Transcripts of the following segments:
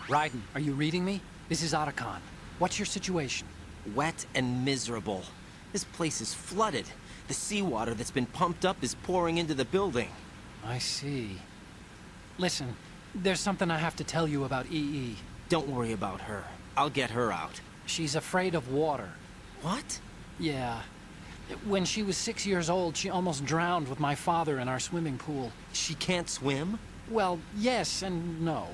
Raiden, are you reading me? This is Otacon. What's your situation? Wet and miserable. This place is flooded. The seawater that's been pumped up is pouring into the building. I see. Listen, there's something I have to tell you about EE. Don't worry about her. I'll get her out. She's afraid of water. What? Yeah. When she was 6 years old, she almost drowned with my father in our swimming pool. She can't swim? Well, yes and no.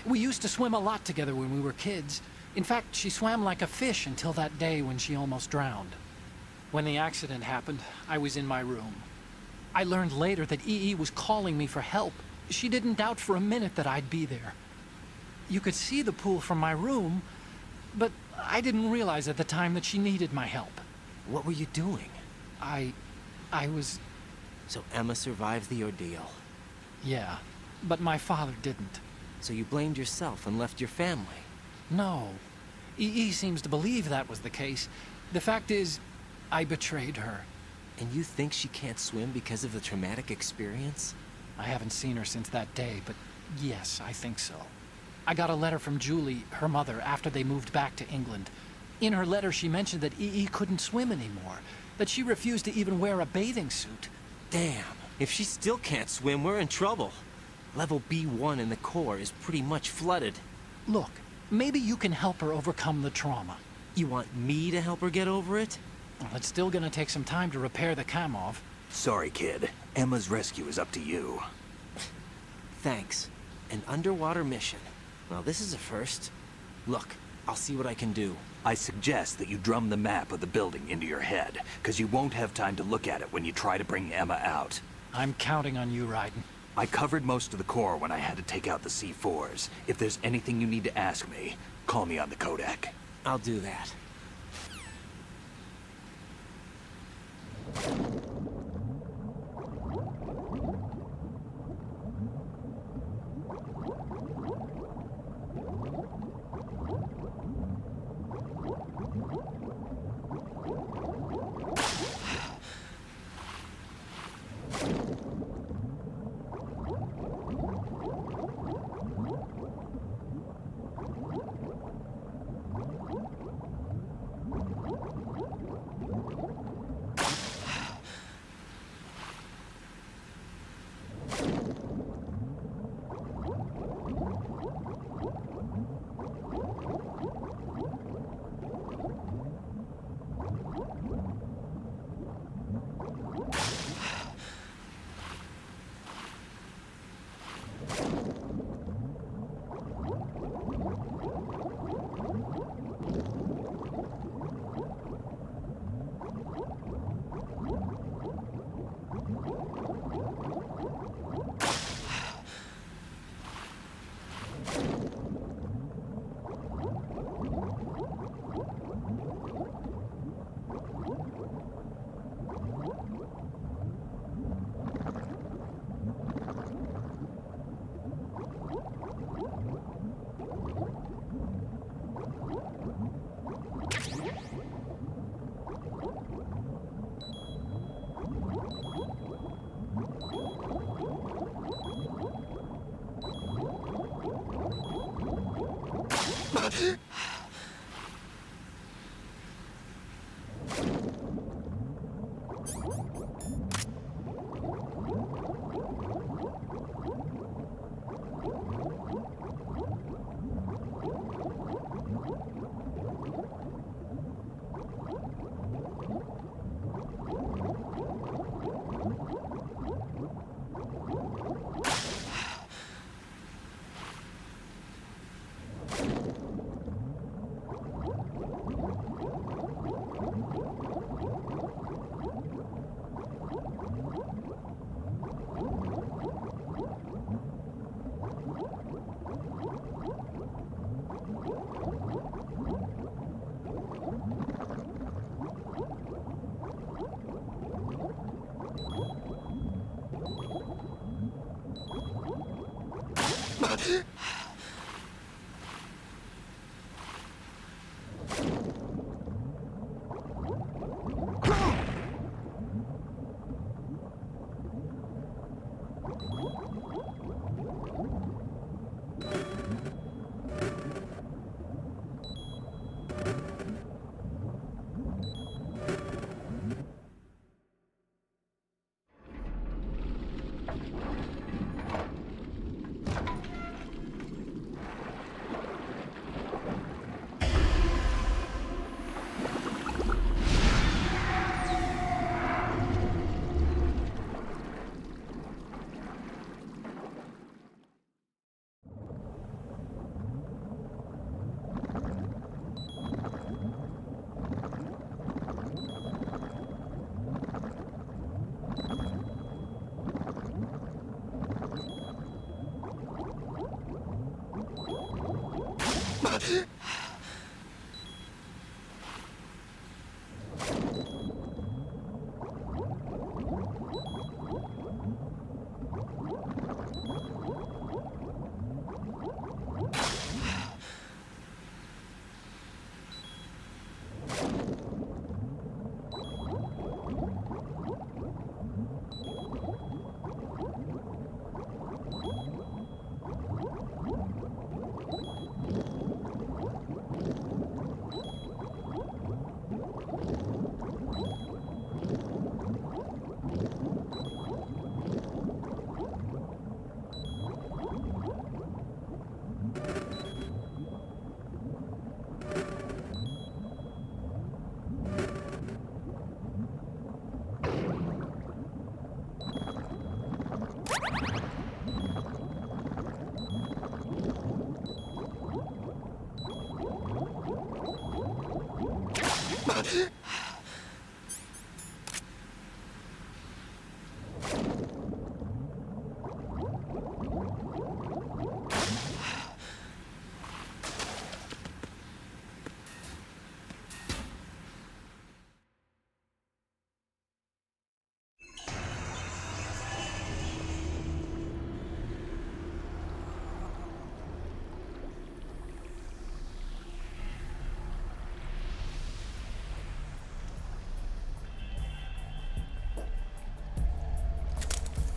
We used to swim a lot together when we were kids. In fact, she swam like a fish until that day when she almost drowned. When the accident happened, I was in my room. I learned later that EE was calling me for help. She didn't doubt for a minute that I'd be there. You could see the pool from my room, but I didn't realize at the time that she needed my help. What were you doing? I was... So Emma survived the ordeal. Yeah, but my father didn't. So you blamed yourself and left your family? No. EE seems to believe that was the case. The fact is, I betrayed her. And you think she can't swim because of the traumatic experience? I haven't seen her since that day, but yes, I think so. I got a letter from Julie, her mother, after they moved back to England. In her letter, she mentioned that EE couldn't swim anymore, that she refused to even wear a bathing suit. Damn, if she still can't swim, we're in trouble. Level B1 in the core is pretty much flooded. Look, maybe you can help her overcome the trauma. You want me to help her get over it? Well, it's still gonna take some time to repair the Kamov. Sorry, kid. Emma's rescue is up to you. Thanks. An underwater mission. Well, this is a first. Look, I'll see what I can do. I suggest that you drum the map of the building into your head, because you won't have time to look at it when you try to bring Emma out. I'm counting on you, Raiden. I covered most of the core when I had to take out the C4s. If there's anything you need to ask me, call me on the Kodak. I'll do that.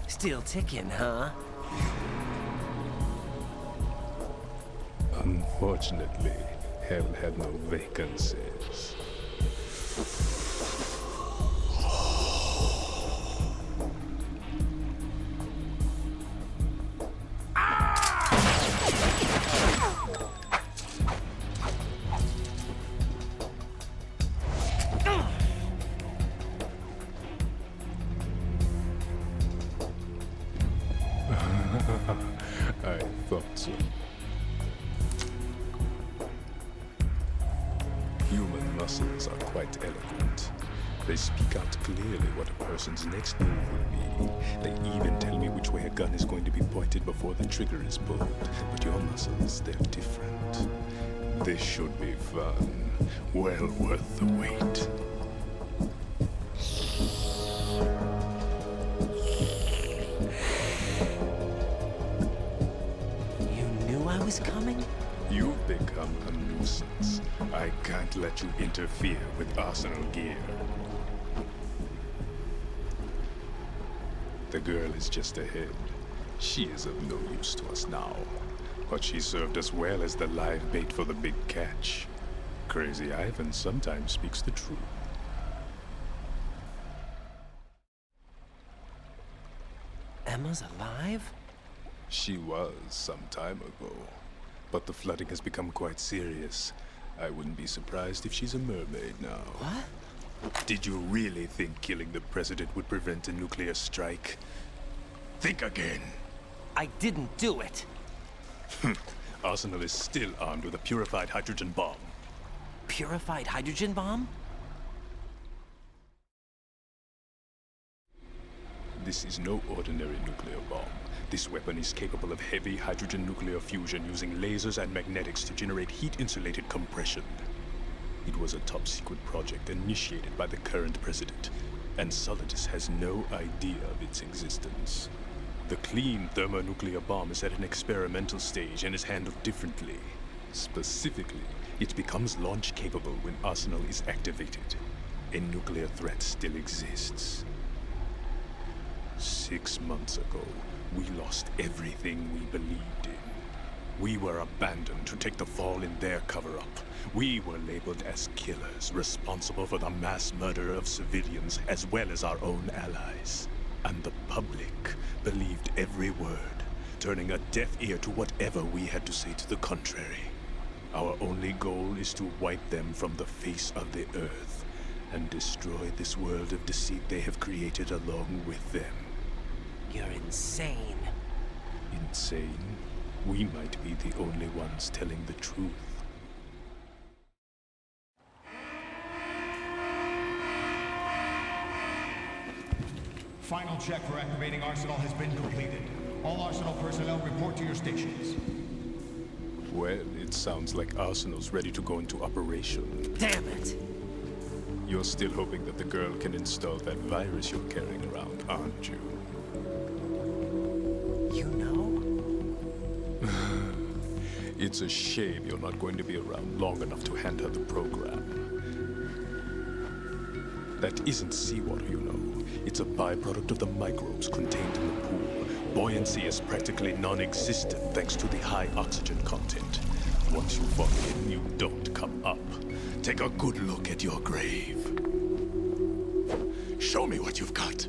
Still ticking, huh? Unfortunately, hell had no vacancies. I thought so. Human muscles are quite eloquent. They speak out clearly what a person's next move will be. They even tell me which way a gun is going to be pointed before the trigger is pulled. But your muscles, they're different. This should be fun. Well worth the wait. I was coming? You've become a nuisance. I can't let you interfere with arsenal gear. The girl is just ahead. She is of no use to us now. But she served us well as the live bait for the big catch. Crazy Ivan sometimes speaks the truth. Emma's alive? She was some time ago, but the flooding has become quite serious. I wouldn't be surprised if she's a mermaid now. What? Did you really think killing the president would prevent a nuclear strike? Think again. I didn't do it. Arsenal is still armed with a purified hydrogen bomb. Purified hydrogen bomb? This is no ordinary nuclear bomb. This weapon is capable of heavy hydrogen nuclear fusion using lasers and magnetics to generate heat-insulated compression. It was a top-secret project initiated by the current president, and Solidus has no idea of its existence. The clean thermonuclear bomb is at an experimental stage and is handled differently. Specifically, it becomes launch capable when Arsenal is activated. A nuclear threat still exists. 6 months ago, we lost everything we believed in. We were abandoned to take the fall in their cover-up. We were labeled as killers, responsible for the mass murder of civilians as well as our own allies. And the public believed every word, turning a deaf ear to whatever we had to say to the contrary. Our only goal is to wipe them from the face of the earth and destroy this world of deceit they have created along with them. You're insane. Insane? We might be the only ones telling the truth. Final check for activating Arsenal has been completed. All Arsenal personnel report to your stations. Well, it sounds like Arsenal's ready to go into operation. Damn it! You're still hoping that the girl can install that virus you're carrying around, aren't you? You know? It's a shame you're not going to be around long enough to hand her the program. That isn't seawater, you know. It's a byproduct of the microbes contained in the pool. Buoyancy is practically non-existent thanks to the high oxygen content. Once you fall in, you don't come up. Take a good look at your grave. Show me what you've got.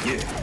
Yeah.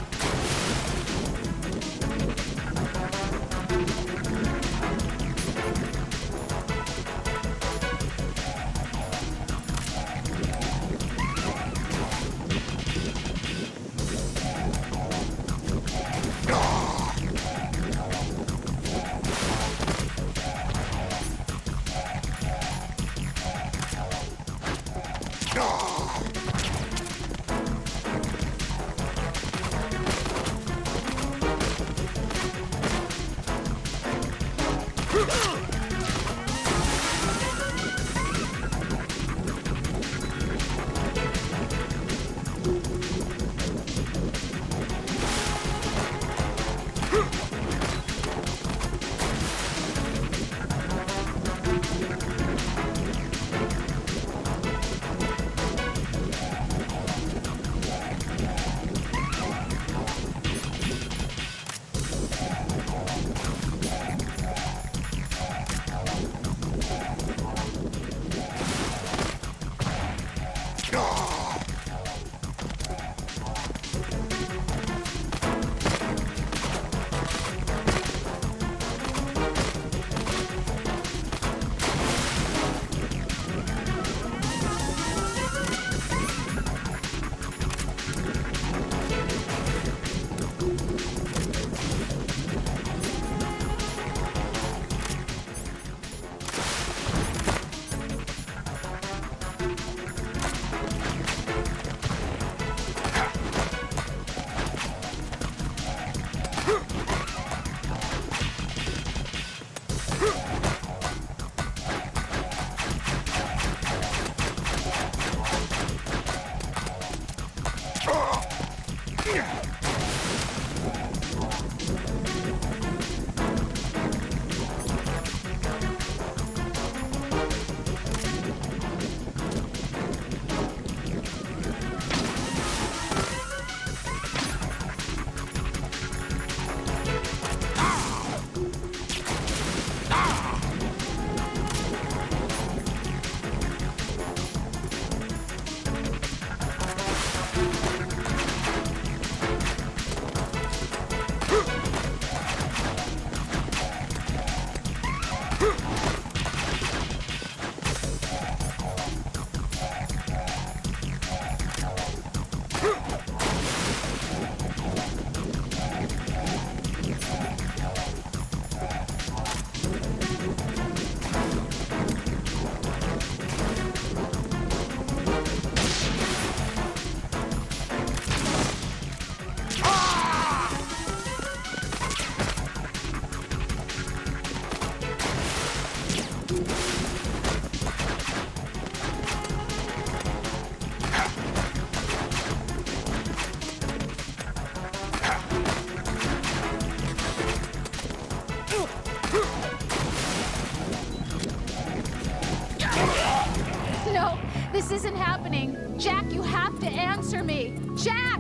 This isn't happening. Jack, you have to answer me. Jack!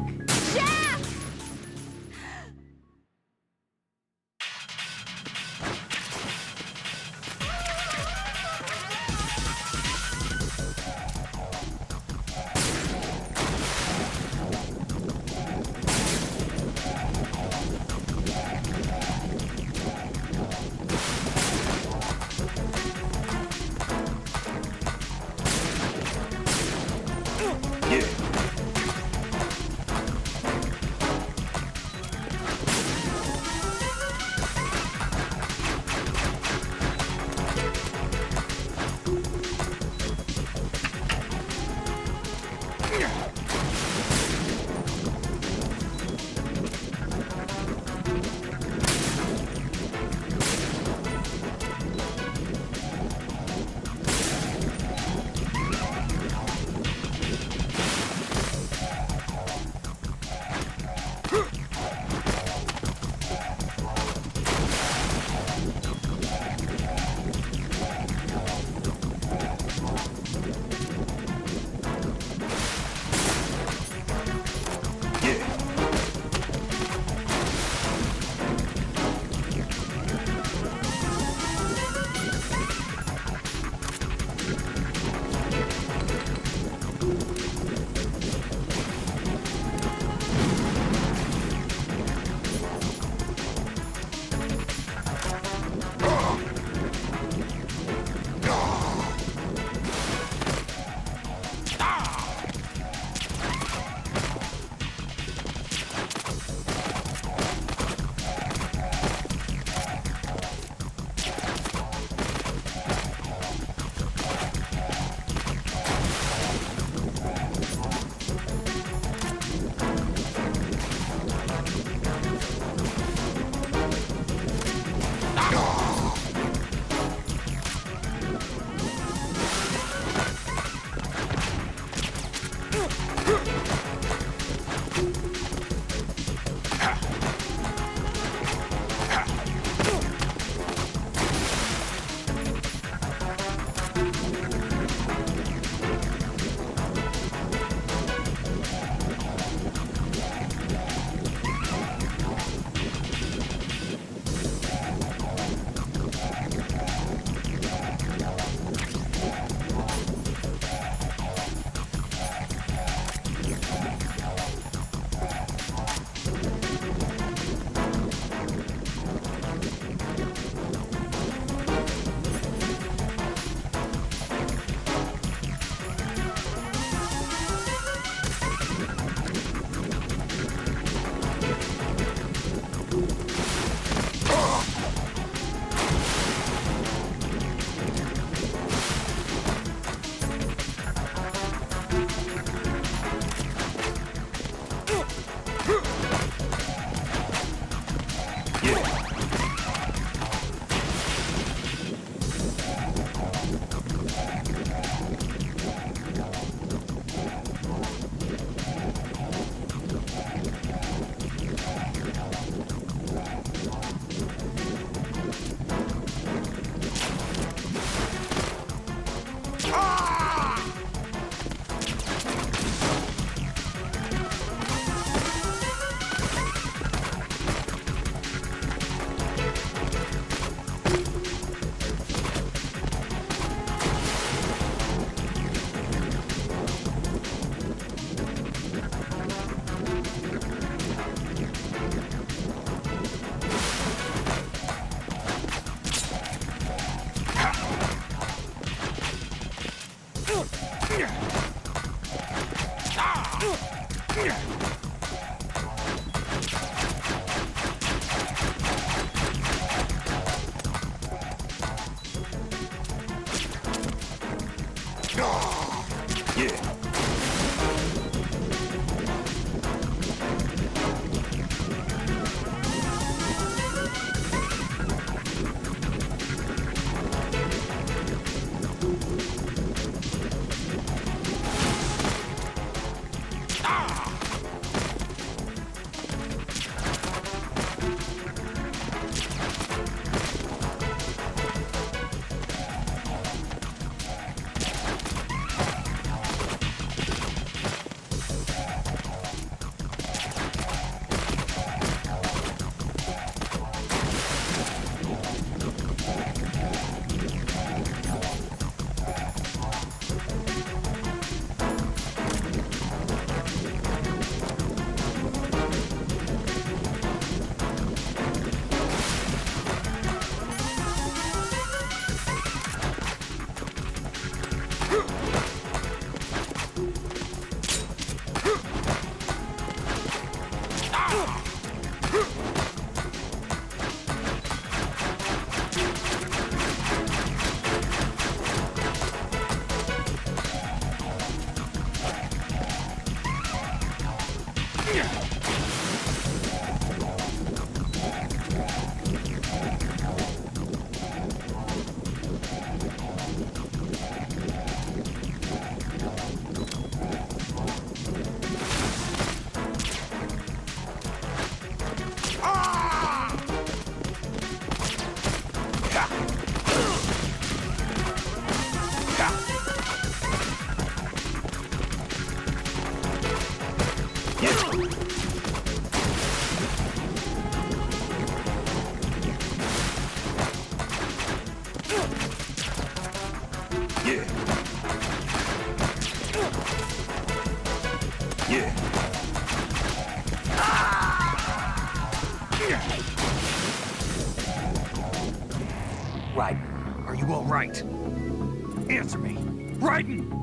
Jack! Raiden, are you all right? Answer me. Raiden!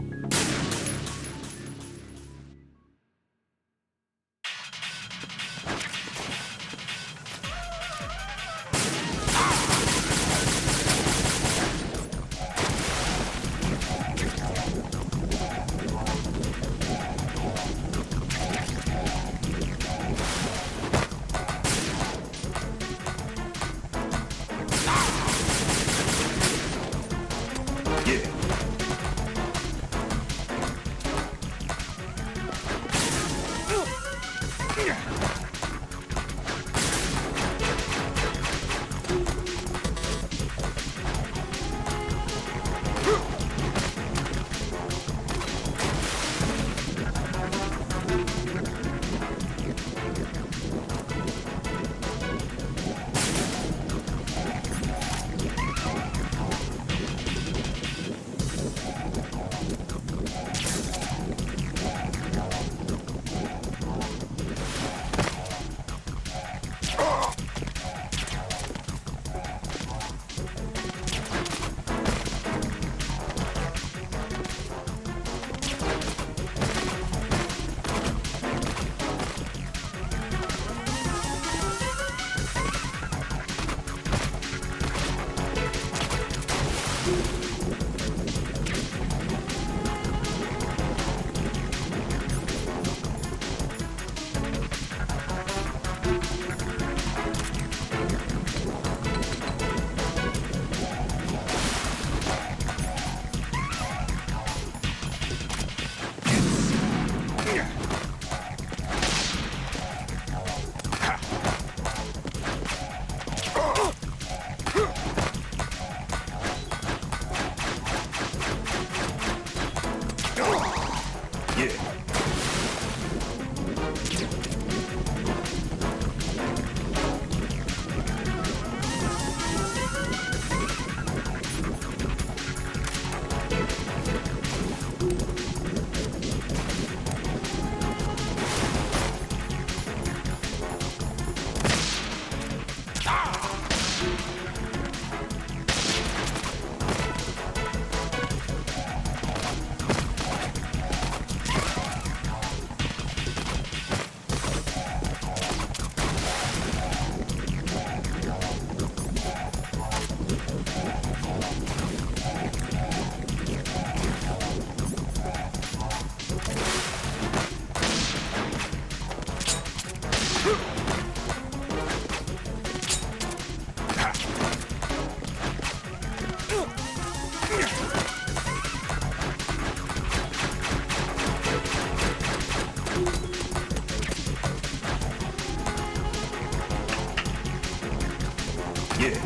Yeah.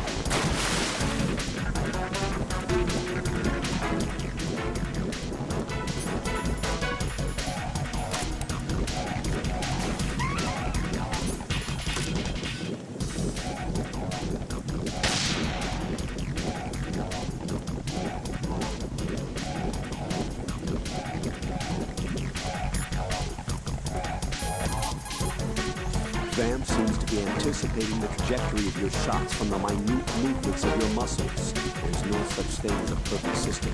Vamp seems to be anticipating the trajectory of your shots from the minute movements of your muscles. There's no such thing as a perfect system.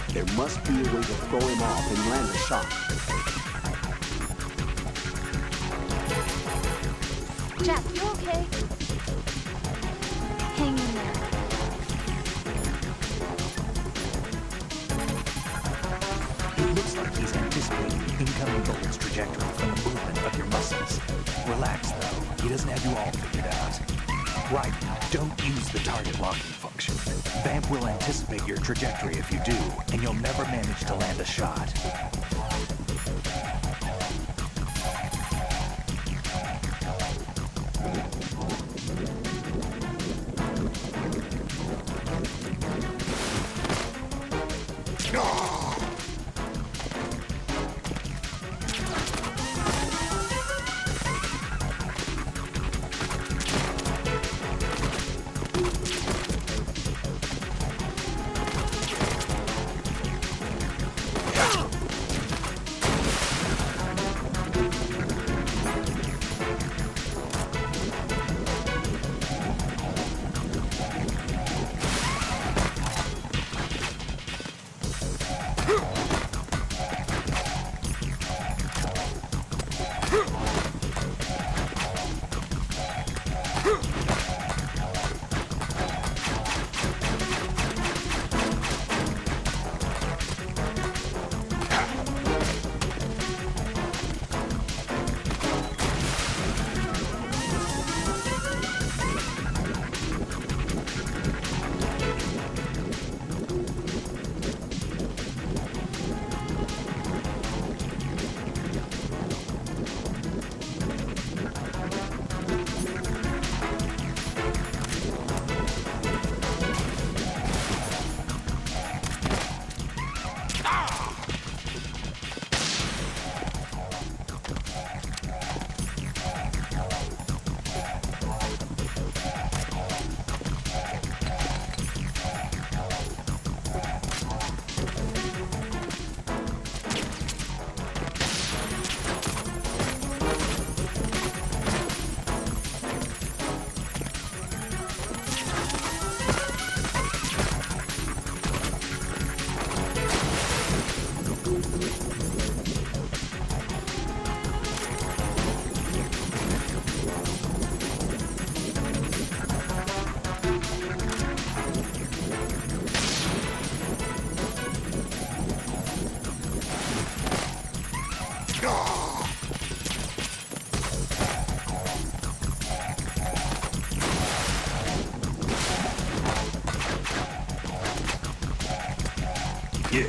There must be a way to throw him off and land a shot. Jack, you okay? Hang in there. It looks like he's anticipating the incoming bullet's trajectory from the movement of your muscles. Relax, though. He doesn't have you all figured out. Right, don't use the target locking function. Vamp will anticipate your trajectory if you do, and you'll never manage to land a shot. Yeah.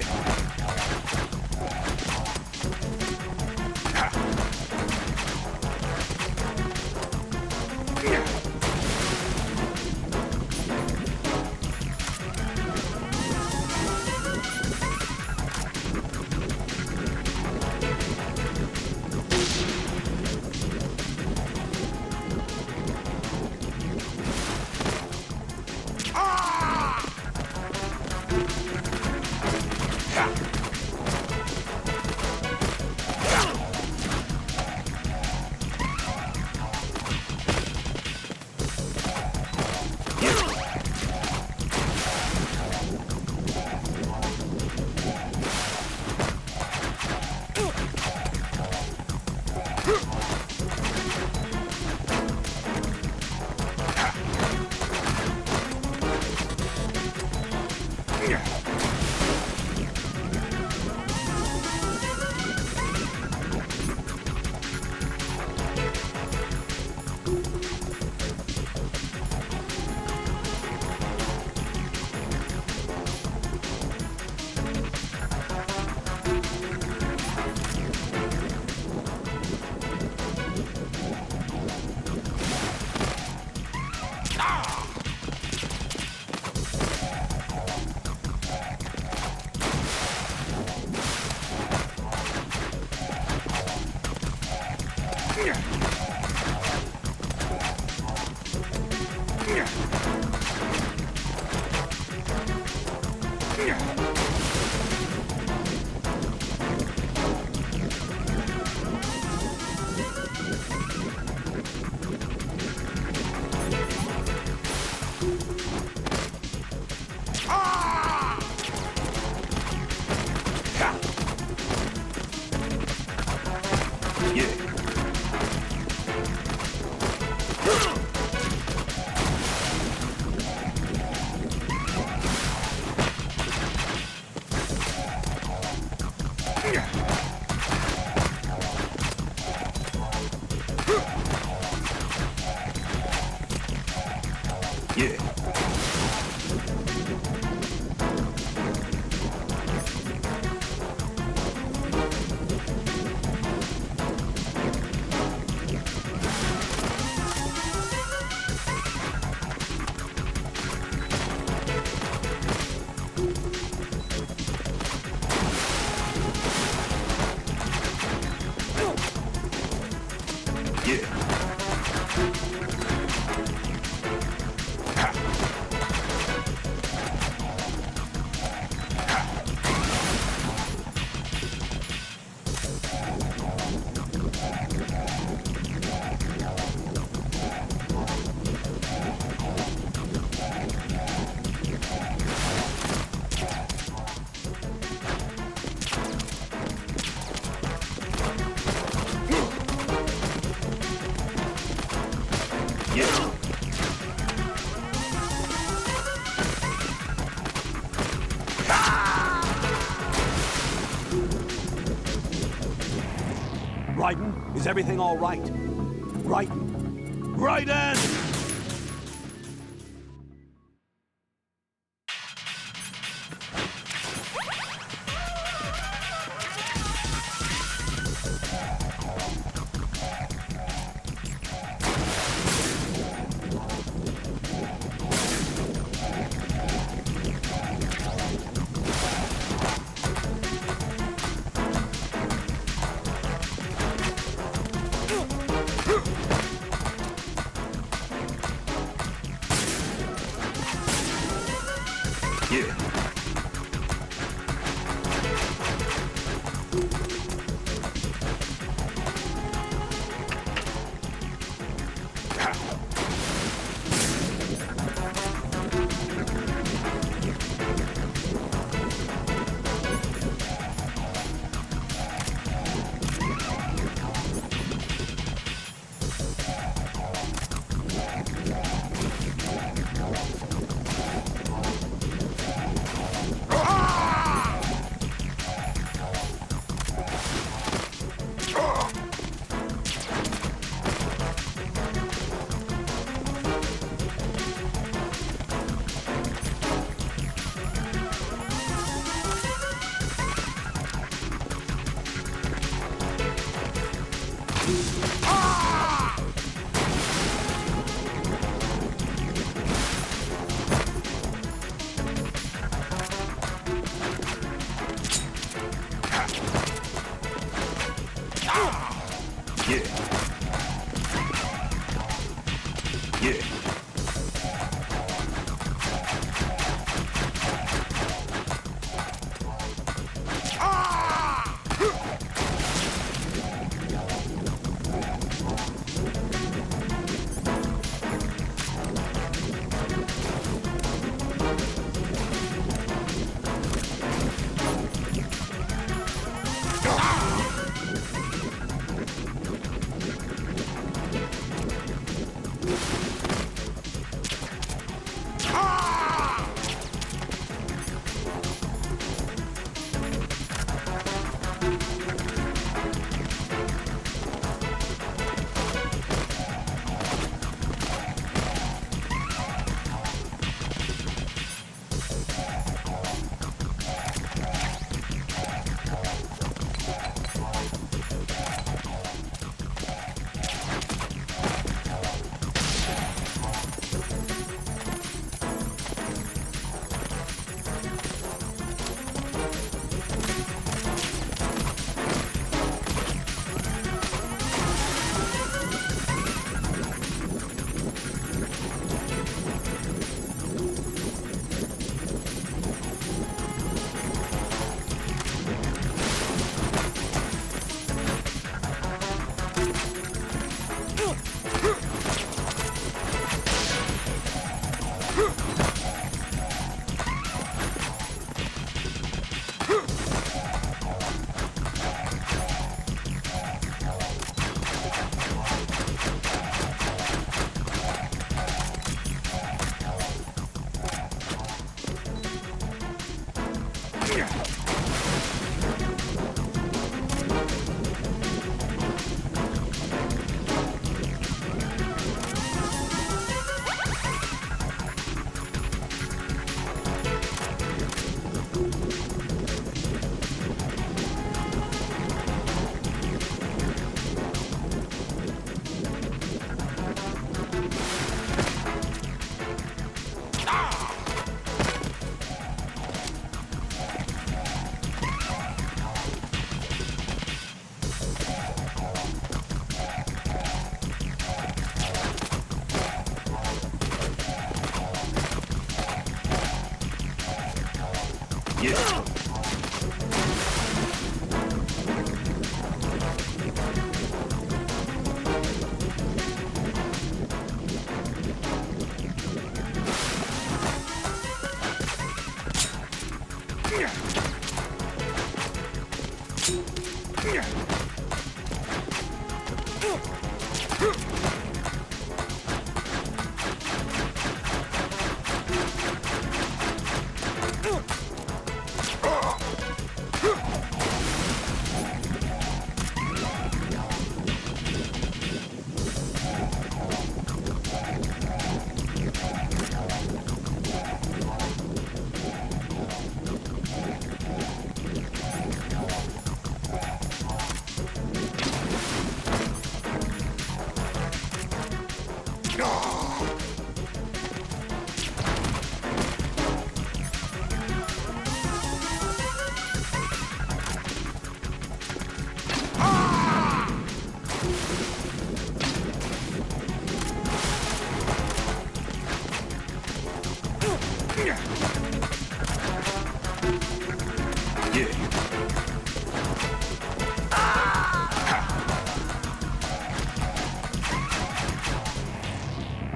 Raiden, is everything all right? Raiden! Raiden!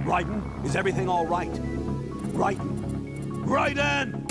Raiden, is everything all right? Raiden! Raiden!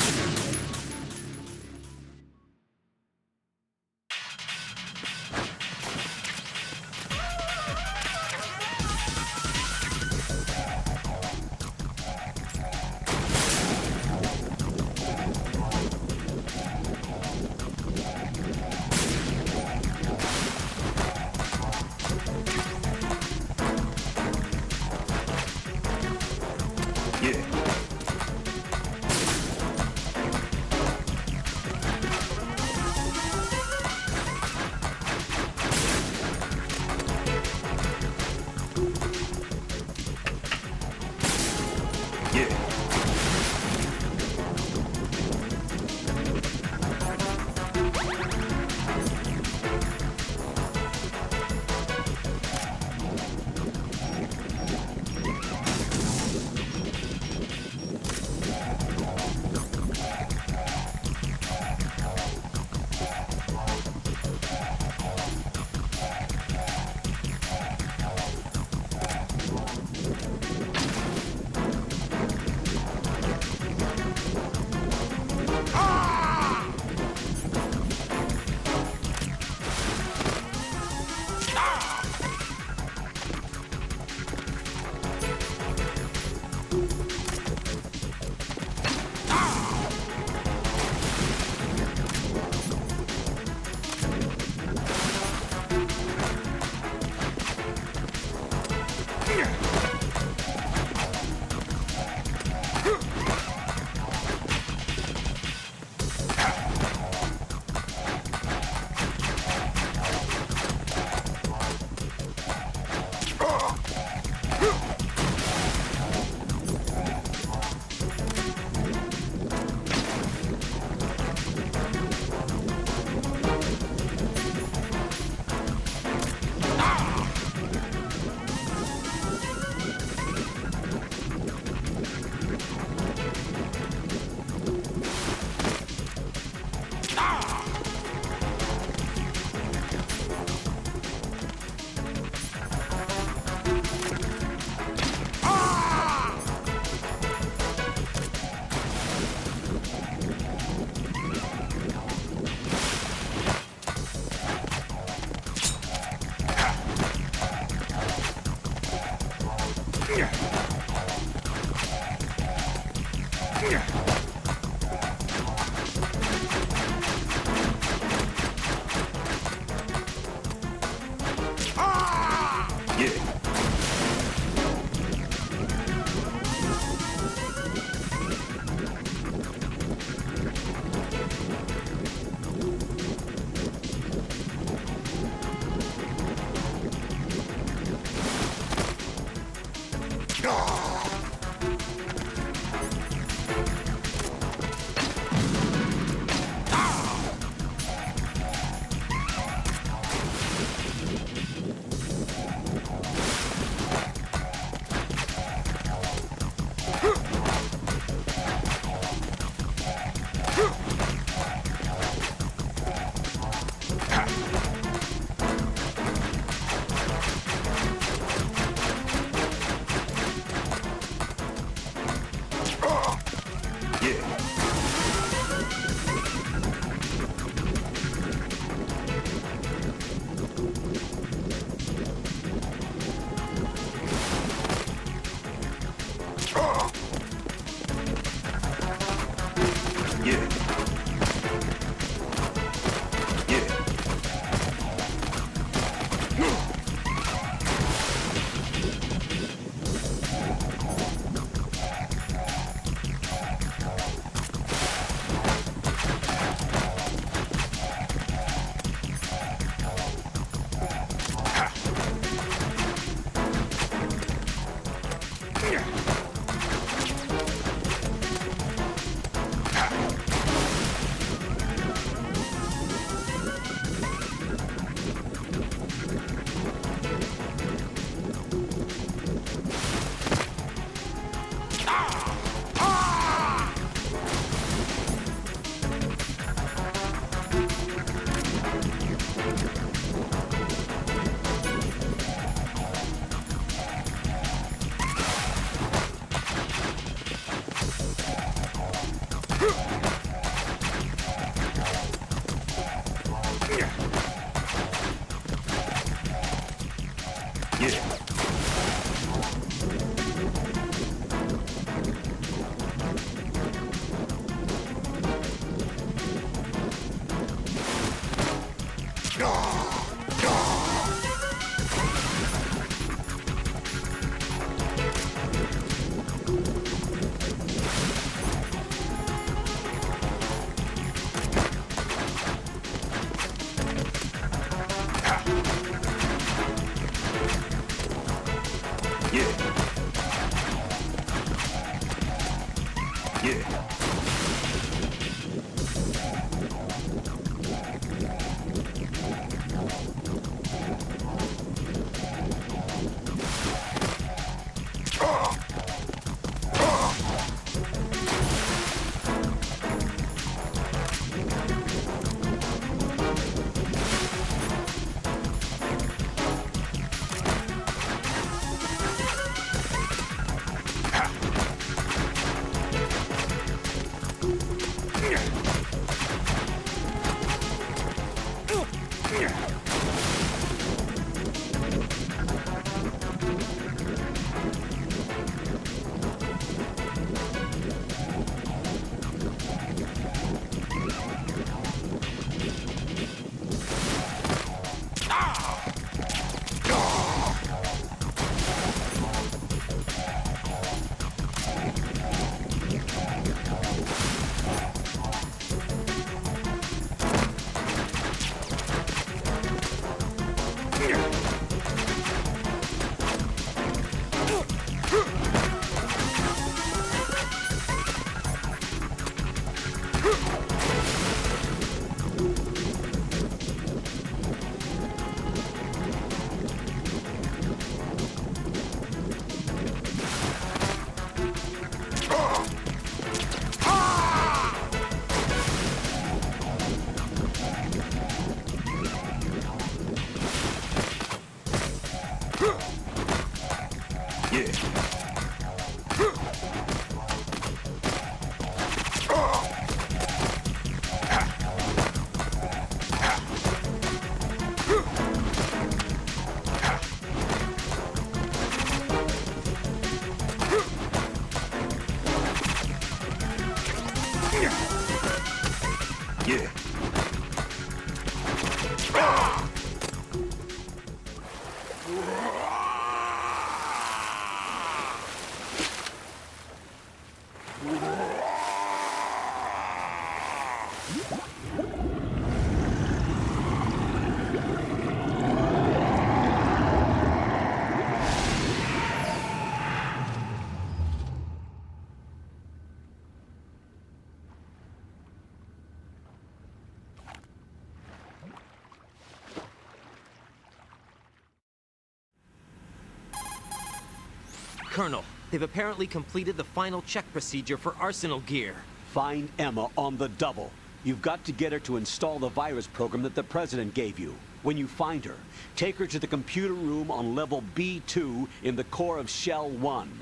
Colonel, they've apparently completed the final check procedure for arsenal gear. Find Emma on the double. You've got to get her to install the virus program that the President gave you. When you find her, take her to the computer room on level B2 in the core of Shell 1.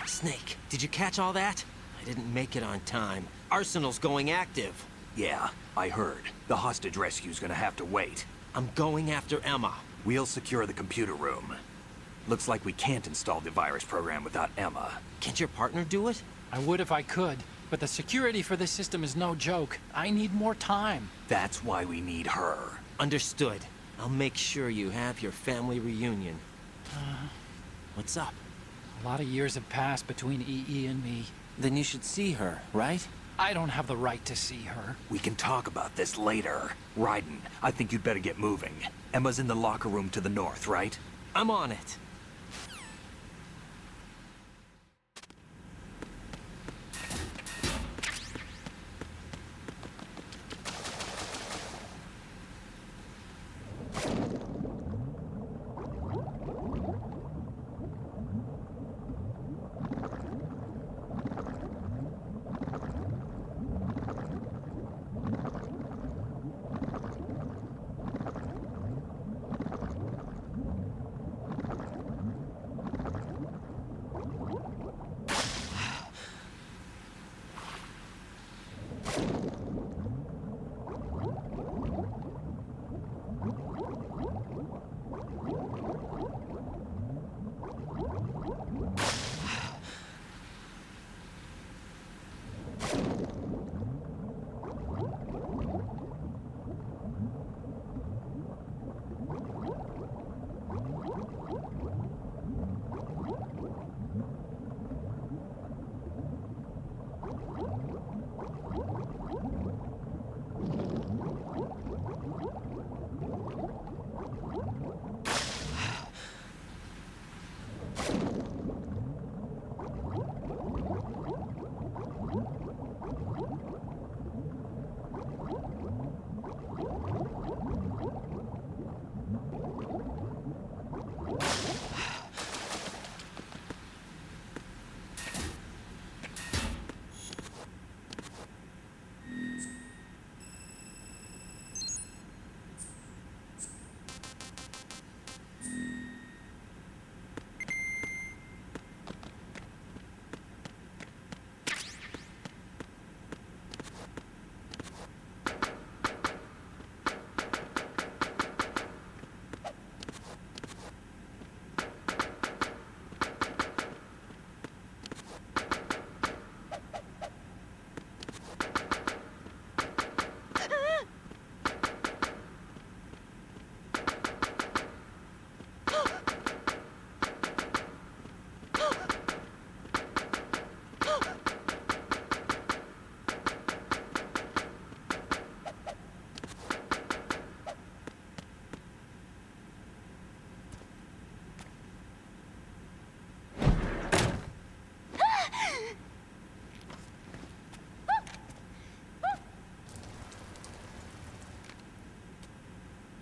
Snake, did you catch all that? I didn't make it on time. Arsenal's going active. Yeah, I heard. The hostage rescue's gonna have to wait. I'm going after Emma. We'll secure the computer room. Looks like we can't install the virus program without Emma. Can't your partner do it? I would if I could, but the security for this system is no joke. I need more time. That's why we need her. Understood. I'll make sure you have your family reunion. What's up? A lot of years have passed between EE and me. Then you should see her, right? I don't have the right to see her. We can talk about this later. Raiden, I think you'd better get moving. Emma's in the locker room to the north, right? I'm on it.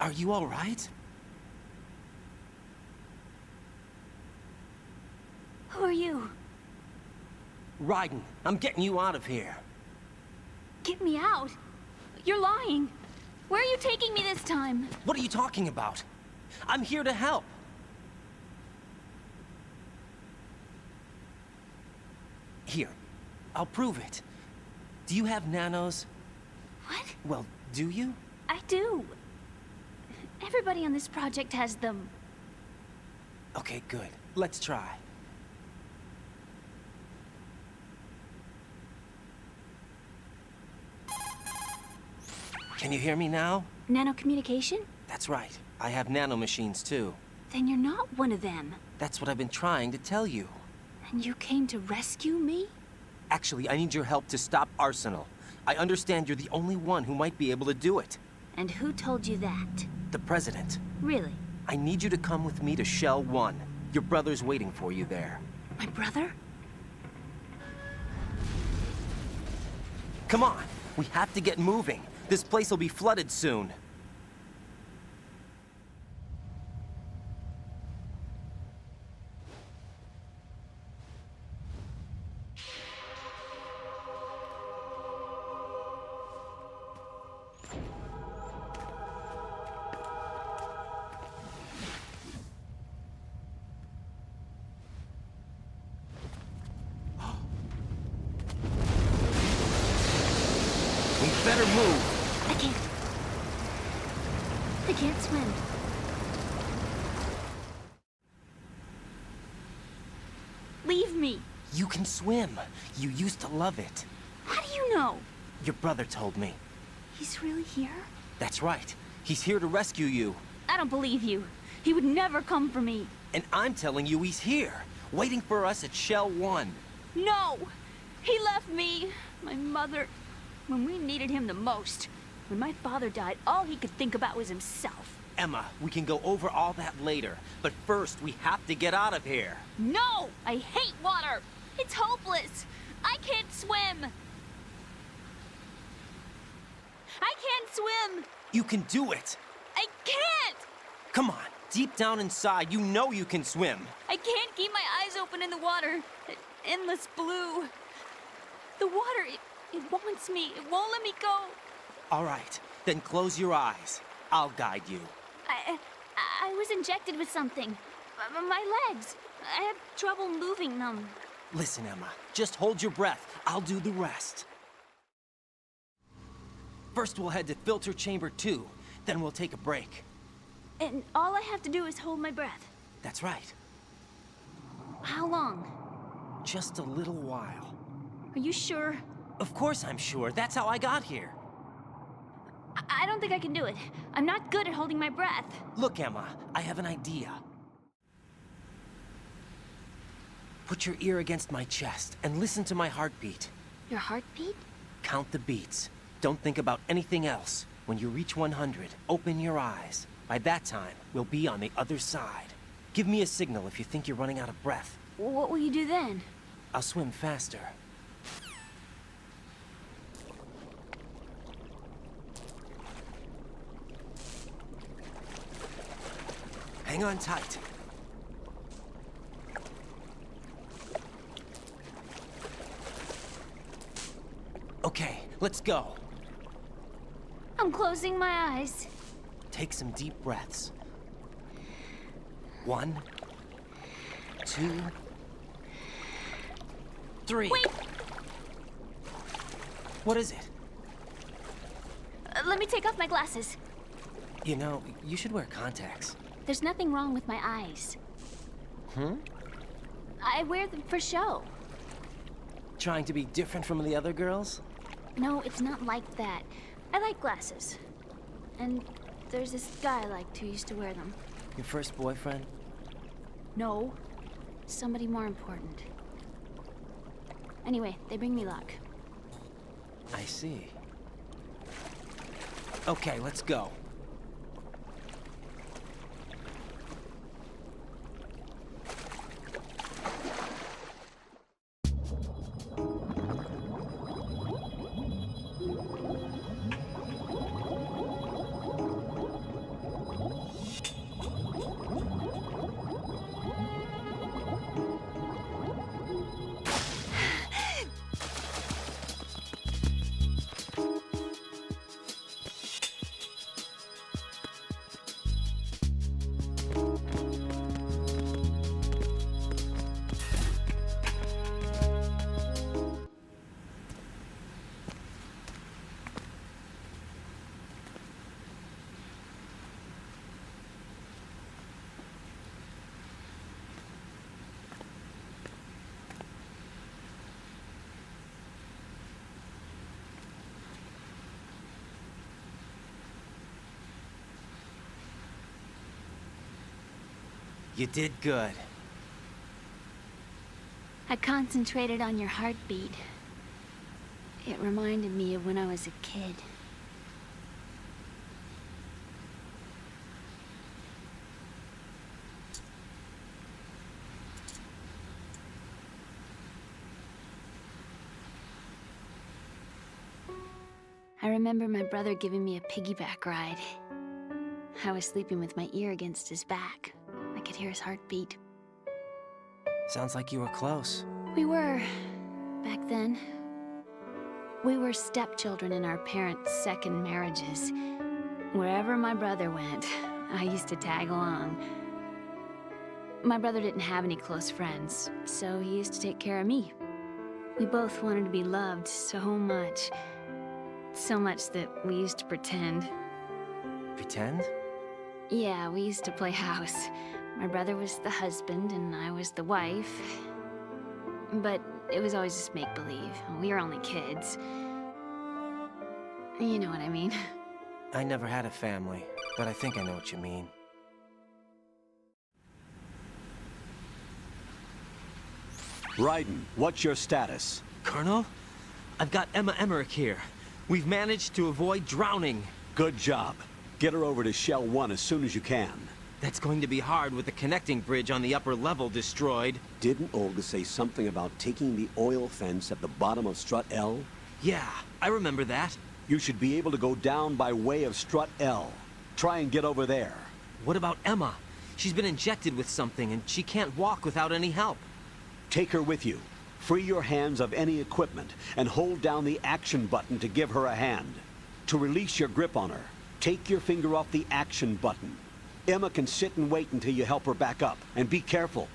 Are you all right? Who are you? Raiden, I'm getting you out of here. Get me out. You're lying. Where are you taking me this time? What are you talking about? I'm here to help. Here, I'll prove it. Do you have nanos? What? Well, do you? I do. Everybody on this project has them. Okay, good. Let's try. Can you hear me now? Nanocommunication? That's right. I have nanomachines too. Then you're not one of them. That's what I've been trying to tell you. And you came to rescue me? Actually, I need your help to stop Arsenal. I understand you're the only one who might be able to do it. And who told you that? The President. Really? I need you to come with me to Shell 1. Your brother's waiting for you there. My brother? Come on! We have to get moving. This place will be flooded soon. We better move. I can't. I can't swim. Leave me. You can swim. You used to love it. How do you know? Your brother told me. He's really here? That's right. He's here to rescue you. I don't believe you. He would never come for me. And I'm telling you he's here, waiting for us at Shell 1. No! He left me, my mother, when we needed him the most. When my father died, all he could think about was himself. Emma, we can go over all that later, but first we have to get out of here. No! I hate water! It's hopeless! I can't swim! I can't swim! You can do it. I can't! Come on, deep down inside, you know you can swim. I can't keep my eyes open in the water. Endless blue. The water, it wants me. It won't let me go. All right, then close your eyes. I'll guide you. I was injected with something. My legs. I have trouble moving them. Listen, Emma, just hold your breath. I'll do the rest. First we'll head to filter chamber 2, then we'll take a break. And all I have to do is hold my breath. That's right. How long? Just a little while. Are you sure? Of course I'm sure. That's how I got here. I don't think I can do it. I'm not good at holding my breath. Look, Emma, I have an idea. Put your ear against my chest and listen to my heartbeat. Your heartbeat? Count the beats. Don't think about anything else. When you reach 100, open your eyes. By that time, we'll be on the other side. Give me a signal if you think you're running out of breath. What will you do then? I'll swim faster. Hang on tight. Okay, let's go. I'm closing my eyes. Take some deep breaths. 1, 2, 3. Wait! What is it? Let me take off my glasses. You know, you should wear contacts. There's nothing wrong with my eyes. Hmm? I wear them for show. Trying to be different from the other girls? No, it's not like that. I like glasses. And there's this guy I liked who used to wear them. Your first boyfriend? No. Somebody more important. Anyway, they bring me luck. I see. Okay, let's go. You did good. I concentrated on your heartbeat. It reminded me of when I was a kid. I remember my brother giving me a piggyback ride. I was sleeping with my ear against his back. I could hear his heartbeat. Sounds like you were close. We were, back then. We were stepchildren in our parents' second marriages. Wherever my brother went, I used to tag along. My brother didn't have any close friends, so he used to take care of me. We both wanted to be loved so much. So much that we used to pretend. Pretend? Yeah, we used to play house. My brother was the husband and I was the wife. But it was always just make-believe. We were only kids. You know what I mean. I never had a family, but I think I know what you mean. Raiden, what's your status? Colonel? I've got Emma Emmerich here. We've managed to avoid drowning. Good job. Get her over to Shell 1 as soon as you can. That's going to be hard with the connecting bridge on the upper level destroyed. Didn't Olga say something about taking the oil fence at the bottom of Strut L? Yeah, I remember that. You should be able to go down by way of Strut L. Try and get over there. What about Emma? She's been injected with something and she can't walk without any help. Take her with you. Free your hands of any equipment and hold down the action button to give her a hand. To release your grip on her, take your finger off the action button. Emma can sit and wait until you help her back up. And be careful.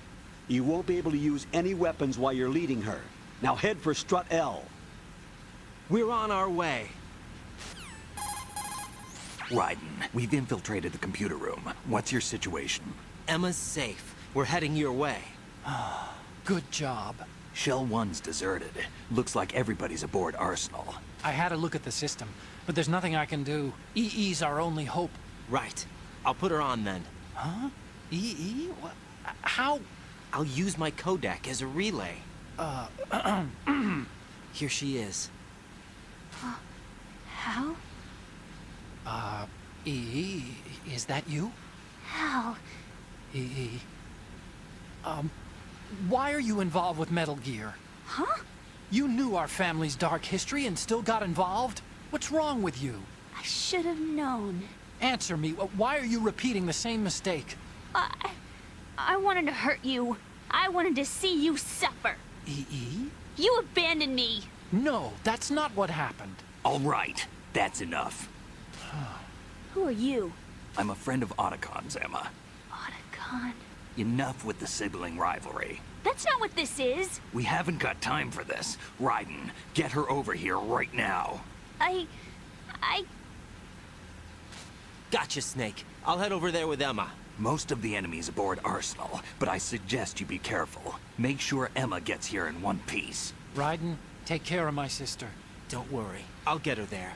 You won't be able to use any weapons while you're leading her. Now head for Strut L. We're on our way. Raiden, we've infiltrated the computer room. What's your situation? Emma's safe. We're heading your way. Good job. Shell 1's deserted. Looks like everybody's aboard Arsenal. I had a look at the system, but there's nothing I can do. EE's our only hope. Right. I'll put her on then. Huh? EE? What? How? I'll use my Kodak as a relay. Here she is. How? EE, is that you? How? EE. Why are you involved with Metal Gear? Huh? You knew our family's dark history and still got involved? What's wrong with you? I should have known. Answer me. Why are you repeating the same mistake? I wanted to hurt you. I wanted to see you suffer. EE? You abandoned me. No, that's not what happened. All right, that's enough. Who are you? I'm a friend of Otacon's, Emma. Otacon. Enough with the sibling rivalry. That's not what this is. We haven't got time for this. Raiden, get her over here right now. I... Gotcha, Snake. I'll head over there with Emma. Most of the enemy's aboard Arsenal, but I suggest you be careful. Make sure Emma gets here in one piece. Raiden, take care of my sister. Don't worry. I'll get her there.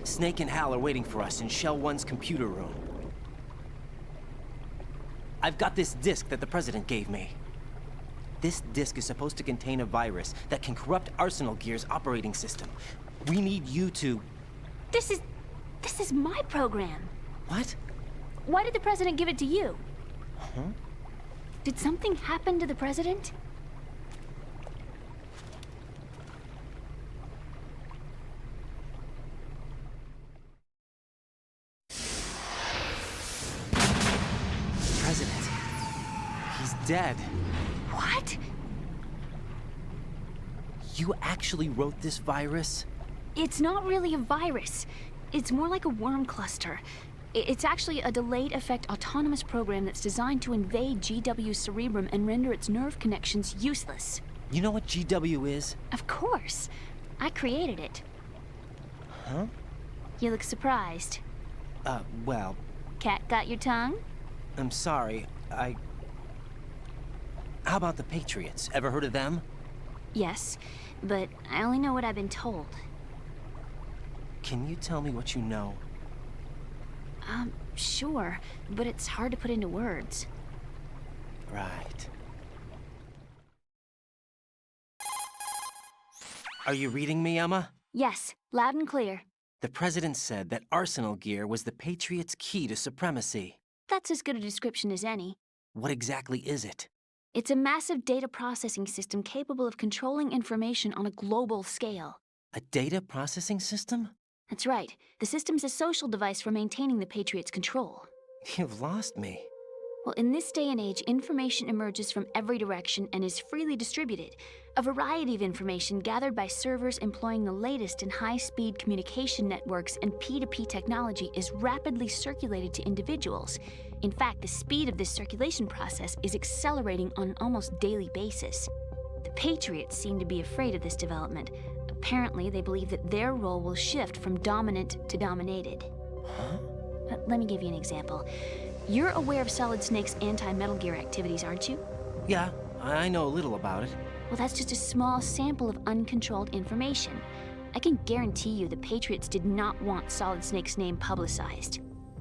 Snake and Hal are waiting for us in Shell 1's computer room. I've got this disk that the President gave me. This disk is supposed to contain a virus that can corrupt Arsenal Gear's operating system. We need you to... This is my program. What? Why did the President give it to you? Huh? Did something happen to the President? President. He's dead. What? You actually wrote this virus? It's not really a virus. It's more like a worm cluster. It's actually a delayed effect autonomous program that's designed to invade GW's cerebrum and render its nerve connections useless. You know what GW is? Of course. I created it. Huh? You look surprised. Well... Cat got your tongue? I'm sorry, How about the Patriots? Ever heard of them? Yes, but I only know what I've been told. Can you tell me what you know? Sure, but it's hard to put into words. Right. Are you reading me, Emma? Yes, loud and clear. The President said that Arsenal Gear was the Patriots' key to supremacy. That's as good a description as any. What exactly is it? It's a massive data processing system capable of controlling information on a global scale. A data processing system? That's right. The system's a social device for maintaining the Patriots' control. You've lost me. Well, in this day and age, information emerges from every direction and is freely distributed. A variety of information gathered by servers employing the latest in high-speed communication networks and P2P technology is rapidly circulated to individuals. In fact, the speed of this circulation process is accelerating on an almost daily basis. The Patriots seem to be afraid of this development. Apparently, they believe that their role will shift from dominant to dominated. Huh? Let me give you an example. You're aware of Solid Snake's anti-Metal Gear activities, aren't you? Yeah, I know a little about it. Well, that's just a small sample of uncontrolled information. I can guarantee you the Patriots did not want Solid Snake's name publicized.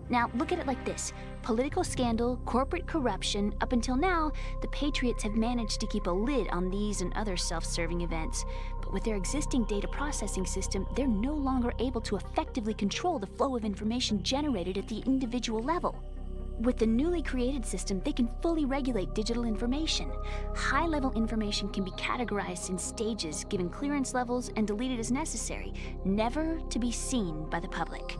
Now, look at it like this. Political scandal, corporate corruption, up until now, the Patriots have managed to keep a lid on these and other self-serving events. But with their existing data processing system, they're no longer able to effectively control the flow of information generated at the individual level. With the newly created system, they can fully regulate digital information. High-level information can be categorized in stages, given clearance levels, and deleted as necessary, never to be seen by the public.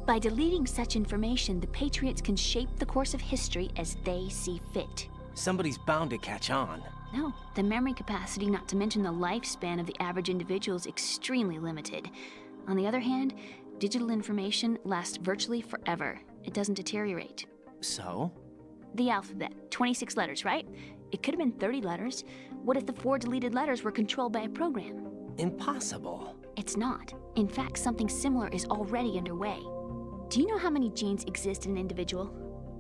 By deleting such information, the Patriots can shape the course of history as they see fit. Somebody's bound to catch on. No, the memory capacity, not to mention the lifespan of the average individual, is extremely limited. On the other hand, digital information lasts virtually forever. It doesn't deteriorate. So? The alphabet, 26 letters, right? It could have been 30 letters. What if the 4 deleted letters were controlled by a program? Impossible. It's not. In fact, something similar is already underway. Do you know how many genes exist in an individual?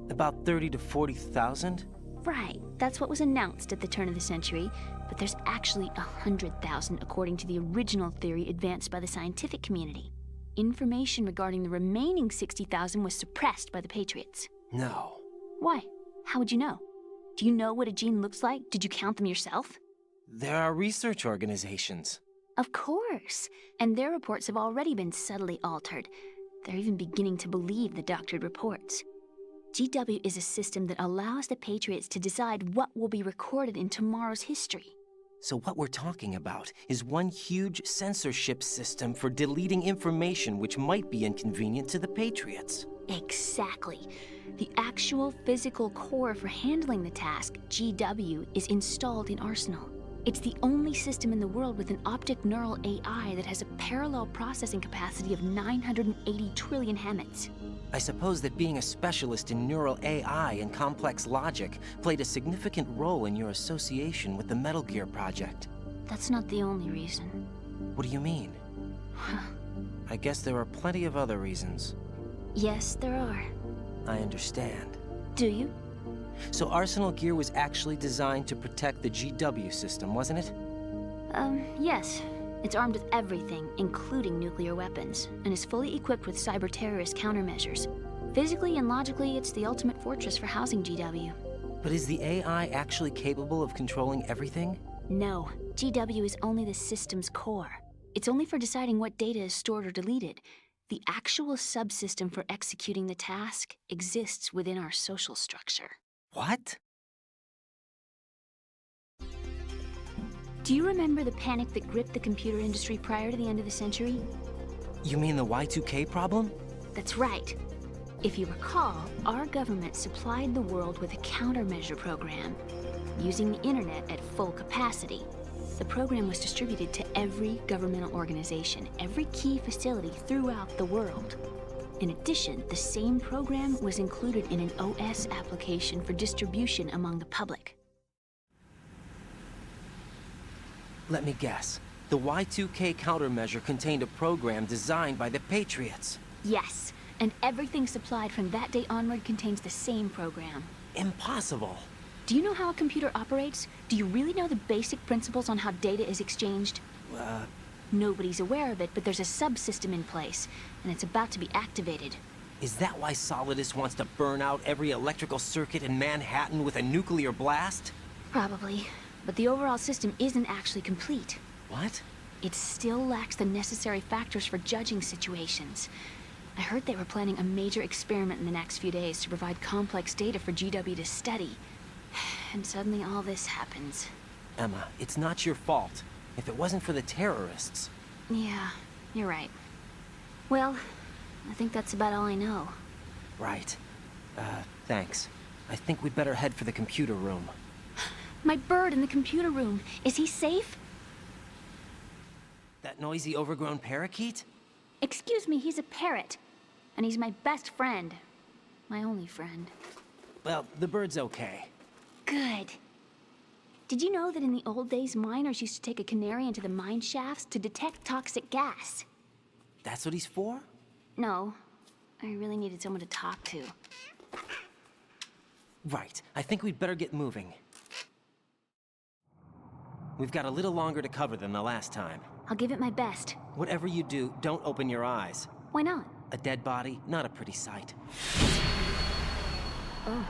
About 30 to 40,000? Right, that's what was announced at the turn of the century, but there's actually 100,000 according to the original theory advanced by the scientific community. Information regarding the remaining 60,000 was suppressed by the Patriots. No. Why? How would you know? Do you know what a gene looks like? Did you count them yourself? There are research organizations. Of course, and their reports have already been subtly altered. They're even beginning to believe the doctored reports. GW is a system that allows the Patriots to decide what will be recorded in tomorrow's history. So what we're talking about is one huge censorship system for deleting information which might be inconvenient to the Patriots. Exactly. The actual physical core for handling the task, GW, is installed in Arsenal. It's the only system in the world with an optic neural AI that has a parallel processing capacity of 980 trillion Hammets. I suppose that being a specialist in neural AI and complex logic played a significant role in your association with the Metal Gear project. That's not the only reason. What do you mean? I guess there are plenty of other reasons. Yes, there are. I understand. Do you? So Arsenal Gear was actually designed to protect the GW system, wasn't it? Yes. It's armed with everything, including nuclear weapons, and is fully equipped with cyber-terrorist countermeasures. Physically and logically, it's the ultimate fortress for housing GW. But is the AI actually capable of controlling everything? No, GW is only the system's core. It's only for deciding what data is stored or deleted. The actual subsystem for executing the task exists within our social structure. What? Do you remember the panic that gripped the computer industry prior to the end of the century? You mean the Y2K problem? That's right. If you recall, our government supplied the world with a countermeasure program, using the internet at full capacity. The program was distributed to every governmental organization, every key facility throughout the world. In addition, the same program was included in an OS application for distribution among the public. Let me guess. The Y2K countermeasure contained a program designed by the Patriots. Yes, and everything supplied from that day onward contains the same program. Impossible. Do you know how a computer operates? Do you really know the basic principles on how data is exchanged? Nobody's aware of it, but there's a subsystem in place, and it's about to be activated. Is that why Solidus wants to burn out every electrical circuit in Manhattan with a nuclear blast? Probably, but the overall system isn't actually complete. What? It still lacks the necessary factors for judging situations. I heard they were planning a major experiment in the next few days to provide complex data for GW to study. And suddenly all this happens. Emma, it's not your fault. If it wasn't for the terrorists... Yeah, you're right. Well, I think that's about all I know. Right. Thanks. I think we'd better head for the computer room. My bird in the computer room. Is he safe? That noisy, overgrown parakeet? Excuse me, he's a parrot. And he's my best friend. My only friend. Well, the bird's okay. Good. Did you know that in the old days, miners used to take a canary into the mine shafts to detect toxic gas? That's what he's for? No. I really needed someone to talk to. Right. I think we'd better get moving. We've got a little longer to cover than the last time. I'll give it my best. Whatever you do, don't open your eyes. Why not? A dead body, not a pretty sight. Oh.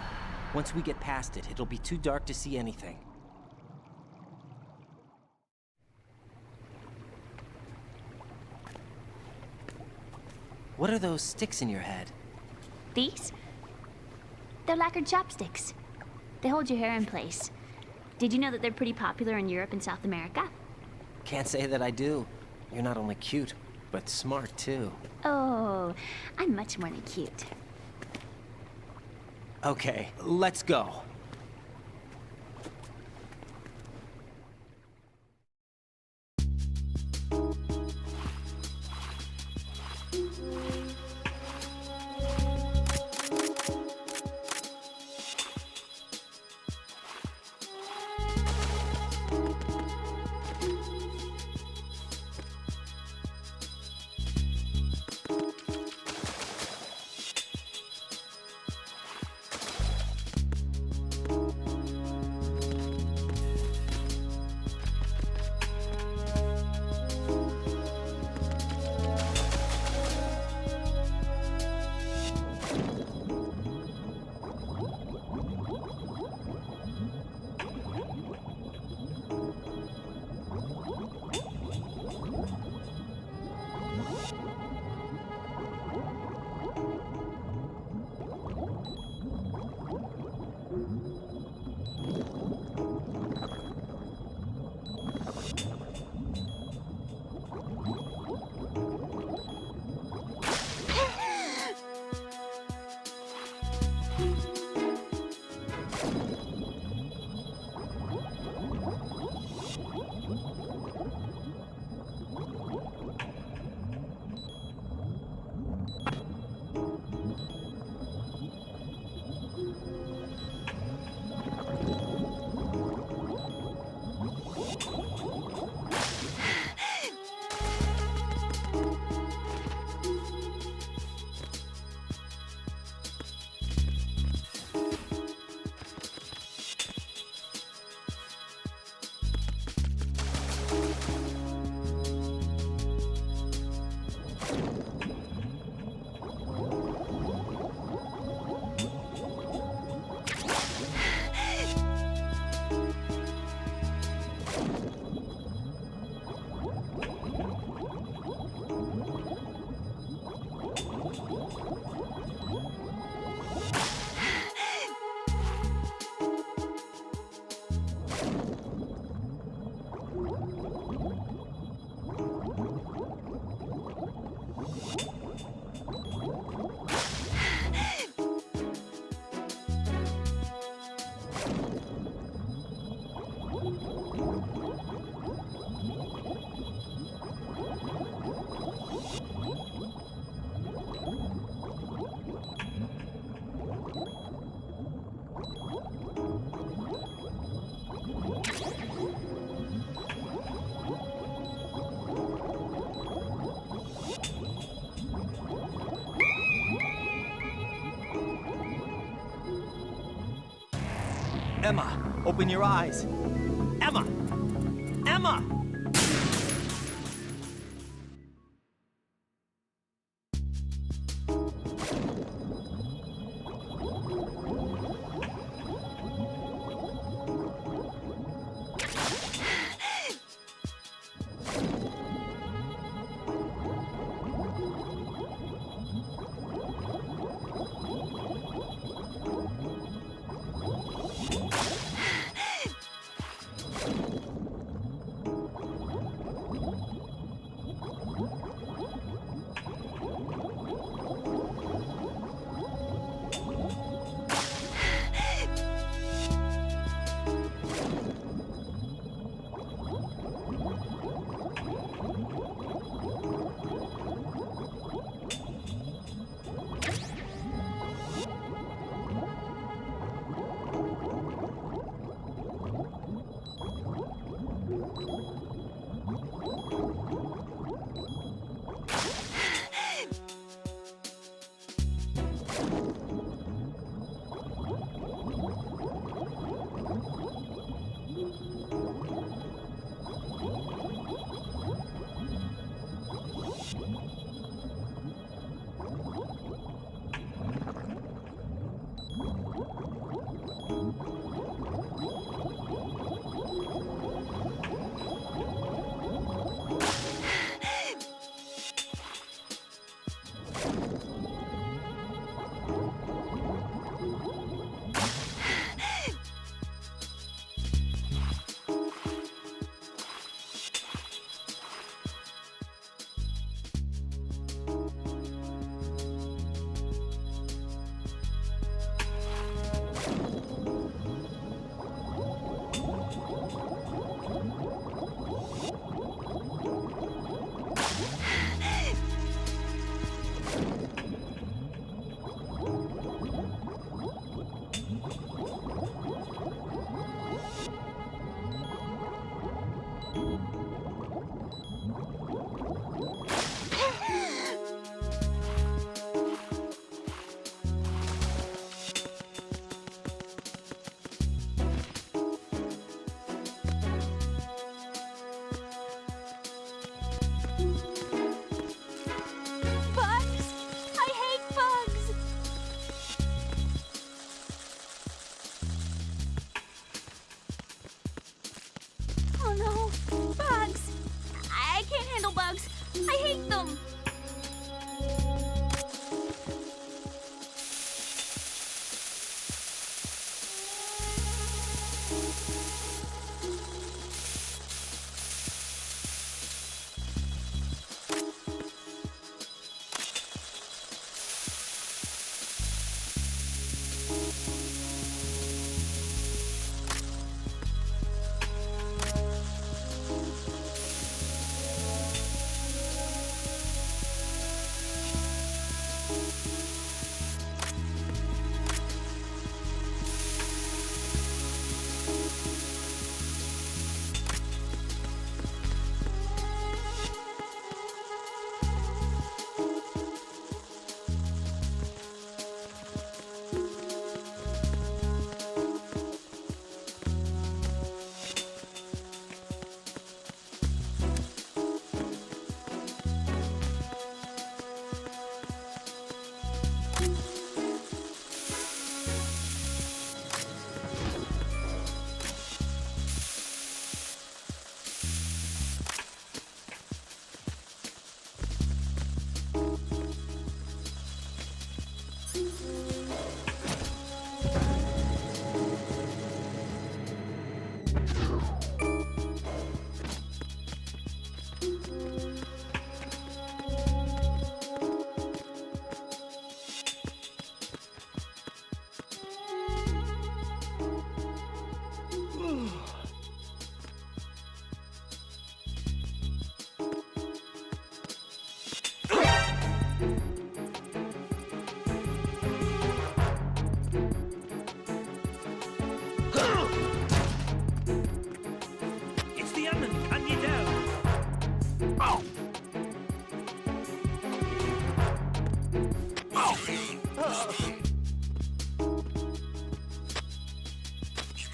Once we get past it, it'll be too dark to see anything. What are those sticks in your head? These? They're lacquered chopsticks. They hold your hair in place. Did you know that they're pretty popular in Europe and South America? Can't say that I do. You're not only cute, but smart too. Oh, I'm much more than cute. Okay, let's go. Emma, open your eyes. Emma! Emma!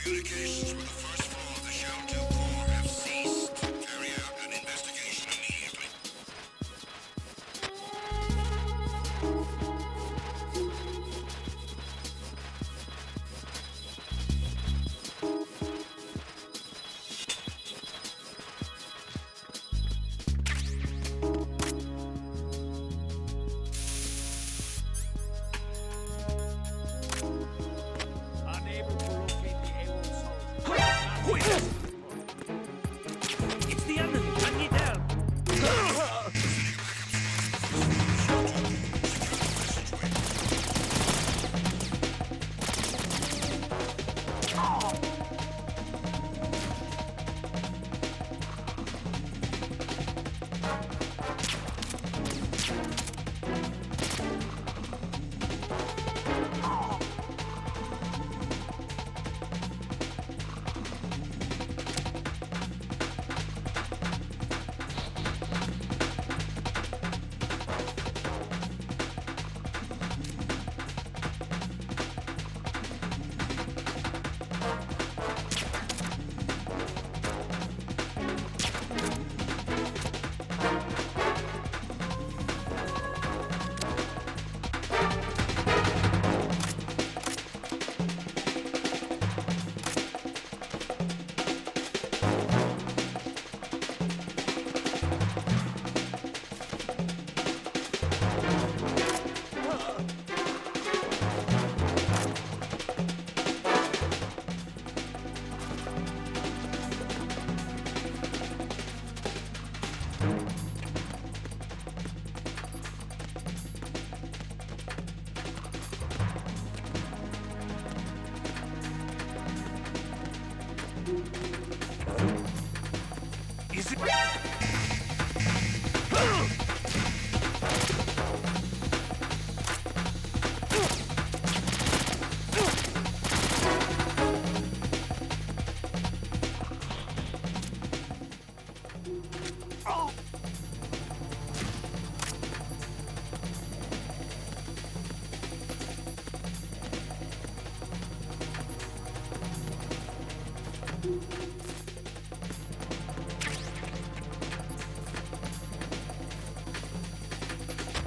Communications with the first floor of the Shell 2 core have ceased. Carry out an investigation immediately. Unable to locate the AWOL soldier. It's the enemy! I need help! Is it...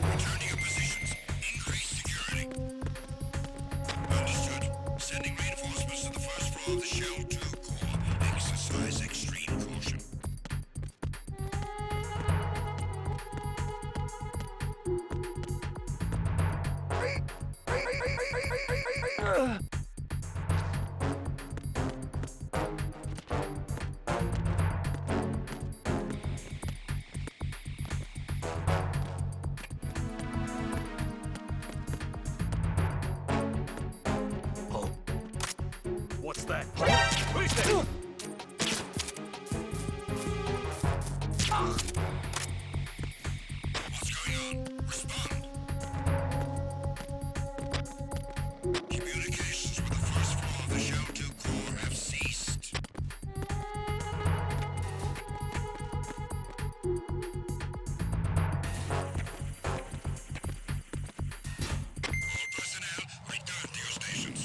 Return to your positions. Increase security. Understood. Sending reinforcements to the first floor of the Shell 2 core. Exercise extreme caution. What's that? Who's there? What's going on? Respond. Communications with the first floor of the Shell 2 core have ceased. All personnel, return to your stations.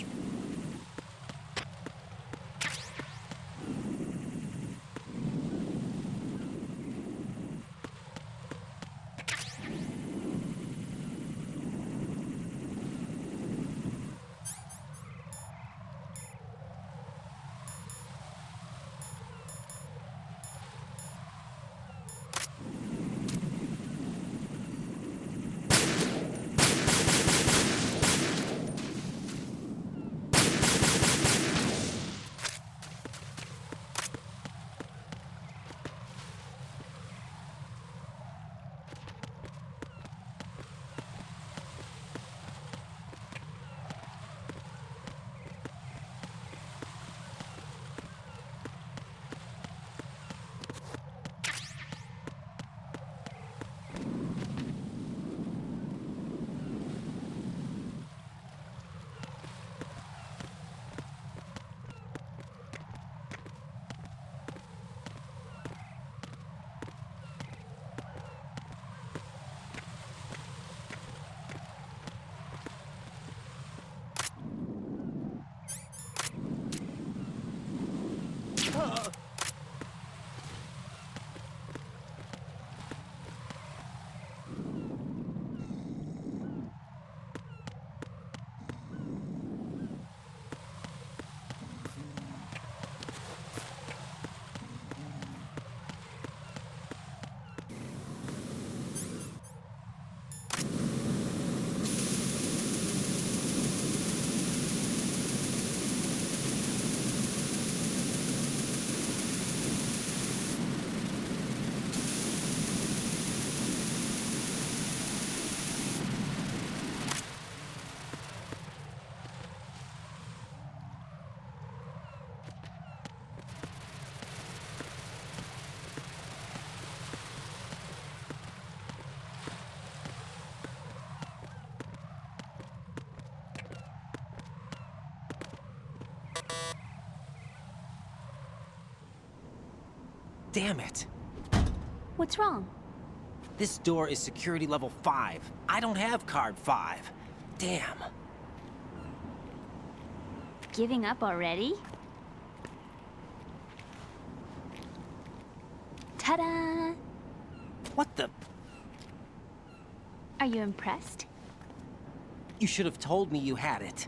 Damn it. What's wrong? This door is security level 5. I don't have card 5. Damn. Giving up already? Ta-da! What the? Are you impressed? You should have told me you had it.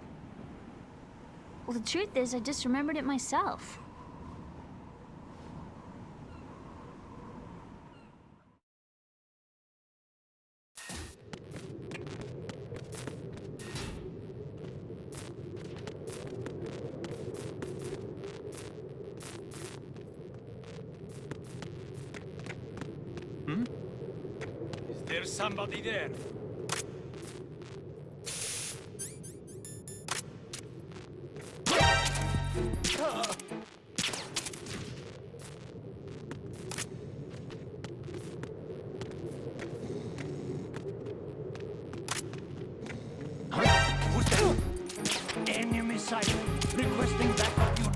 Well, the truth is, I just remembered it myself. Is there somebody there? Who's there? Enemy sighted. Requesting backup unit.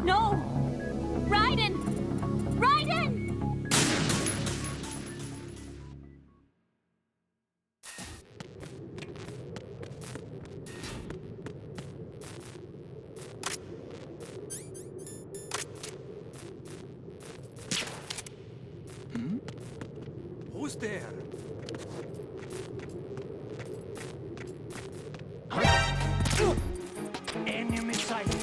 No! Raiden! Raiden! Who's there? Enemy sighted.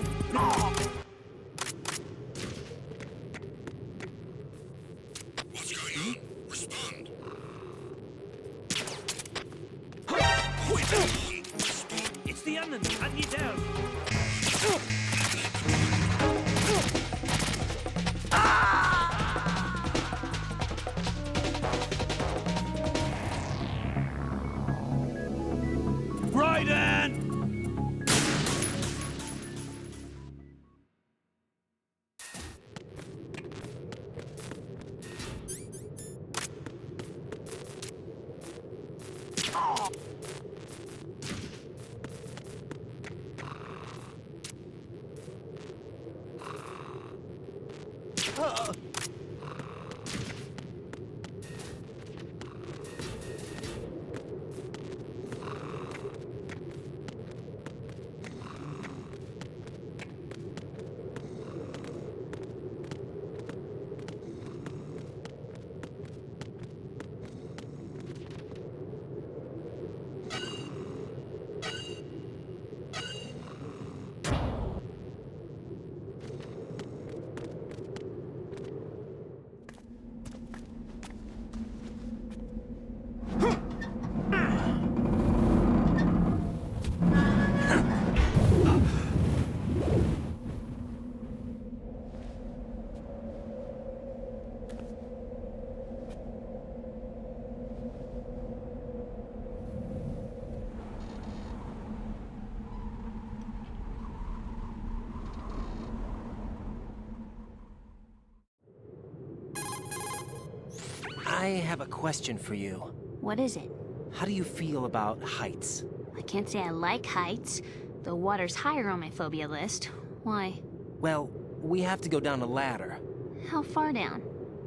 What's going on? Respond. Who is that? It's the enemy. I need help. Raiden! I have a question for you. What is it? How do you feel about heights? I can't say I like heights. The water's higher on my phobia list. Why? Well, we have to go down a ladder. How far down?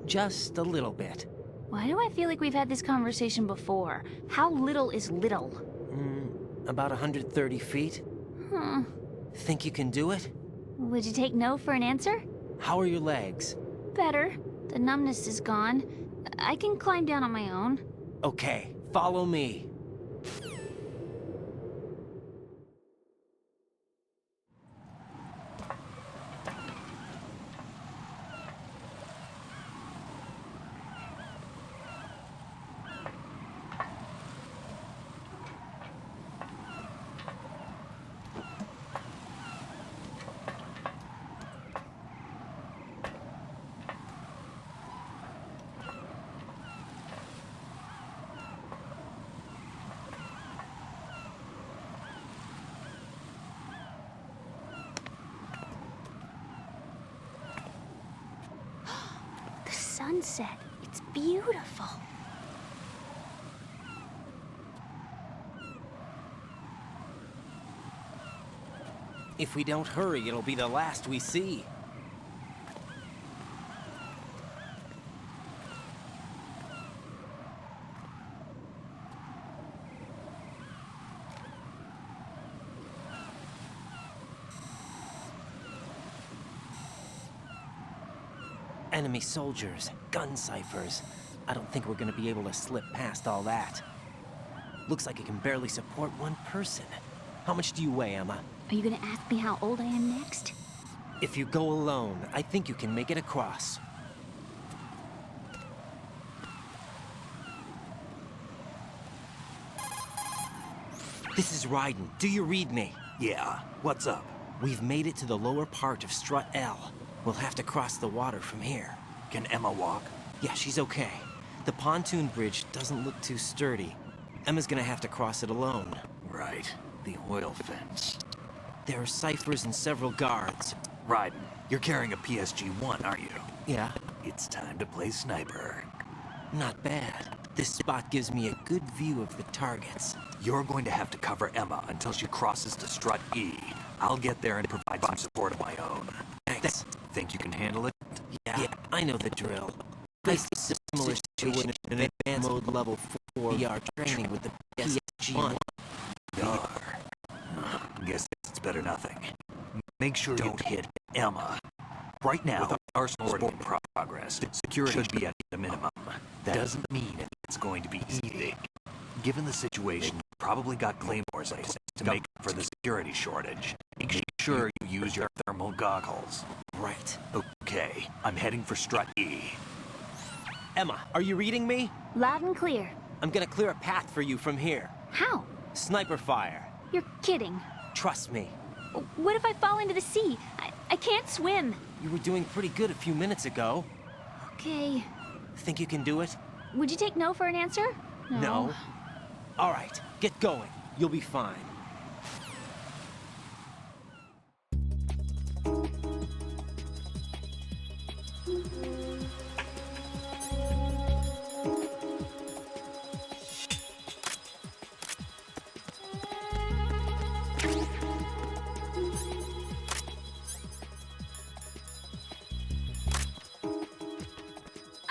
Just a little bit. Why do I feel like we've had this conversation before? How little is little? About 130 feet. Huh. Think you can do it? Would you take no for an answer? How are your legs? Better. The numbness is gone. I can climb down on my own. Okay, follow me. sunset. It's beautiful. If we don't hurry, it'll be the last we see. Enemy soldiers, gun ciphers. I don't think we're gonna be able to slip past all that. Looks like it can barely support one person. How much do you weigh, Emma? Are you gonna ask me how old I am next? If you go alone, I think you can make it across. This is Raiden. Do you read me? Yeah, what's up? We've made it to the lower part of Strut L. We'll have to cross the water from here. Can Emma walk? Yeah, she's okay. The pontoon bridge doesn't look too sturdy. Emma's gonna have to cross it alone. Right, the oil fence. There are ciphers and several guards. Raiden, you're carrying a PSG-1, aren't you? Yeah, It's time to play sniper. not bad. This spot gives me a good view of the targets. You're going to have to cover Emma until she crosses the Strut E. I'll get there and provide some support of my own. Thanks. Think you can handle it? Yeah, I know the drill. I see similar to an advanced mode level 4 VR training with the PSG-1. Guess it's better nothing. Make sure you don't hit Emma. Right now, with our arsenal in progress, security should be at the minimum. That doesn't mean it's going to be easy. Given the situation, you probably got claymores placed to make up for the security shortage. Make sure you use your thermal goggles. Right. Okay, I'm heading for Strut E. Emma, are you reading me? Loud and clear. I'm gonna clear a path for you from here. How? Sniper fire. You're kidding. Trust me. What if I fall into the sea? I can't swim. You were doing pretty good a few minutes ago. Okay. Think you can do it? Would you take no for an answer? No. All right, get going. You'll be fine.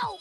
Ow!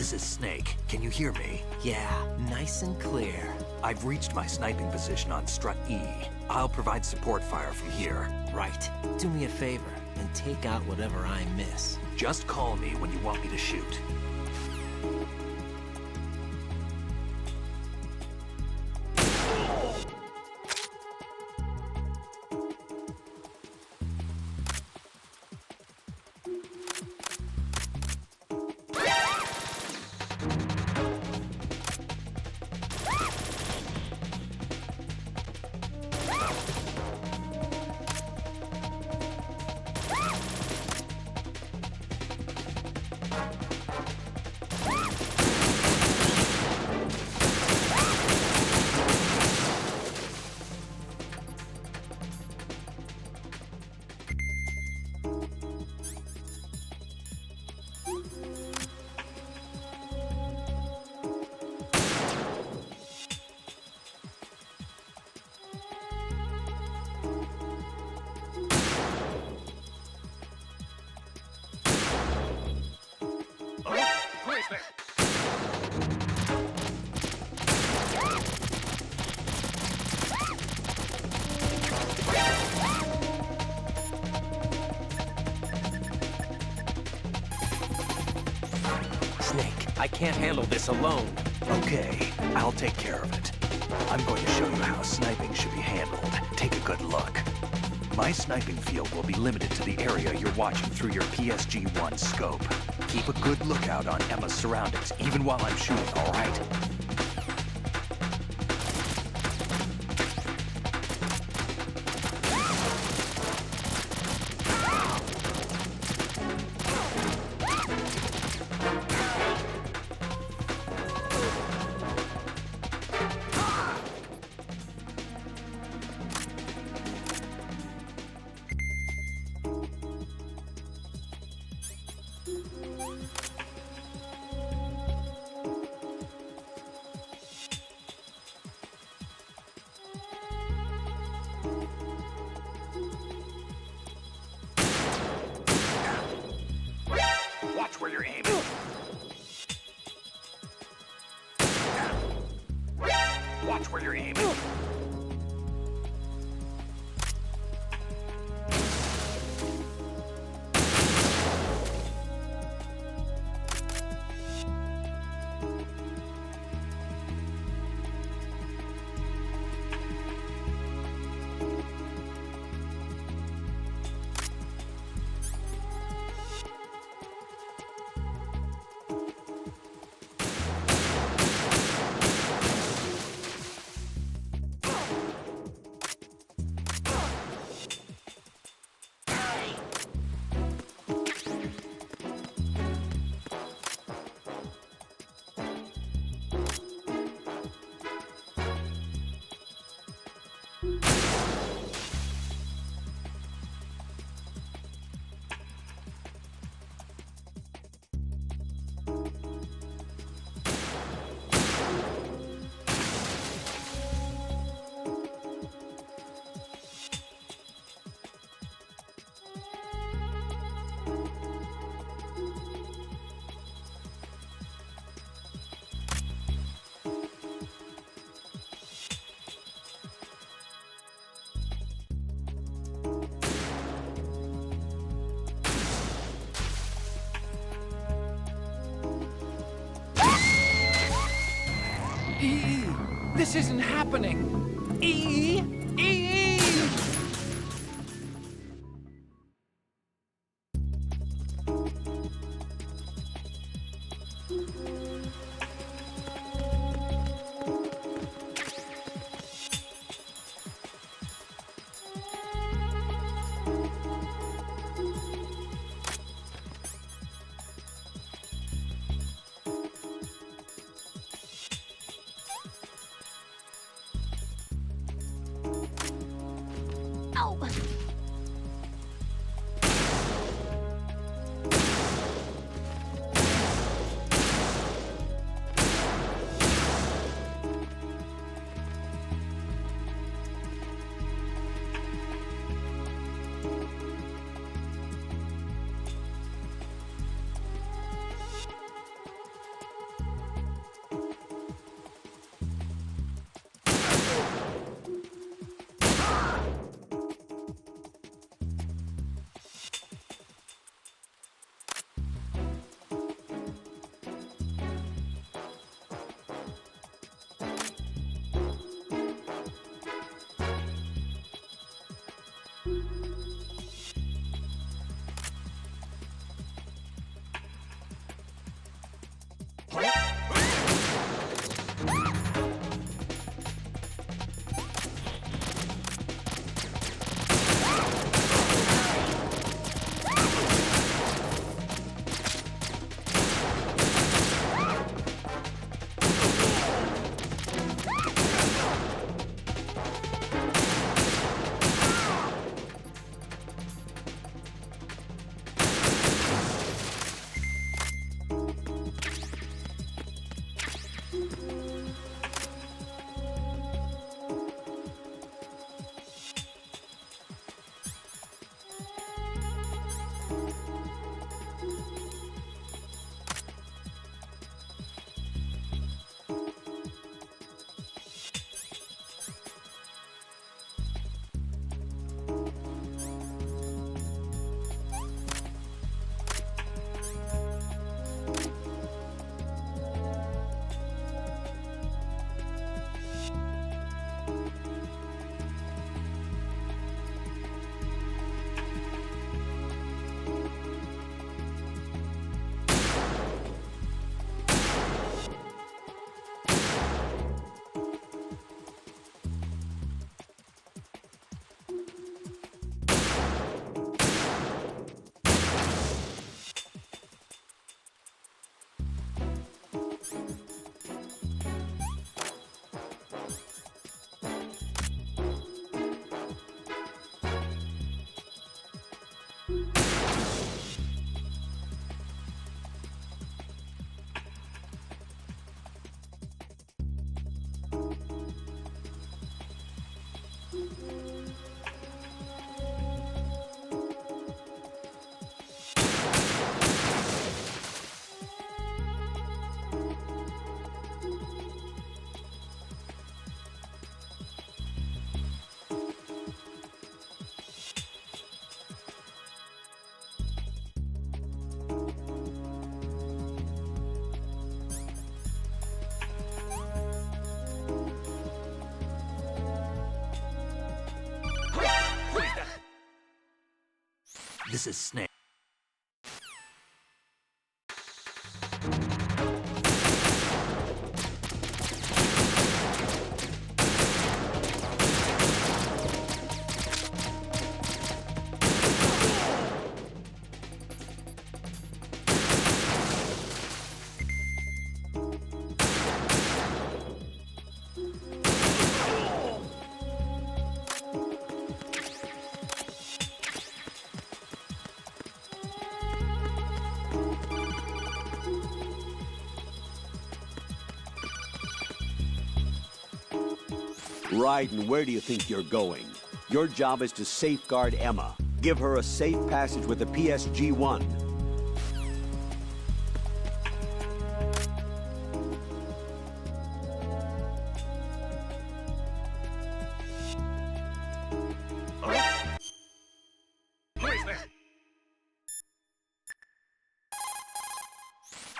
This is Snake. Can you hear me? Yeah, nice and clear. I've reached my sniping position on strut E. I'll provide support fire from here. Right. Do me a favor and take out whatever I miss. Just call me when you want me to shoot. Snake, I can't handle this alone. Okay, I'll take care of it. I'm going to show you how sniping should be handled. Take a good look. My sniping field will be limited to the area you're watching through your PSG-1 scope. Keep a good lookout on Emma's surroundings, even while I'm shooting, all right? Watch where you're aiming. Watch where you're aiming. This isn't happening. E! This is Snake. Raiden, where do you think you're going? Your job is to safeguard Emma. Give her a safe passage with the PSG-1.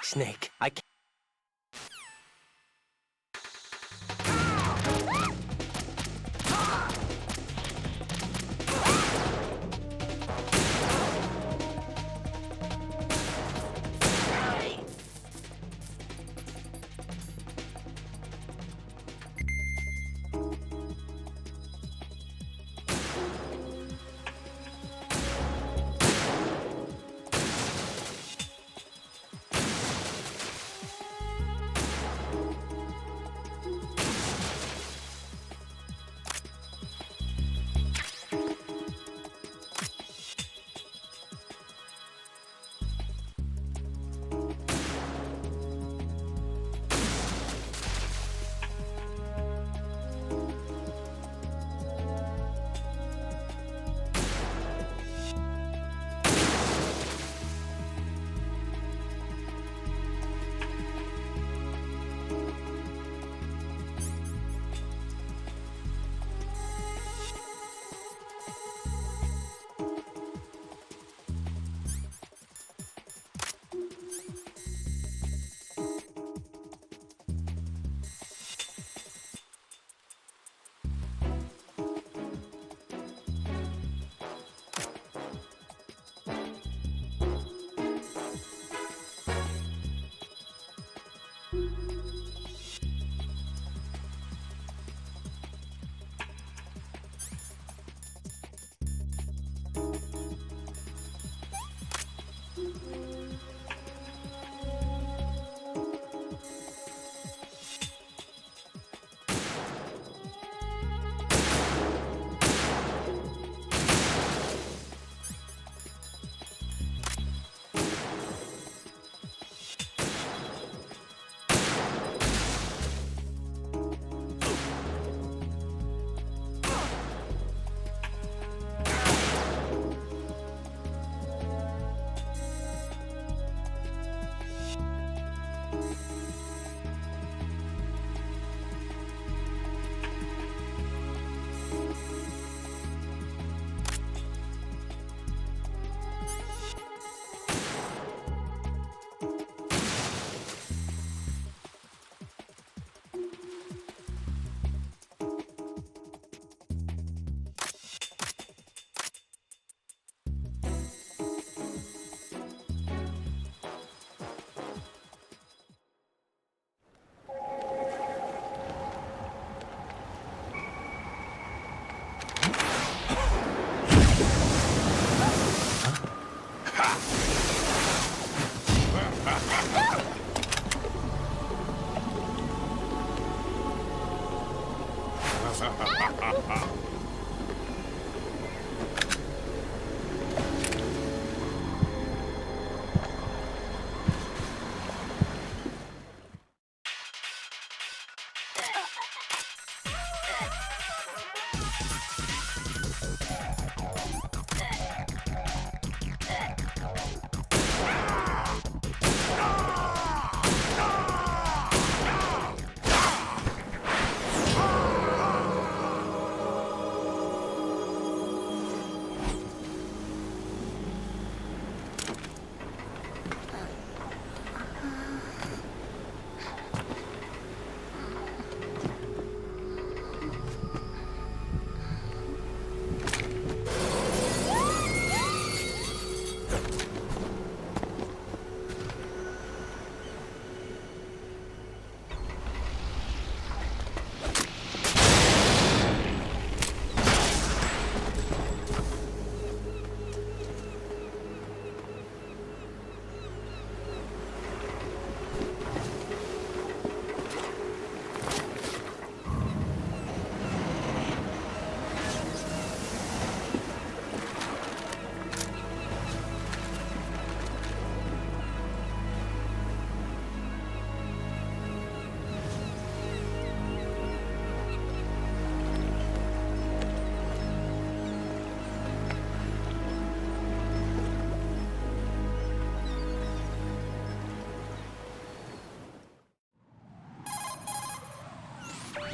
Snake, I can't.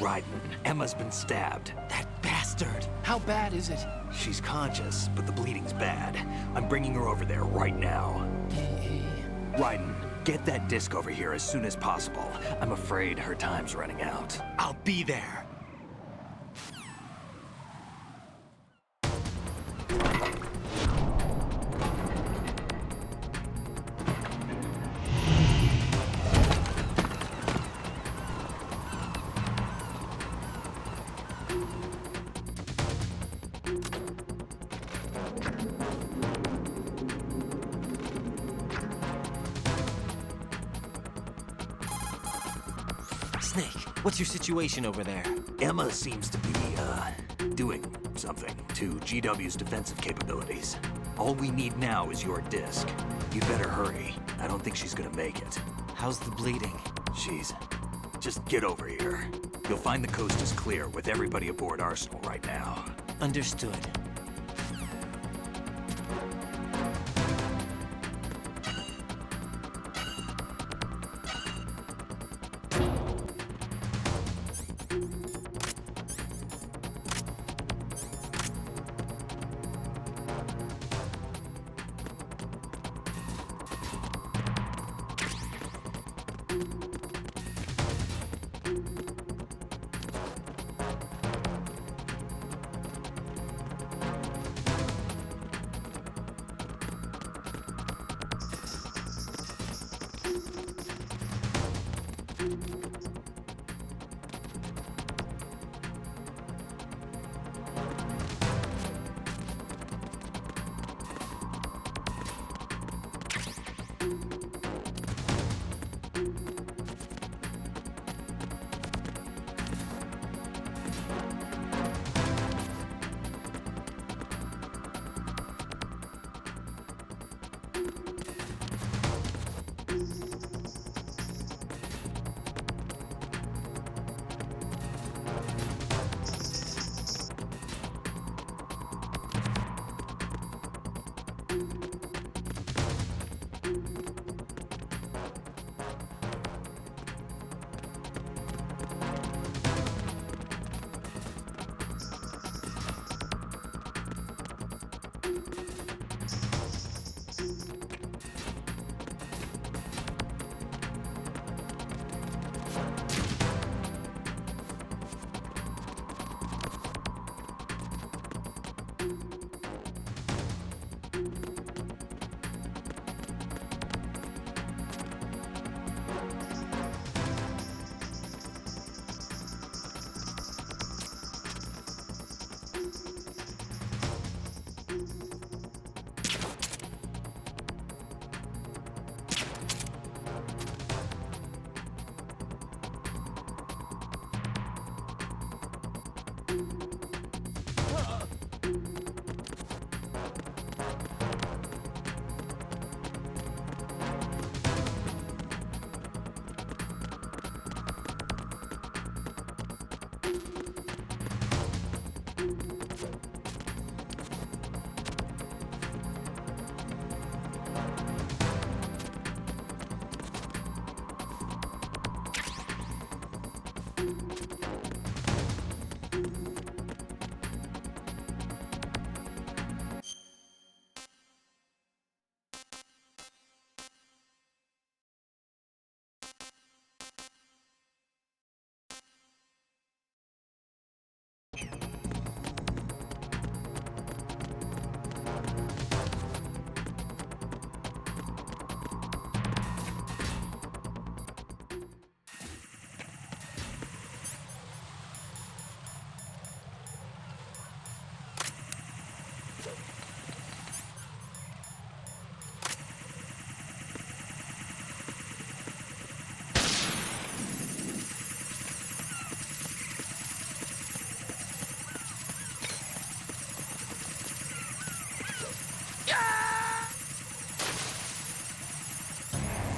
Raiden, Emma's been stabbed. That bastard! How bad is it? She's conscious, but the bleeding's bad. I'm bringing her over there right now. Raiden, get that disc over here as soon as possible. I'm afraid her time's running out. I'll be there! Snake, what's your situation over there? Emma seems to be, doing something to GW's defensive capabilities. All we need now is your disc. You better hurry. I don't think she's gonna make it. How's the bleeding? Just get over here. You'll find the coast is clear with everybody aboard Arsenal right now. Understood.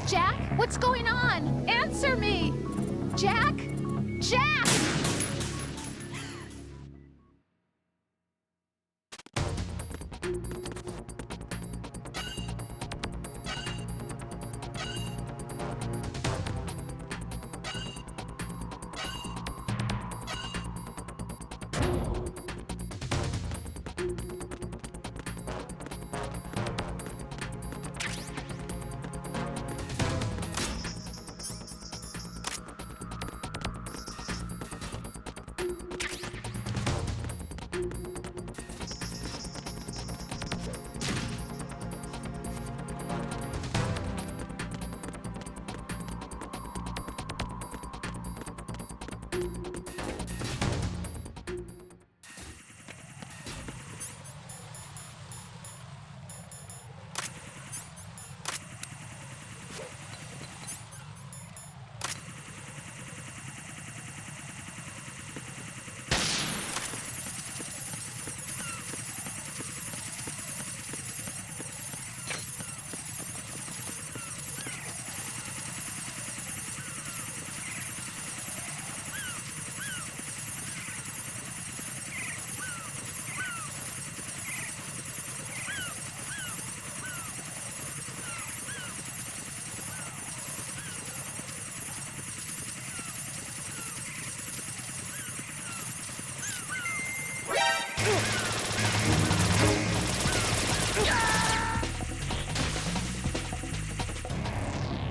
Jack, what's going on? Answer me! Jack? Jack!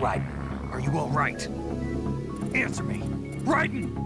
Right. Are you all right? Answer me. Raiden!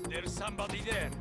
There's somebody there.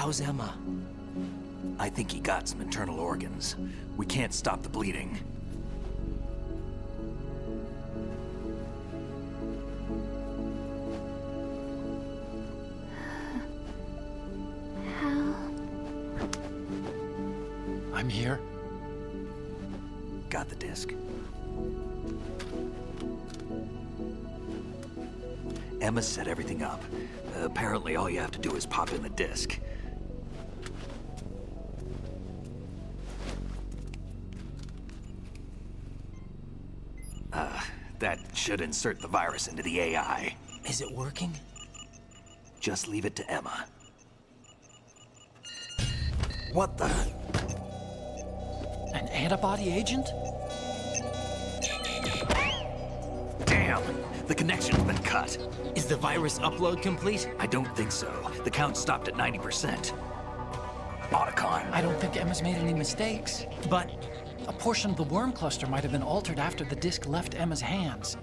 How's Emma? I think he got some internal organs. We can't stop the bleeding. I'm here. Got the disc. Emma set everything up. Apparently all you have to do is pop in the disc. That should insert the virus into the AI. Is it working? Just leave it to Emma. What the? An antibody agent? Damn! The connection's been cut. Is the virus upload complete? I don't think so. The count stopped at 90%. Otacon. I don't think Emma's made any mistakes. But A portion of the worm cluster might have been altered after the disk left Emma's hands.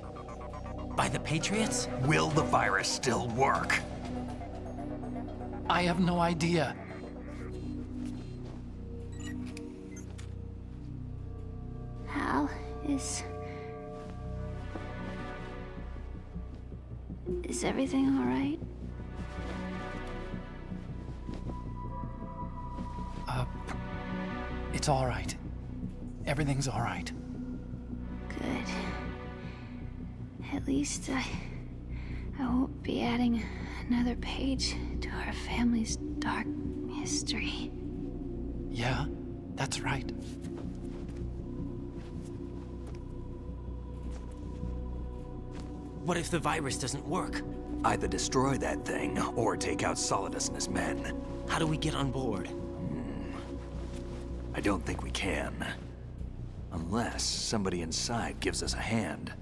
by the Patriots? Will the virus still work? I have no idea. Hal, is everything all right? It's all right. Everything's all right. Good. At least I won't be adding another page to our family's dark history. Yeah, that's right. What if the virus doesn't work? Either destroy that thing, or take out Solidus and his men. How do we get on board? I don't think we can. Unless somebody inside gives us a hand.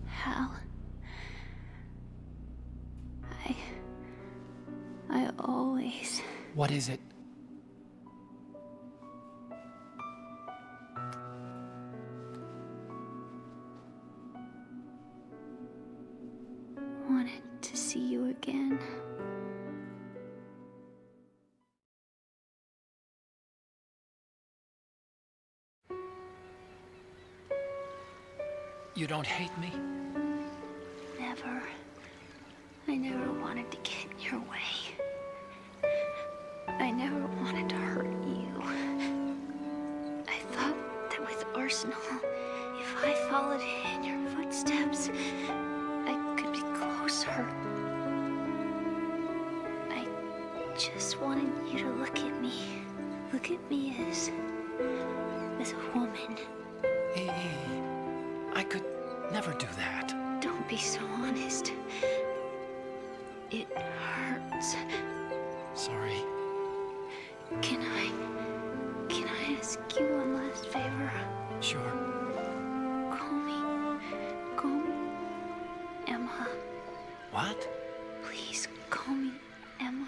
Hal, I always... What is it? wanted to see you again. You don't hate me? Never. I never wanted to get in your way. I never wanted to hurt you. I thought that with Arsenal, if I followed in your footsteps, I could be closer. I just wanted you to look at me. Look at me as a woman. I could never do that. Don't be so honest. It hurts. Sorry. Can I ask you one last favor? Sure. Call me Emma. What? Please call me Emma.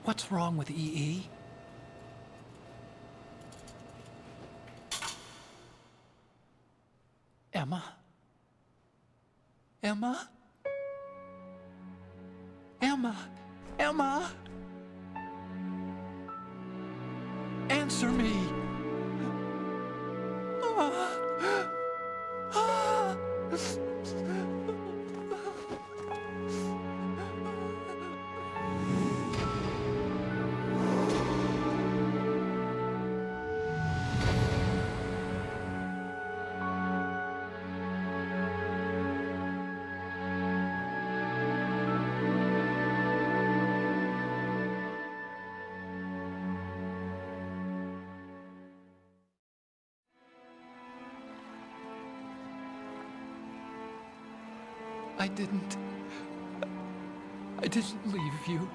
What's wrong with EE? Emma? Emma? Emma? Emma? Answer me! I didn't leave you.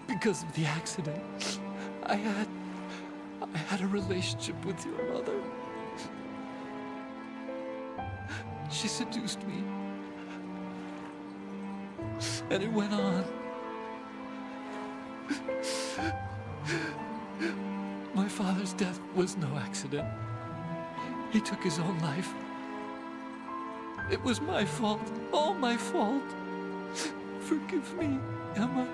Because of the accident, I had a relationship with your mother. She seduced me. And it went on. My father's death was no accident. He took his own life. It was my fault, all my fault. Forgive me, Emma.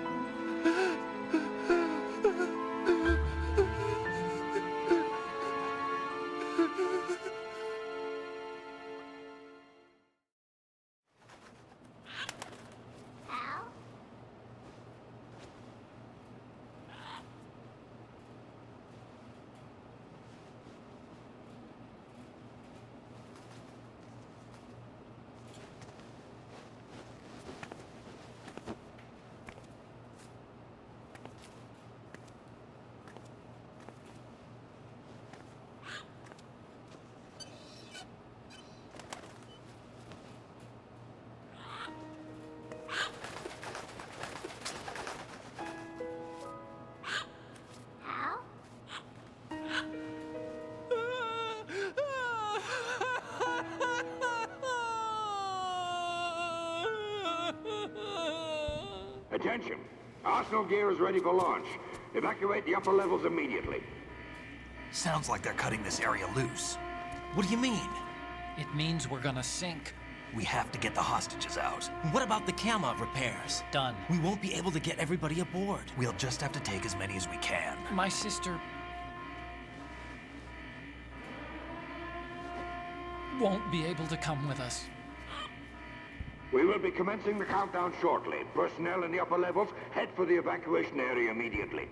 Attention. Arsenal gear is ready for launch. Evacuate the upper levels immediately. Sounds like they're cutting this area loose. What do you mean? It means we're gonna sink. We have to get the hostages out. What about the Kamov repairs? Done. We won't be able to get everybody aboard. We'll just have to take as many as we can. My sister won't be able to come with us. We will be commencing the countdown shortly. Personnel in the upper levels, head for the evacuation area immediately.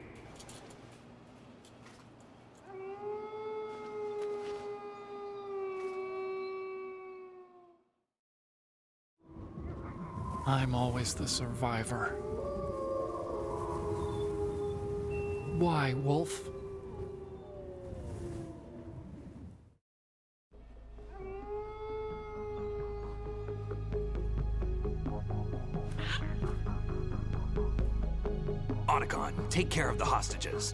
I'm always the survivor. Why, Wolf? Otacon, take care of the hostages.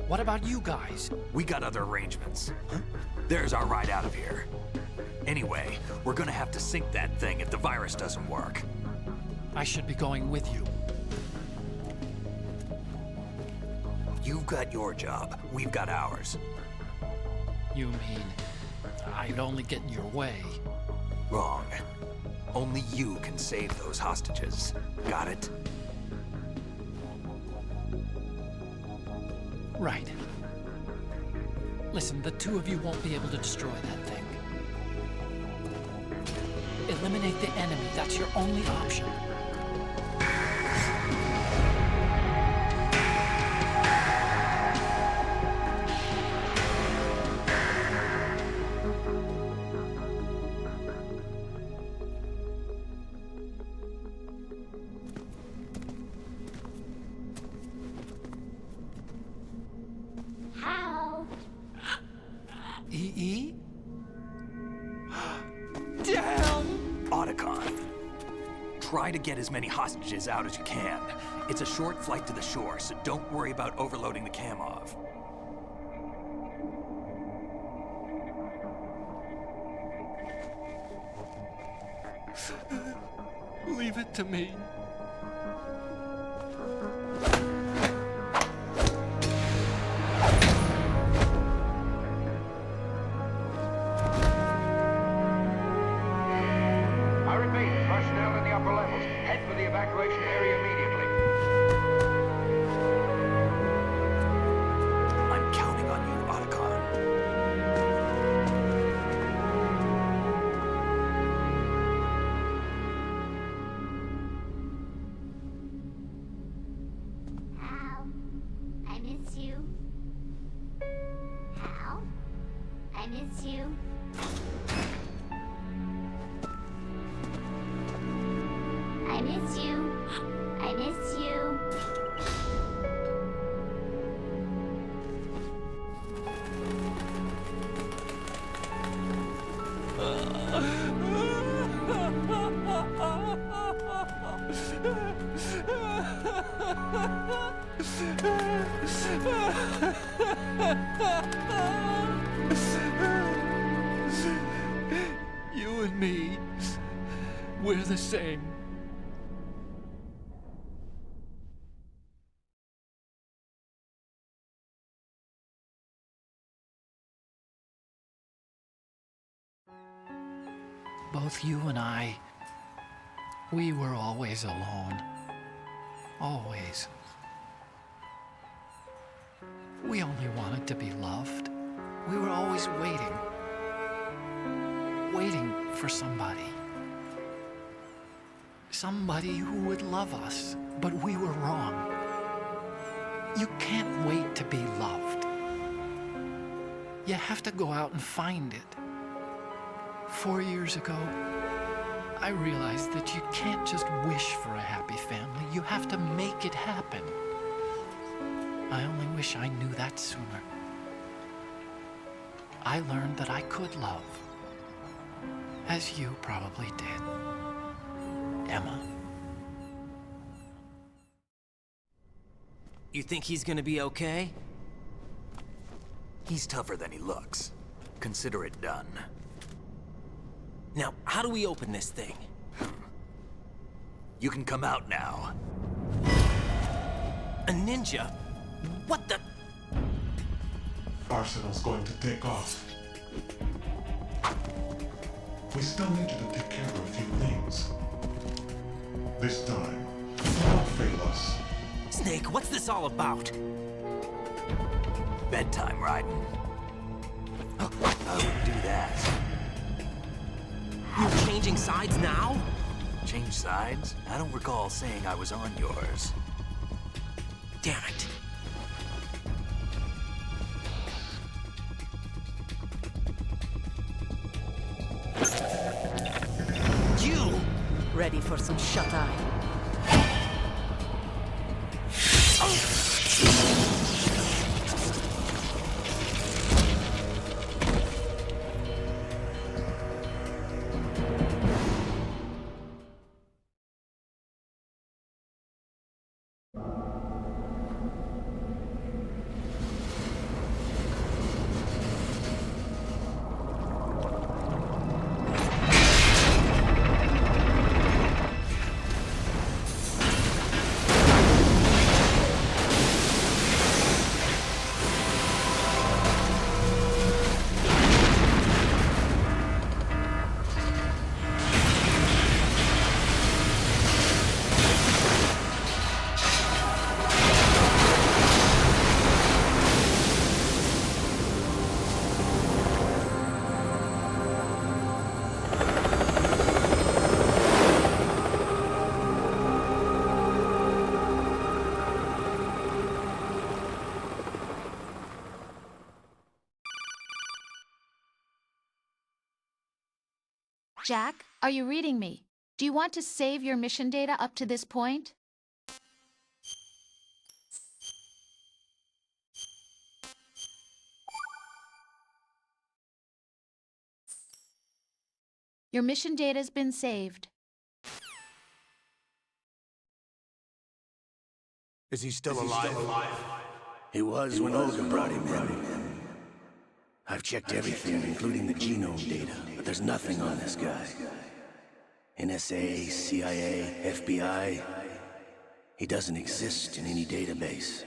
What about you guys? We got other arrangements. There's our ride out of here. Anyway, we're gonna have to sink that thing if the virus doesn't work. I should be going with you. You've got your job, we've got ours. You mean I'd only get in your way? Wrong. Only you can save those hostages. Got it? Right. Listen, the two of you won't be able to destroy that thing. Eliminate the enemy. That's your only option. How? EE? Damn! Otacon, try to get as many hostages out as you can. It's a short flight to the shore, so don't worry about overloading the Kamov. Leave it to me. I repeat, personnel in the upper levels, head for the evacuation area immediately. I'm counting on you, Otacon. Hal, I miss you. Hal, I miss you. I miss you. I miss you. You and me, we're the same. Both you and I, we were always alone. Always. We only wanted to be loved. We were always waiting. Waiting for somebody. Somebody who would love us, but we were wrong. You can't wait to be loved. You have to go out and find it. 4 years ago, I realized that you can't just wish for a happy family. You have to make it happen. I only wish I knew that sooner. I learned that I could love, as you probably did, Emma. You think he's gonna be okay? He's tougher than he looks. Consider it done. Now, how do we open this thing? You can come out now. A ninja? What the? Arsenal's going to take off. We still need you to take care of a few things. This time, don't fail us. Snake, what's this all about? Bedtime, Raiden. I would do that. You're changing sides now? Change sides? I don't recall saying I was on yours. Damn it. You! Ready for some shut-eye? Jack, are you reading me? Do you want to save your mission data up to this point? Your mission data's been saved. Is he still alive? He was when Olga brought him in. I've checked everything, including the genome data, but there's nothing on this guy. NSA, CIA, FBI. He doesn't exist in any database.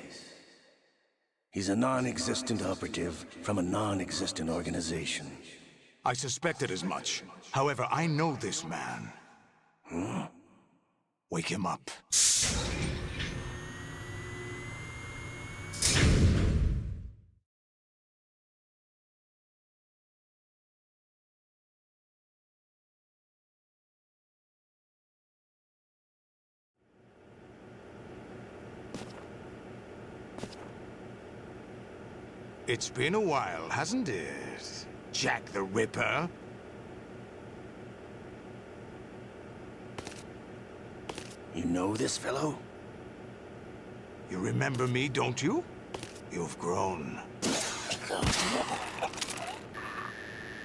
He's a non-existent operative from a non-existent organization. I suspected as much. However, I know this man. Huh? Wake him up. It's been a while, hasn't it, Jack the Ripper? You know this fellow? You remember me, don't you? You've grown.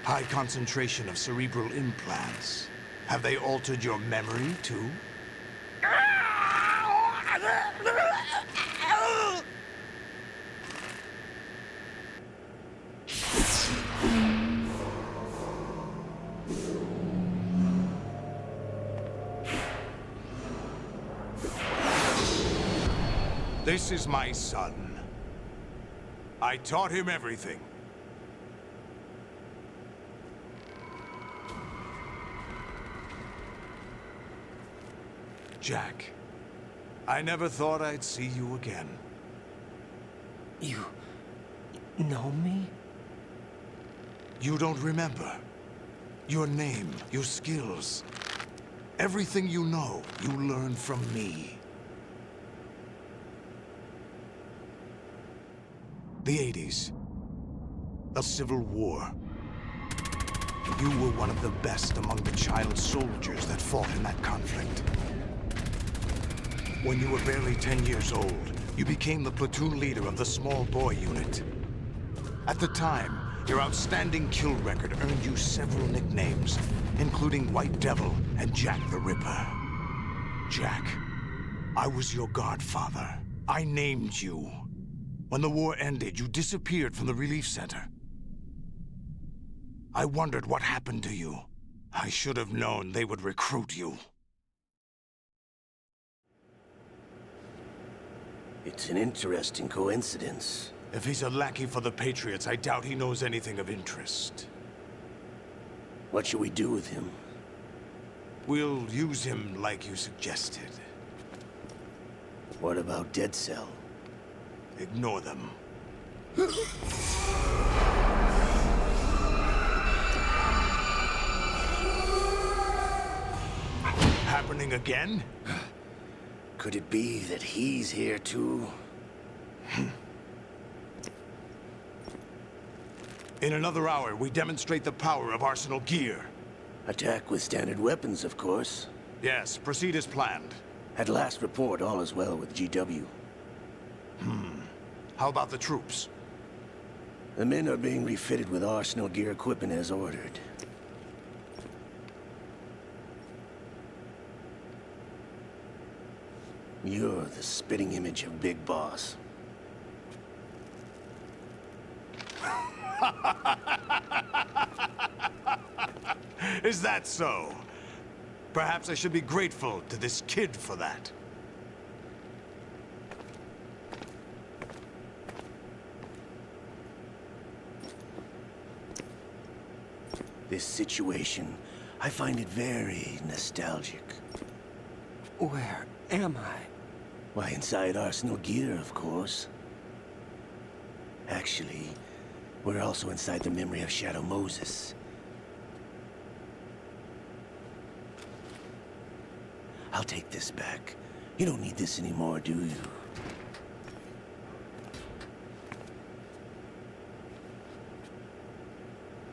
High concentration of cerebral implants. Have they altered your memory, too? This is my son. I taught him everything. Jack, I never thought I'd see you again. You know me? You don't remember. Your name, your skills. Everything you know, you learned from me. The 80s. The Civil War. You were one of the best among the child soldiers that fought in that conflict. When you were barely 10 years old, you became the platoon leader of the small boy unit. At the time, your outstanding kill record earned you several nicknames, including White Devil and Jack the Ripper. Jack, I was your godfather. I named you. When the war ended, you disappeared from the relief center. I wondered what happened to you. I should have known they would recruit you. It's an interesting coincidence. If he's a lackey for the Patriots, I doubt he knows anything of interest. What should we do with him? We'll use him like you suggested. What about Dead Cell? Ignore them. Happening again? Could it be that he's here too? In another hour, we demonstrate the power of Arsenal gear. Attack with standard weapons, of course. Yes, proceed as planned. At last report, all is well with GW. How about the troops? The men are being refitted with Arsenal gear equipment as ordered. You're the spitting image of Big Boss. Is that so? Perhaps I should be grateful to this kid for that. This situation, I find it very nostalgic. Where am I? Why, inside Arsenal gear, of course. Actually, we're also inside the memory of Shadow Moses. I'll take this back. You don't need this anymore, do you?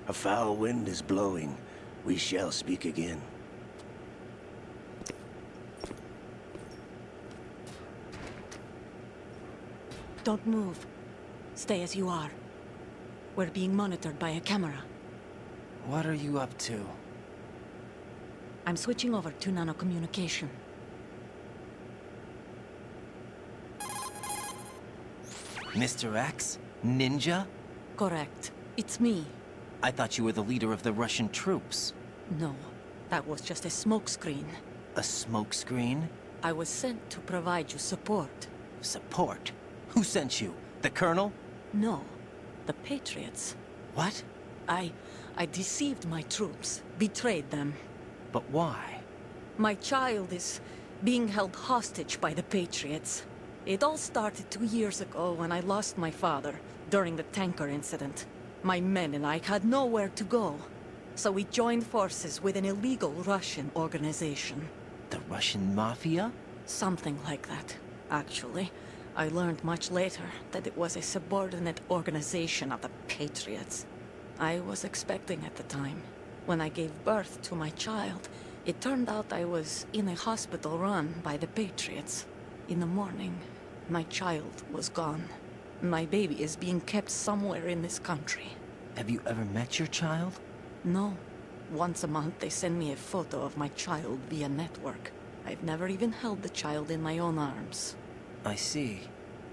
A foul wind is blowing. We shall speak again. Don't move. Stay as you are. We're being monitored by a camera. What are you up to? I'm switching over to nanocommunication. Mr. X? Ninja? Correct. It's me. I thought you were the leader of the Russian troops. No, that was just a smokescreen. A smokescreen? I was sent to provide you support. Support? Who sent you? The Colonel? No, the Patriots. What? I deceived my troops, betrayed them. But why? My child is being held hostage by the Patriots. It all started 2 years ago when I lost my father during the tanker incident. My men and I had nowhere to go, so we joined forces with an illegal Russian organization. The Russian Mafia? Something like that, actually. I learned much later that it was a subordinate organization of the Patriots. I was expecting at the time. When I gave birth to my child, it turned out I was in a hospital run by the Patriots. In the morning, my child was gone. My baby is being kept somewhere in this country. Have you ever met your child? No. Once a month, they send me a photo of my child via network. I've never even held the child in my own arms. I see.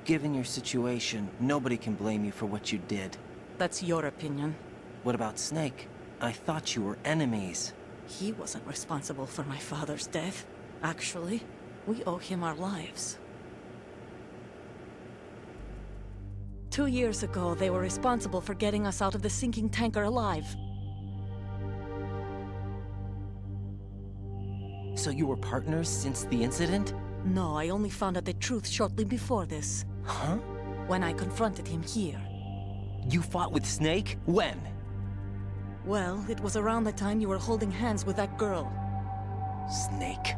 Given your situation, nobody can blame you for what you did. That's your opinion. What about Snake? I thought you were enemies. He wasn't responsible for my father's death. Actually, we owe him our lives. 2 years ago, they were responsible for getting us out of the sinking tanker alive. So you were partners since the incident? No, I only found out the truth shortly before this. Huh? When I confronted him here. You fought with Snake? When? Well, it was around the time you were holding hands with that girl. Snake.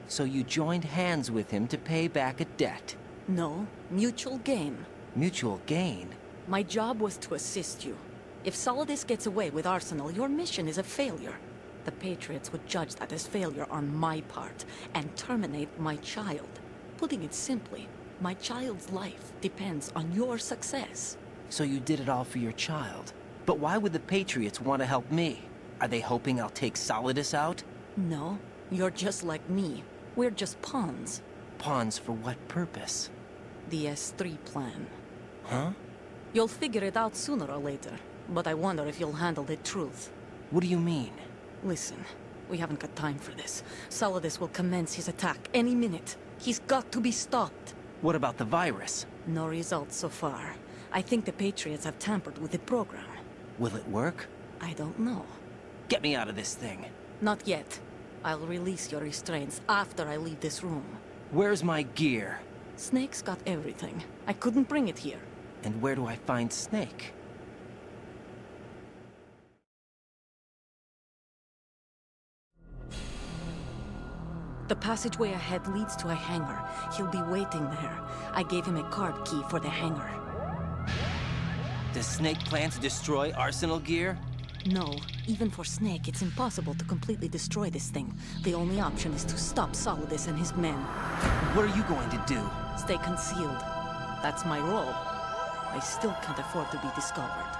So you joined hands with him to pay back a debt? No, mutual gain. Mutual gain? My job was to assist you. If Solidus gets away with Arsenal, your mission is a failure. The Patriots would judge that as failure on my part, and terminate my child. Putting it simply, my child's life depends on your success. So you did it all for your child. But why would the Patriots want to help me? Are they hoping I'll take Solidus out? No, you're just like me. We're just pawns. Pawns for what purpose? The S3 plan. Huh? You'll figure it out sooner or later, but I wonder if you'll handle the truth. What do you mean? Listen, We haven't got time for this. Solidus will commence his attack any minute. He's got to be stopped. What about the virus? No results so far. I think the Patriots have tampered with the program. Will it work? I don't know. Get me out of this thing. Not yet. I'll release your restraints after I leave this room. Where's my gear? Snake's got everything. I couldn't bring it here. And where do I find Snake? The passageway ahead leads to a hangar. He'll be waiting there. I gave him a card key for the hangar. Does Snake plan to destroy Arsenal gear? No. Even for Snake, it's impossible to completely destroy this thing. The only option is to stop Solidus and his men. What are you going to do? Stay concealed. That's my role. I still can't afford to be discovered.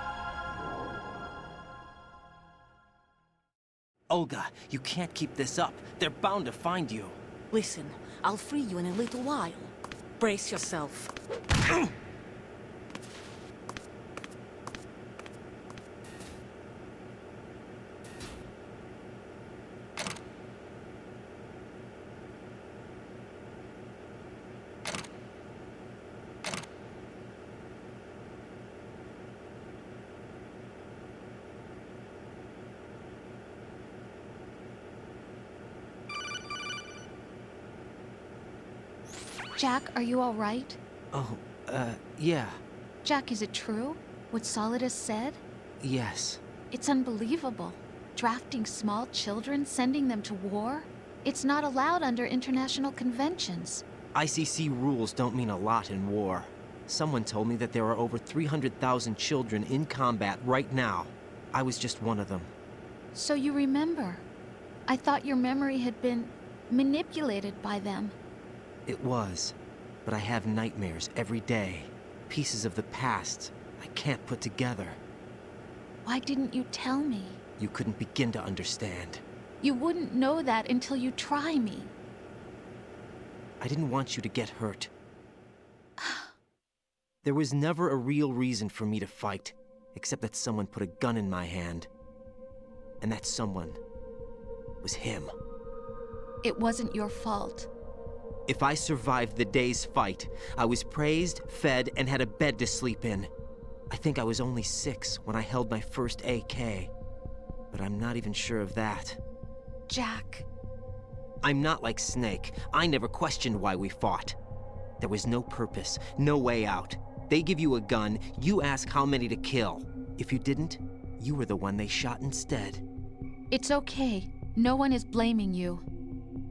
Olga, you can't keep this up. They're bound to find you. Listen, I'll free you in a little while. Brace yourself. Jack, are you all right? Oh, yeah. Jack, is it true? What Solidus said? Yes. It's unbelievable. Drafting small children, sending them to war? It's not allowed under international conventions. ICC rules don't mean a lot in war. Someone told me that there are over 300,000 children in combat right now. I was just one of them. So you remember. I thought your memory had been manipulated by them. It was, but I have nightmares every day. Pieces of the past I can't put together. Why didn't you tell me? You couldn't begin to understand. You wouldn't know that until you try me. I didn't want you to get hurt. There was never a real reason for me to fight, except that someone put a gun in my hand. And that someone was him. It wasn't your fault. If I survived the day's fight, I was praised, fed, and had a bed to sleep in. I think I was only 6 when I held my first AK. But I'm not even sure of that. Jack. I'm not like Snake. I never questioned why we fought. There was no purpose, no way out. They give you a gun, you ask how many to kill. If you didn't, you were the one they shot instead. It's okay. No one is blaming you.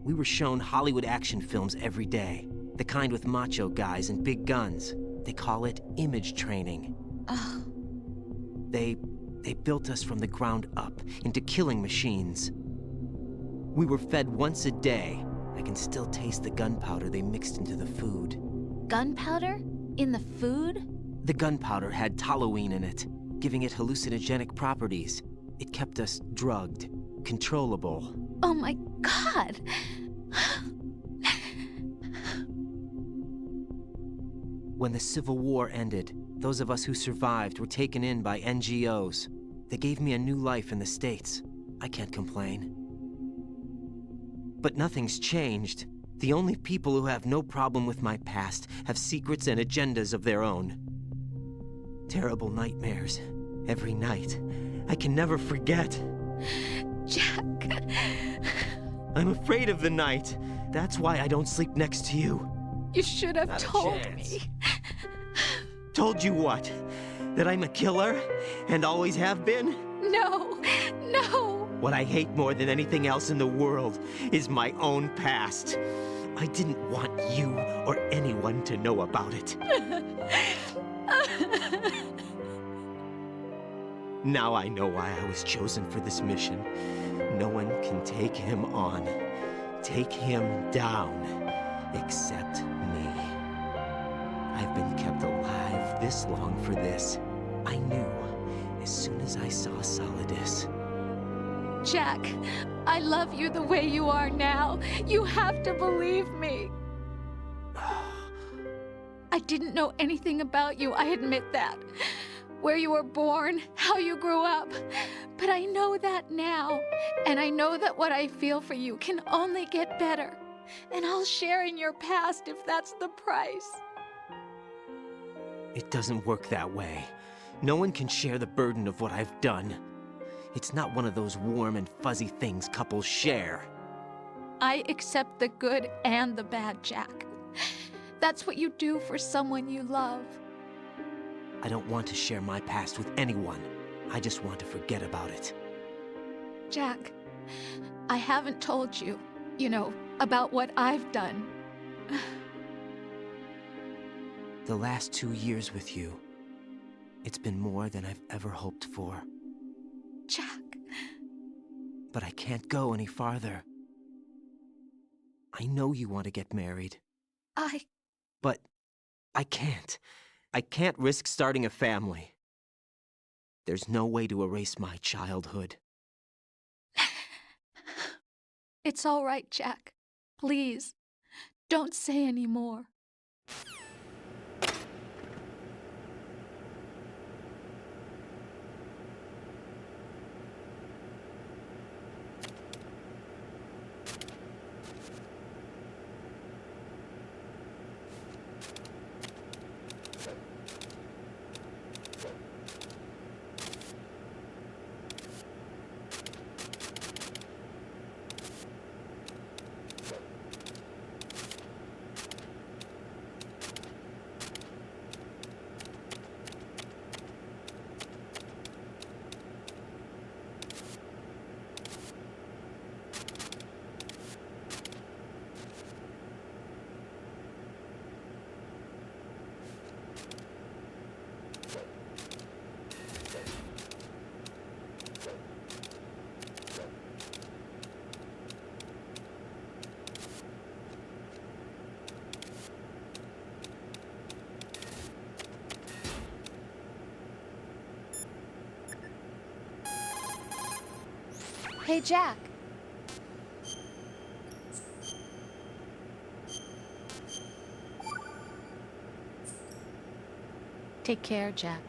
We were shown Hollywood action films every day. The kind with macho guys and big guns. They call it image training. Ugh. They built us from the ground up into killing machines. We were fed once a day. I can still taste the gunpowder they mixed into the food. Gunpowder? In the food? The gunpowder had toluene in it, giving it hallucinogenic properties. It kept us drugged, controllable. Oh my God! When the Civil War ended, those of us who survived were taken in by NGOs. They gave me a new life in the States. I can't complain. But nothing's changed. The only people who have no problem with my past have secrets and agendas of their own. Terrible nightmares. Every night. I can never forget. Jack. I'm afraid of the night. That's why I don't sleep next to you. You should have told me. Told you what? That I'm a killer? And always have been? No, no. What I hate more than anything else in the world is my own past. I didn't want you or anyone to know about it. Now I know why I was chosen for this mission. No one can take him on, take him down, except me. I've been kept alive this long for this. I knew as soon as I saw Solidus. Jack, I love you the way you are now. You have to believe me. I didn't know anything about you, I admit that. where you were born, how you grew up. But I know that now, and I know that what I feel for you can only get better. And I'll share in your past if that's the price. It doesn't work that way. No one can share the burden of what I've done. It's not one of those warm and fuzzy things couples share. I accept the good and the bad, Jack. That's what you do for someone you love. I don't want to share my past with anyone. I just want to forget about it. Jack, I haven't told you, about what I've done. The last 2 years with you, it's been more than I've ever hoped for. Jack. But I can't go any farther. I know you want to get married. But I can't. I can't risk starting a family. There's no way to erase my childhood. It's all right, Jack. Please, don't say any more. Hey, Jack. Take care, Jack.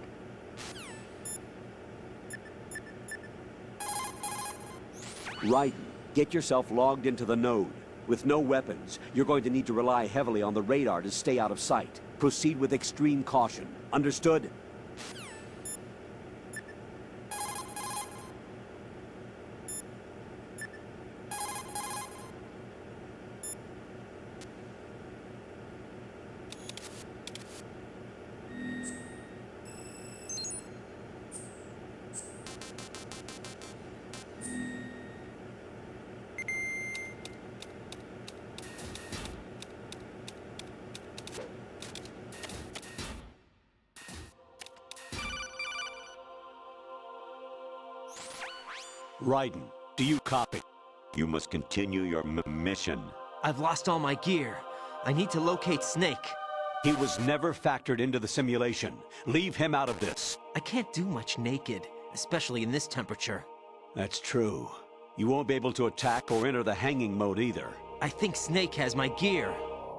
Raiden, get yourself logged into the node. With no weapons, you're going to need to rely heavily on the radar to stay out of sight. Proceed with extreme caution. Understood? Raiden, do you copy? You must continue your mission. I've lost all my gear. I need to locate Snake. He was never factored into the simulation. Leave him out of this. I can't do much naked, especially in this temperature. That's true. You won't be able to attack or enter the hanging mode either. I think Snake has my gear.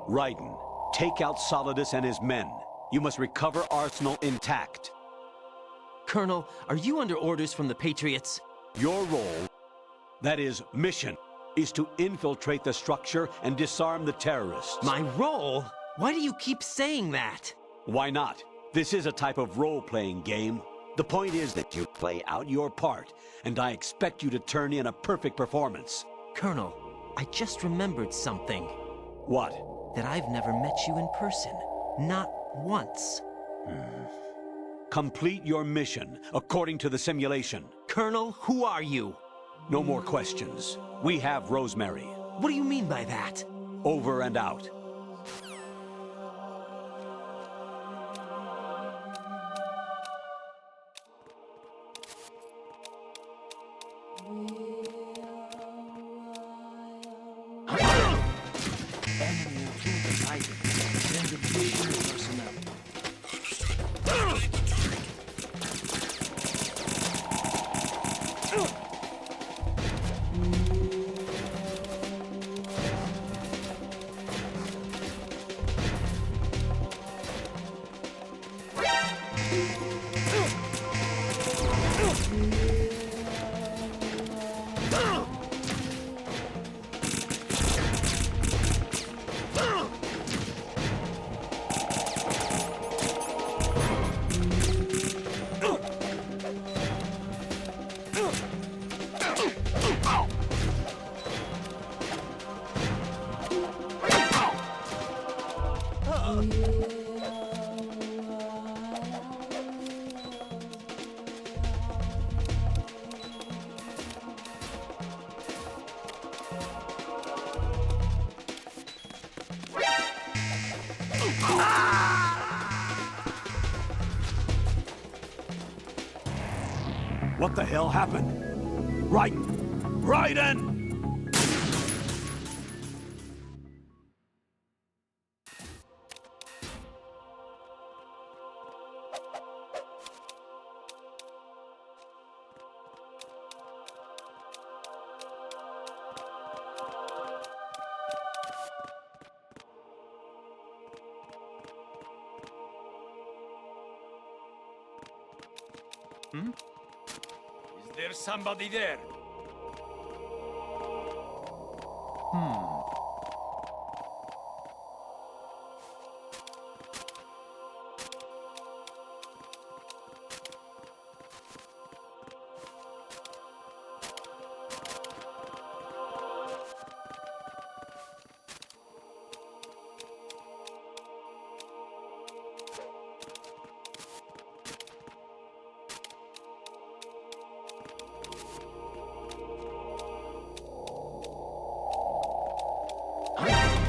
Raiden, take out Solidus and his men. You must recover Arsenal intact. Colonel, are you under orders from the Patriots? Your role, that is, mission, is to infiltrate the structure and disarm the terrorists. My role? Why do you keep saying that? Why not? This is a type of role-playing game. The point is that you play out your part, and I expect you to turn in a perfect performance. Colonel, I just remembered something. What? That I've never met you in person. Not once. Complete your mission, according to the simulation. Colonel, who are you? No more questions. We have Rosemary. What do you mean by that? Over and out. What the hell happened? Raiden! Raiden! Is there somebody there?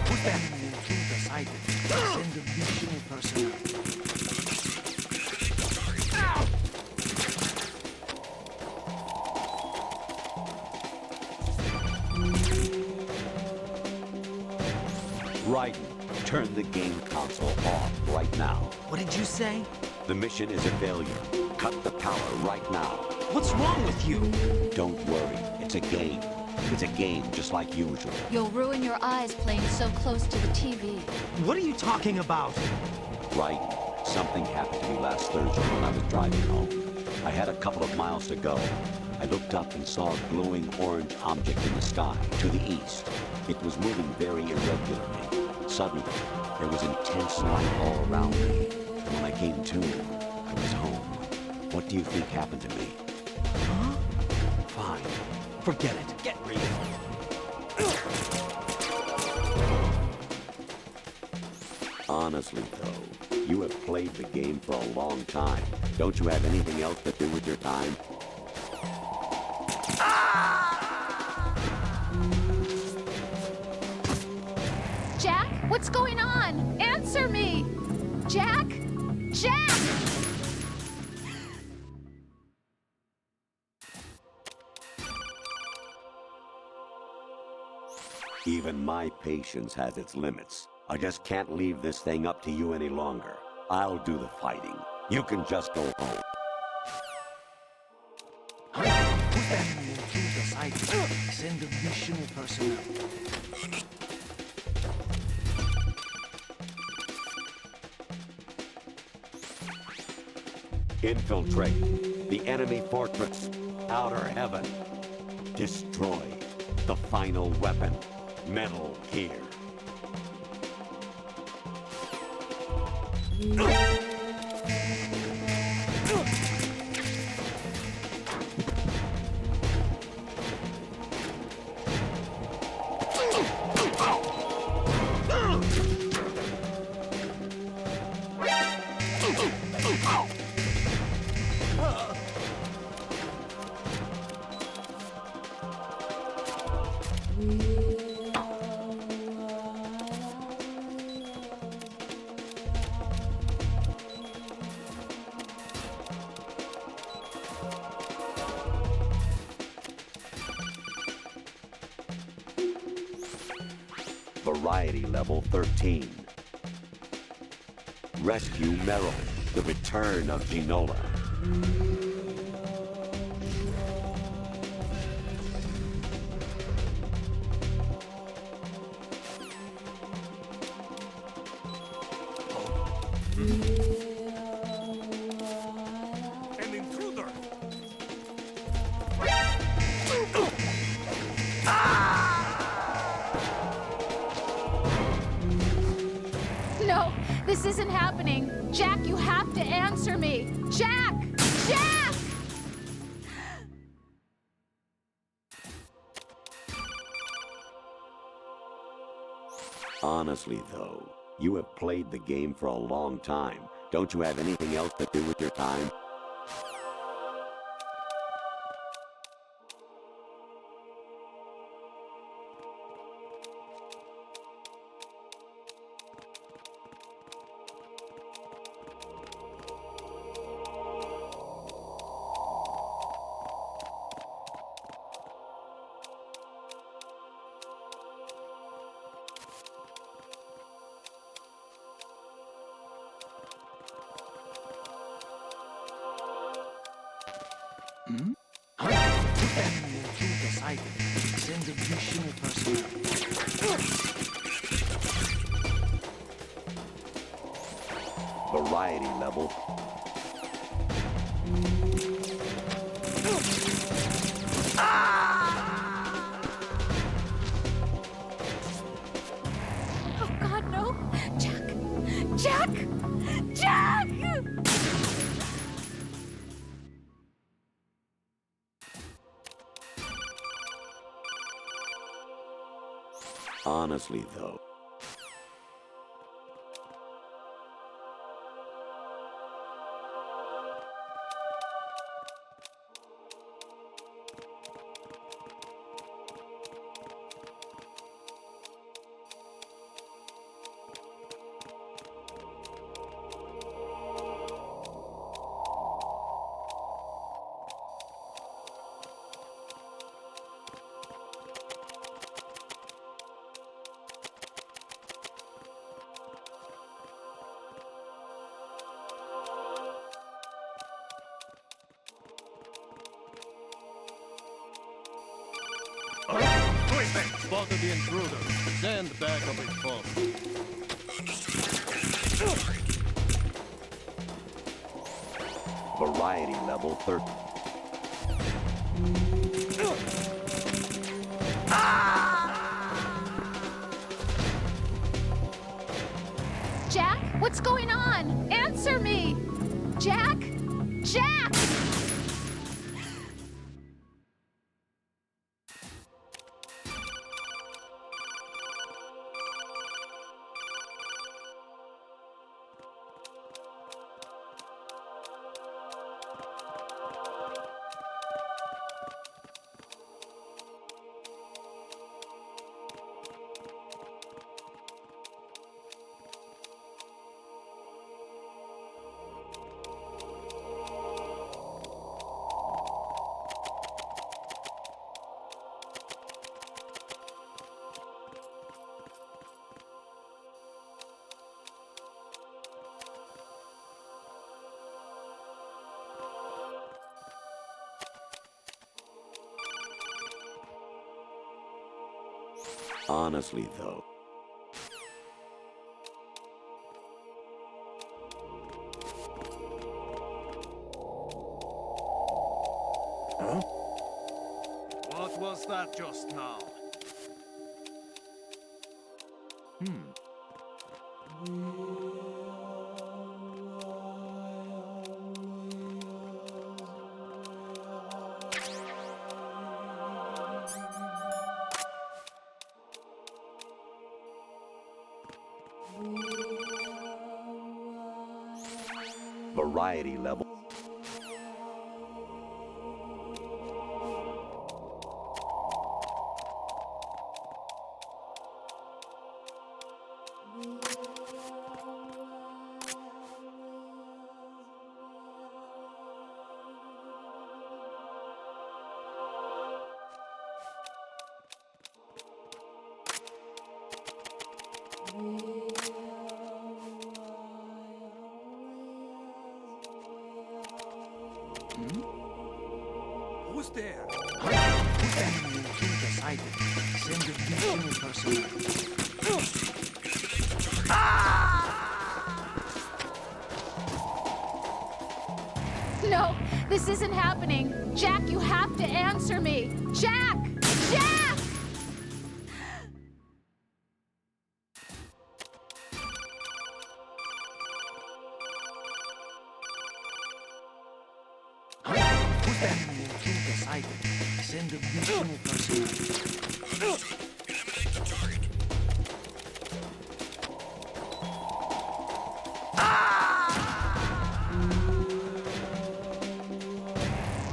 Put them in the side. Send additional personnel. Raiden, turn the game console off right now. What did you say? The mission is a failure. Cut the power right now. What's wrong with you? Don't worry, it's a game. It's a game just like usual. You'll ruin your eyes playing so close to the TV. What are you talking about? Raiden, something happened to me last Thursday when I was driving home. I had a couple of miles to go. I looked up and saw a glowing orange object in the sky to the east. It was moving very irregularly. Suddenly, there was intense light all around me. And when I came to, I was home. What do you think happened to me? Huh? Fine. Forget it. Get real. Honestly, though, you have played the game for a long time. Don't you have anything else to do with your time? Jack, what's going on? Answer me! Jack? Jack! Even my patience has its limits. I just can't leave this thing up to you any longer. I'll do the fighting. You can just go home. Put them in the side. Send additional personnel. Infiltrate the enemy fortress, Outer Heaven. Destroy the final weapon, Metal Gear. Variety level 13. Rescue Meryl, the return of Ginola. An intruder! No, this isn't happening. Jack, you have to answer me. Jack! Jack! Honestly, though, you have played the game for a long time. Don't you have anything else to do with your time? Hmm? Enemy intruder sighted. Send additional personnel. Variety level. Oh God, no! Jack! Jack! Jack! Honestly, though. Spotted the intruder. Send back up his phone. Variety level 30. Jack, what's going on? Answer me! Jack! Jack! Honestly, though. Huh? What was that just now? Variety level. Who's there? Enemy intruder sighted. Send additional personnel. No, this isn't happening. Jack, you have to answer me. Jack! Jack! Enemy intruder sighted. Send additional personnel.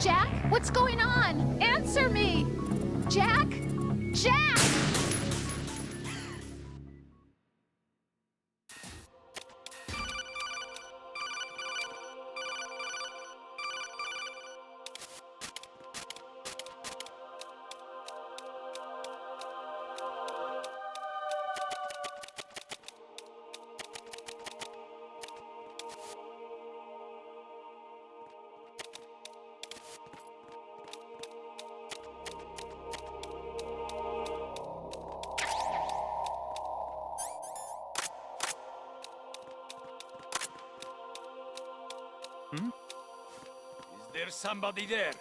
Jack, what's going on? Answer me! Jack! Jack! there somebody there?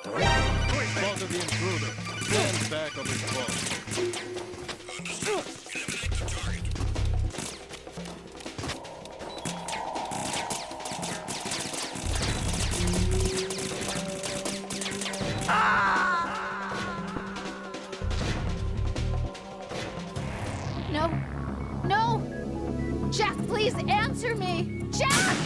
Spotted the intruder. Stand back of his boat. Eliminate the target. No. No! Jack, please answer me! Jack!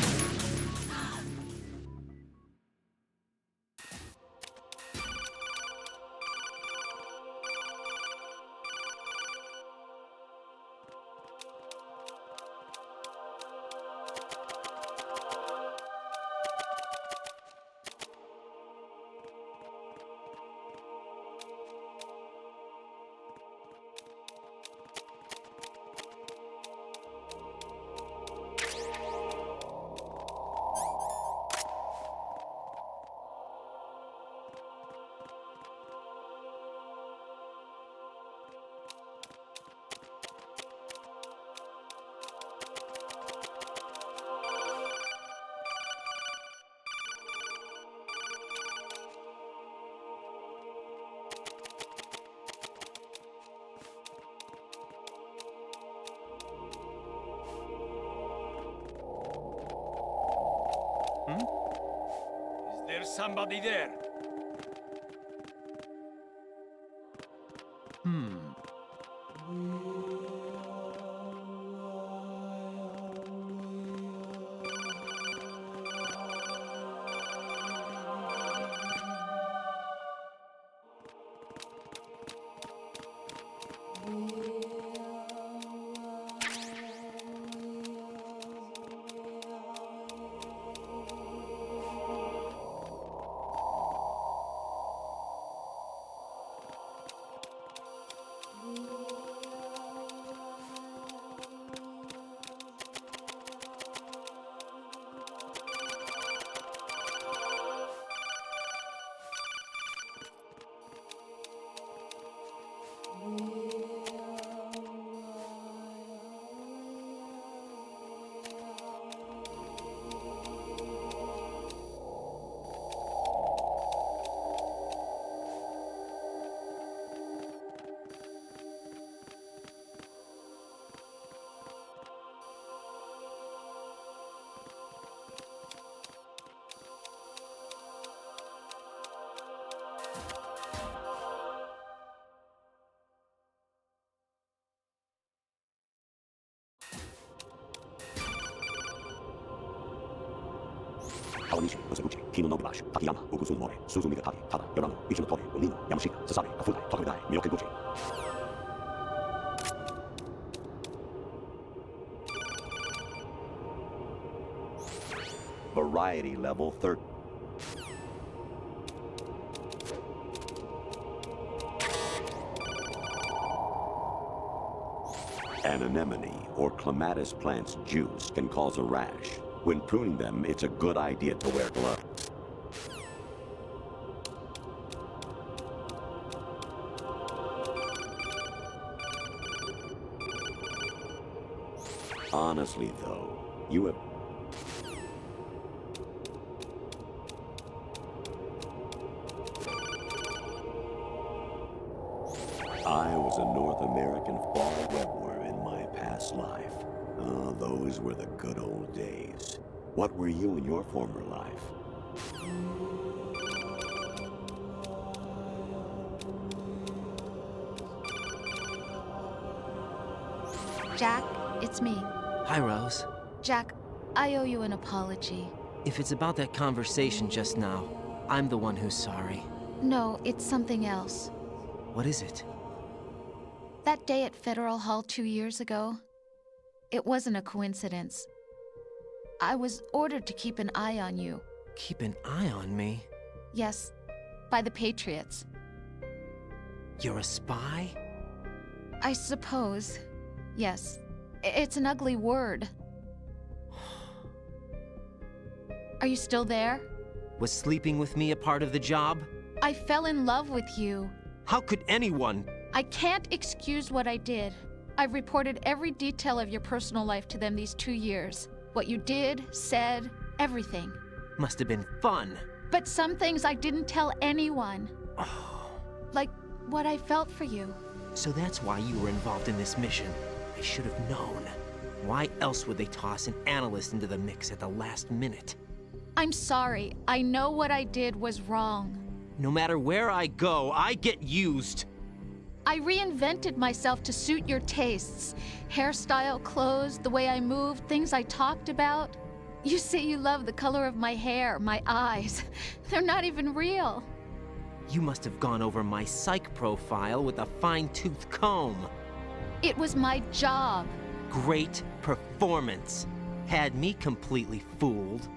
Is there somebody there? Kawanishi, Osabuchi, Kino Nobubashi, Takiyama, Oguzumore, Suzumiga Taki, Tada, Yorano, Ichinotori, Olino, Yamashita, Sasabe, Kafudai, Tokavidai, Miyokenbuchi. Variety level 30. An anemone or clematis plant's juice can cause a rash. When pruning them, it's a good idea to wear gloves. Honestly, though, you have... I was a North American fall webworm in my past life. Oh, those were the good old days. What were you in your former life? Jack, it's me. Hi, Rose. Jack, I owe you an apology. If it's about that conversation just now, I'm the one who's sorry. No, it's something else. What is it? That day at Federal Hall 2 years ago, it wasn't a coincidence. I was ordered to keep an eye on you. Keep an eye on me? Yes, by the Patriots. You're a spy? I suppose. Yes. It's an ugly word. Are you still there? Was sleeping with me a part of the job? I fell in love with you. How could anyone? I can't excuse what I did. I've reported every detail of your personal life to them these 2 years. What you did, said, everything. Must have been fun. But some things I didn't tell anyone. Like what I felt for you. So that's why you were involved in this mission. I should have known. Why else would they toss an analyst into the mix at the last minute? I'm sorry. I know what I did was wrong. No matter where I go, I get used. I reinvented myself to suit your tastes. Hairstyle, clothes, the way I moved, things I talked about. You say you love the color of my hair, my eyes. They're not even real. You must have gone over my psych profile with a fine-tooth comb. It was my job. Great performance. Had me completely fooled.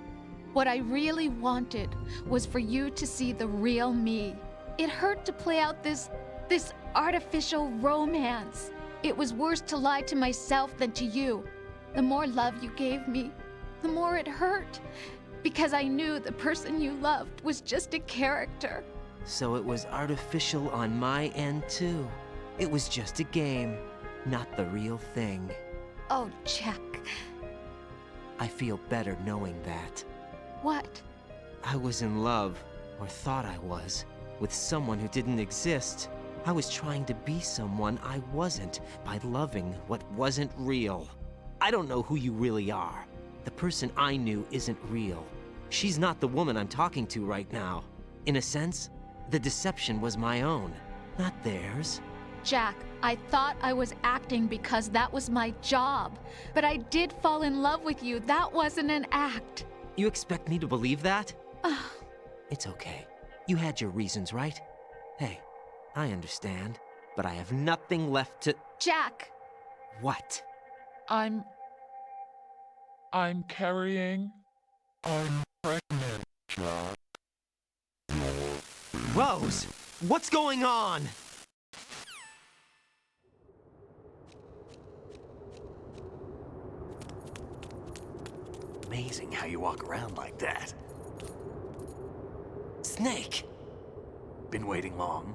What I really wanted was for you to see the real me. It hurt to play out this artificial romance. It was worse to lie to myself than to you. The more love you gave me, the more it hurt. Because I knew the person you loved was just a character. So it was artificial on my end, too. It was just a game, not the real thing. Oh, Jack. I feel better knowing that. What? I was in love, or thought I was, with someone who didn't exist. I was trying to be someone I wasn't by loving what wasn't real. I don't know who you really are. The person I knew isn't real. She's not the woman I'm talking to right now. In a sense, the deception was my own, not theirs. Jack, I thought I was acting because that was my job. But I did fall in love with you. That wasn't an act. You expect me to believe that? It's okay. You had your reasons, right? Hey, I understand, but I have nothing left to... Jack! What? I'm carrying... I'm pregnant, Jack. Rose! What's going on? Amazing how you walk around like that. Snake! Been waiting long?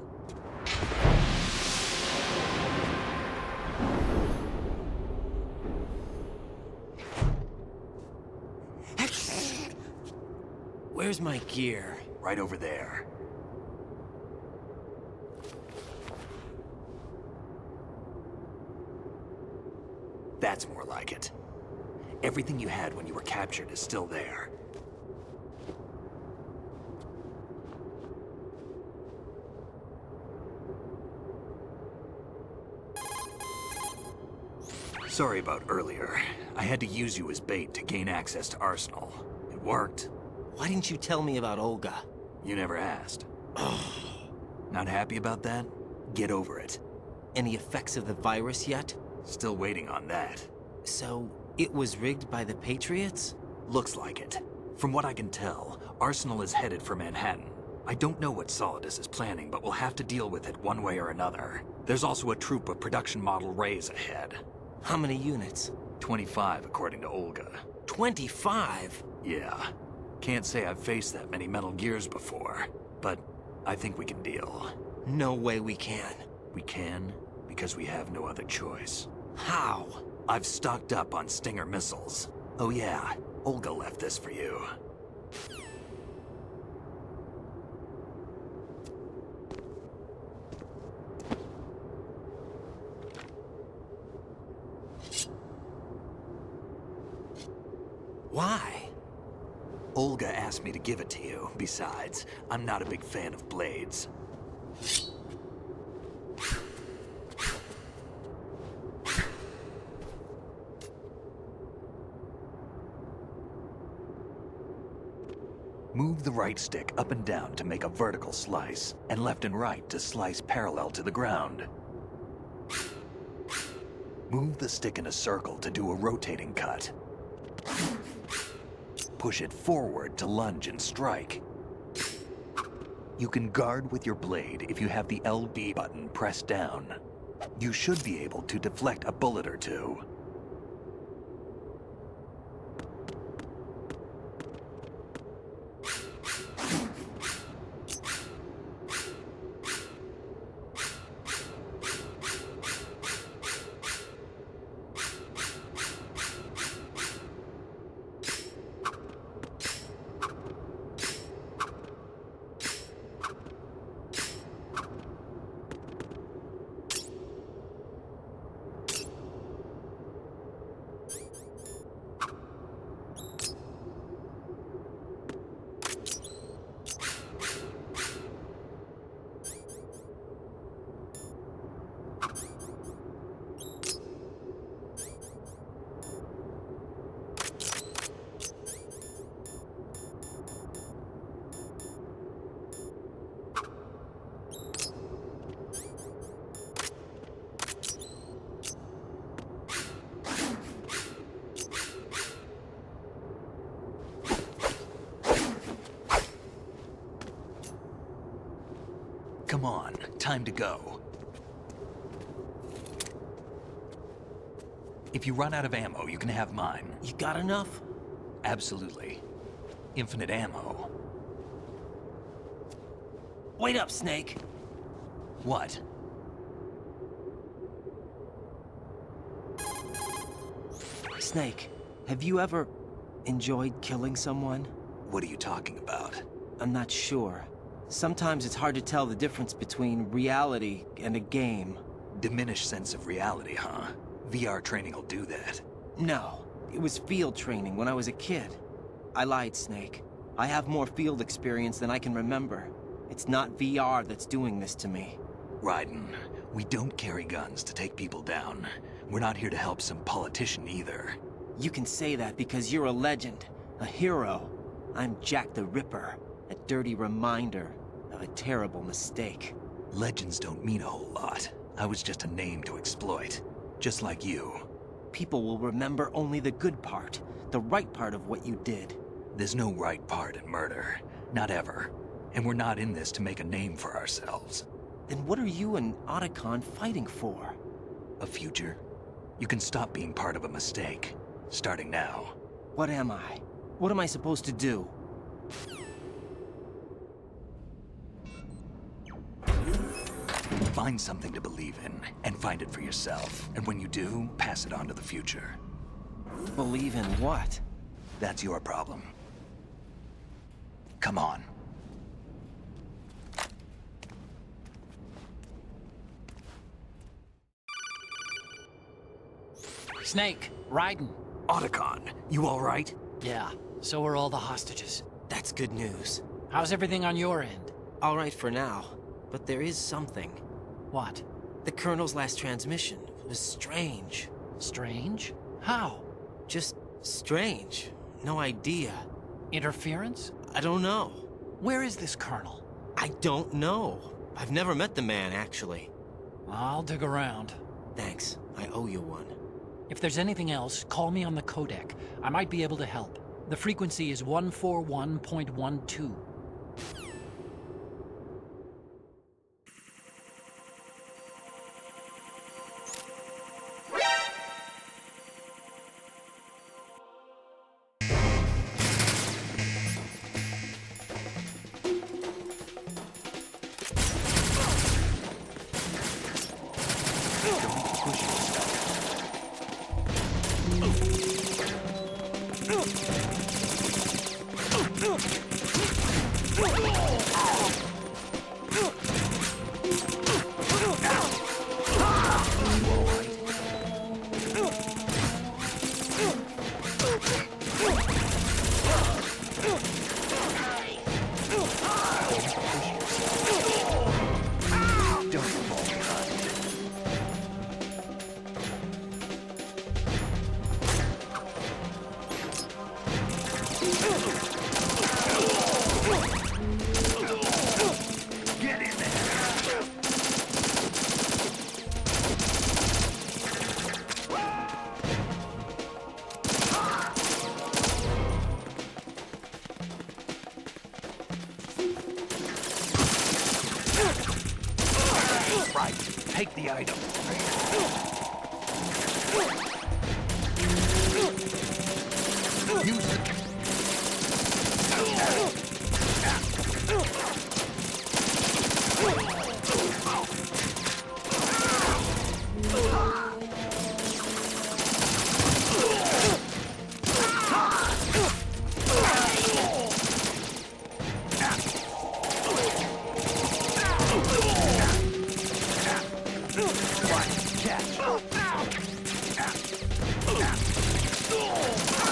Where's my gear? Right over there. That's more like it. Everything you had when you were captured is still there. Sorry about earlier. I had to use you as bait to gain access to Arsenal. It worked. Why didn't you tell me about Olga? You never asked. Not happy about that? Get over it. Any effects of the virus yet? Still waiting on that. So, it was rigged by the Patriots? Looks like it. From what I can tell, Arsenal is headed for Manhattan. I don't know what Solidus is planning, but we'll have to deal with it one way or another. There's also a troop of production model Rays ahead. How many units? 25, according to Olga. 25? Yeah. Can't say I've faced that many Metalgirs before, but I think we can deal. No way we can. We can, because we have no other choice. How? I've stocked up on Stinger missiles. Oh yeah, Olga left this for you. Why? Olga asked me to give it to you. Besides, I'm not a big fan of blades. Move the right stick up and down to make a vertical slice, and left and right to slice parallel to the ground. Move the stick in a circle to do a rotating cut. Push it forward to lunge and strike. You can guard with your blade if you have the LB button pressed down. You should be able to deflect a bullet or two. Come on, time to go. If you run out of ammo, you can have mine. You got enough? Absolutely. Infinite ammo. Wait up, Snake. What? Snake, have you ever enjoyed killing someone? What are you talking about? I'm not sure. Sometimes it's hard to tell the difference between reality and a game. Diminished sense of reality, huh? VR training will do that. No, it was field training when I was a kid. I lied, Snake. I have more field experience than I can remember. It's not VR that's doing this to me. Raiden, we don't carry guns to take people down. We're not here to help some politician either. You can say that because you're a legend, a hero. I'm Jack the Ripper, a dirty reminder of a terrible mistake. Legends don't mean a whole lot. I was just a name to exploit, just like you. People will remember only the good part, the right part of what you did. There's no right part in murder. Not ever. And we're not in this to make a name for ourselves. Then what are you and Otacon fighting for? A future. You can stop being part of a mistake, starting now. What am I? What am I supposed to do? Find something to believe in, and find it for yourself. And when you do, pass it on to the future. Believe in what? That's your problem. Come on. Snake, Raiden. Otacon, you all right? Yeah, so are all the hostages. That's good news. How's everything on your end? All right for now, but there is something. What? The Colonel's last transmission was strange. Strange? How? Just strange. No idea. Interference? I don't know. Where is this Colonel? I don't know. I've never met the man, actually. I'll dig around. Thanks. I owe you one. If there's anything else, call me on the codec. I might be able to help. The frequency is 141.12. Take the item. Use it.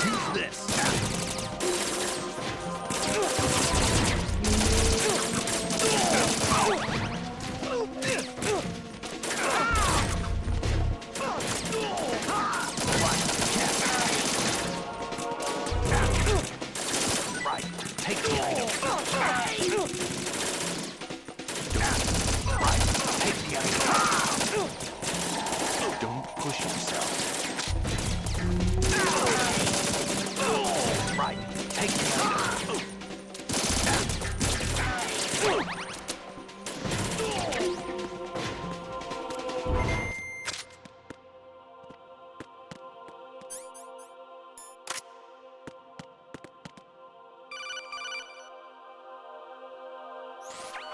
Use this.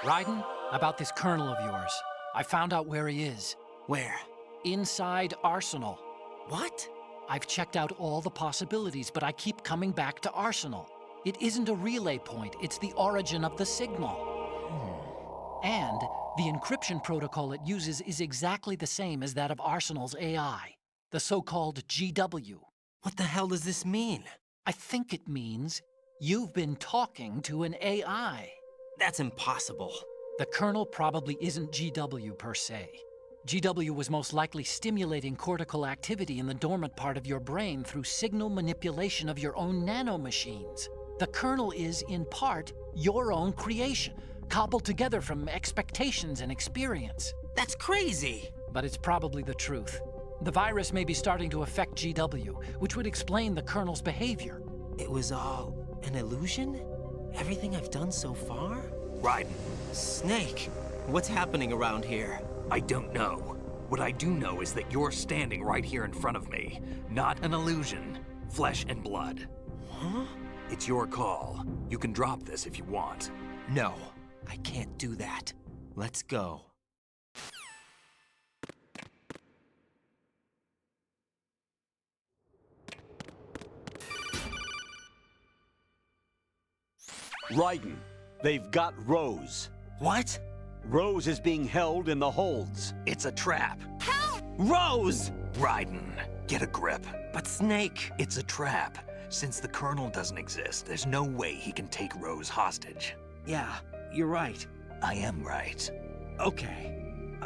Raiden, about this colonel of yours. I found out where he is. Where? Inside Arsenal. What? I've checked out all the possibilities, but I keep coming back to Arsenal. It isn't a relay point, it's the origin of the signal. And the encryption protocol it uses is exactly the same as that of Arsenal's AI, the so-called GW. What the hell does this mean? I think it means you've been talking to an AI. That's impossible. The kernel probably isn't GW per se. GW was most likely stimulating cortical activity in the dormant part of your brain through signal manipulation of your own nanomachines. The kernel is, in part, your own creation, cobbled together from expectations and experience. That's crazy! But it's probably the truth. The virus may be starting to affect GW, which would explain the kernel's behavior. It was all an illusion? Everything I've done so far? Raiden. Snake, what's happening around here? I don't know. What I do know is that you're standing right here in front of me. Not an illusion. Flesh and blood. Huh? It's your call. You can drop this if you want. No, I can't do that. Let's go. Raiden, they've got Rose. What? Rose is being held in the holds. It's a trap. Help! Rose! Raiden, get a grip. But Snake... It's a trap. Since the Colonel doesn't exist, there's no way he can take Rose hostage. Yeah, you're right. I am right. Okay.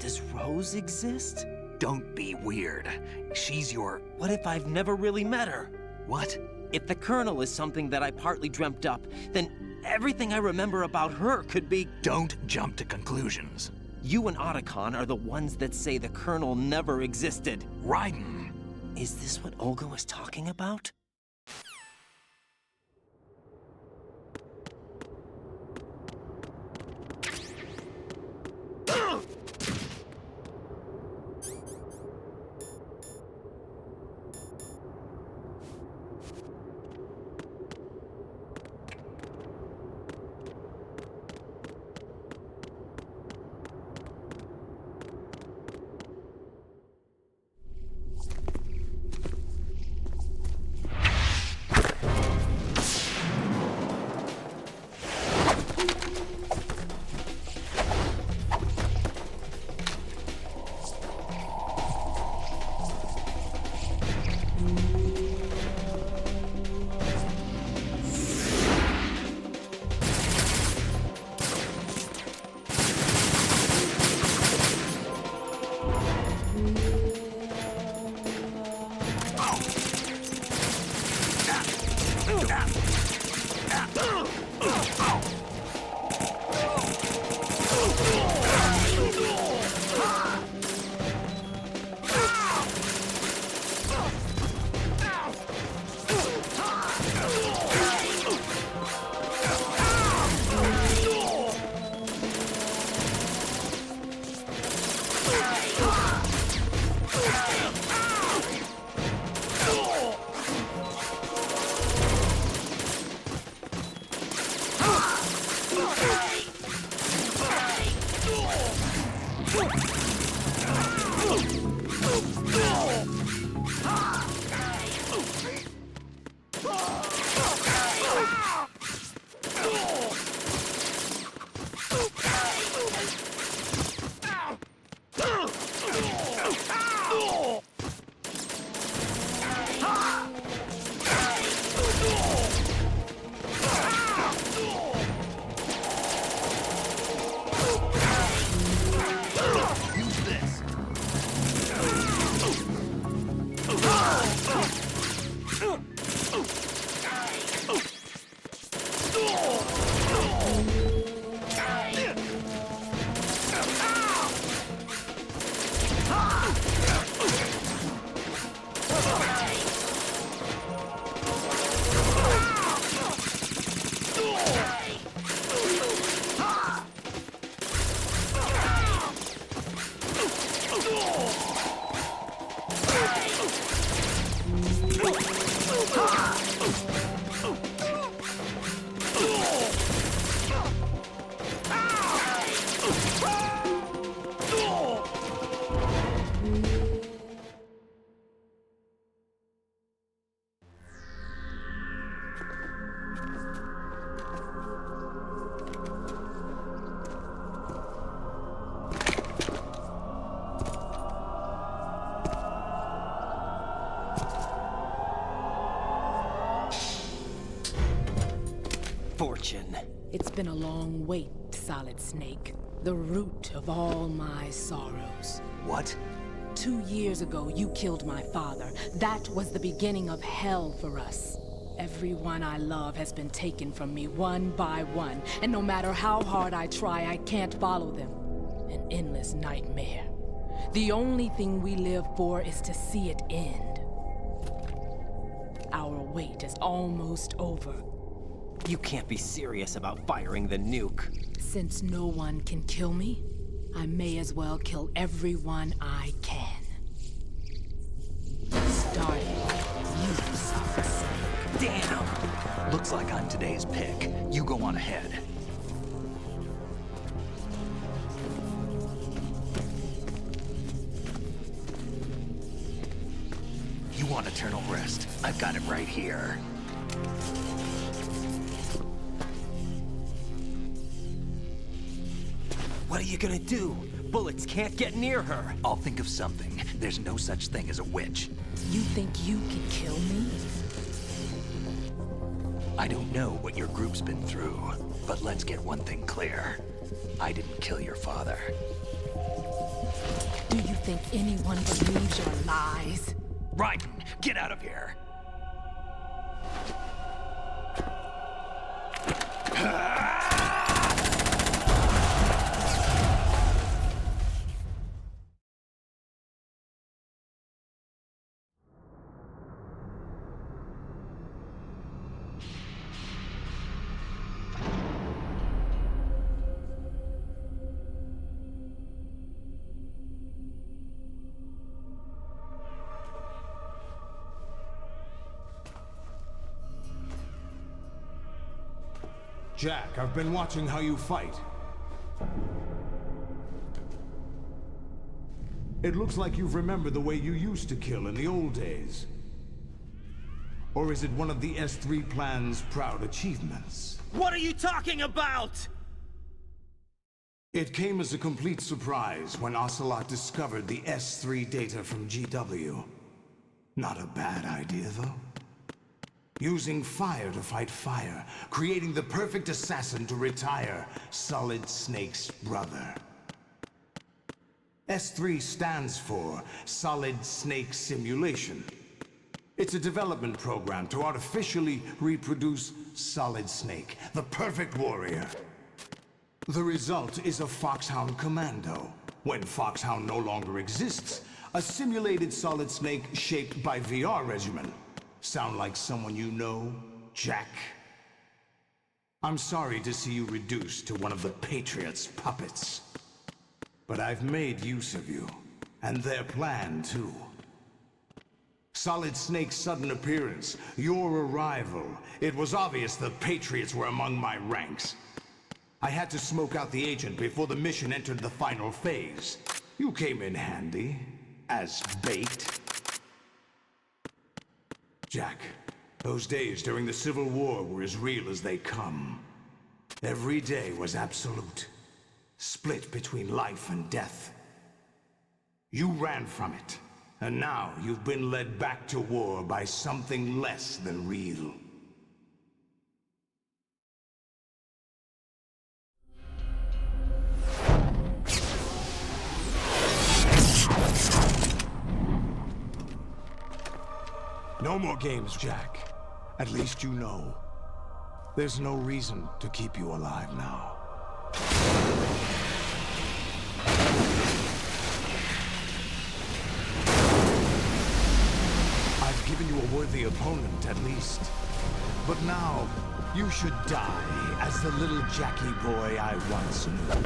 Does Rose exist? Don't be weird. She's your... What if I've never really met her? What? If the Colonel is something that I partly dreamt up, then everything I remember about her could be... Don't jump to conclusions. You and Otacon are the ones that say the Colonel never existed. Raiden! Is this what Olga was talking about? It's been a long wait, Solid Snake. The root of all my sorrows. What? 2 years ago, you killed my father. That was the beginning of hell for us. Everyone I love has been taken from me one by one, and no matter how hard I try, I can't follow them. An endless nightmare. The only thing we live for is to see it end. Our wait is almost over. You can't be serious about firing the nuke. Since no one can kill me, I may as well kill everyone I can. Starting with you, Solid Snake. Damn! Looks like I'm today's pick. You go on ahead. You want eternal rest? I've got it right here. What are you gonna do? Bullets can't get near her. I'll think of something. There's no such thing as a witch. You think you can kill me? I don't know what your group's been through, but let's get one thing clear. I didn't kill your father. Do you think anyone believes your lies? Raiden, get out of here! Jack, I've been watching how you fight. It looks like you've remembered the way you used to kill in the old days. Or is it one of the S3 plan's proud achievements? What are you talking about? It came as a complete surprise when Ocelot discovered the S3 data from GW. Not a bad idea, though. Using fire to fight fire, creating the perfect assassin to retire Solid Snake's brother. S3 stands for Solid Snake Simulation. It's a development program to artificially reproduce Solid Snake, the perfect warrior. The result is a Foxhound Commando. When Foxhound no longer exists, a simulated Solid Snake shaped by VR regimen. Sound like someone you know, Jack? I'm sorry to see you reduced to one of the Patriots' puppets. But I've made use of you, and their plan too. Solid Snake's sudden appearance, your arrival, it was obvious the Patriots were among my ranks. I had to smoke out the agent before the mission entered the final phase. You came in handy, as bait. Jack, those days during the Civil War were as real as they come. Every day was absolute, split between life and death. You ran from it, and now you've been led back to war by something less than real. No more games, Jack. At least you know. There's no reason to keep you alive now. I've given you a worthy opponent, at least. But now, you should die as the little Jackie boy I once knew.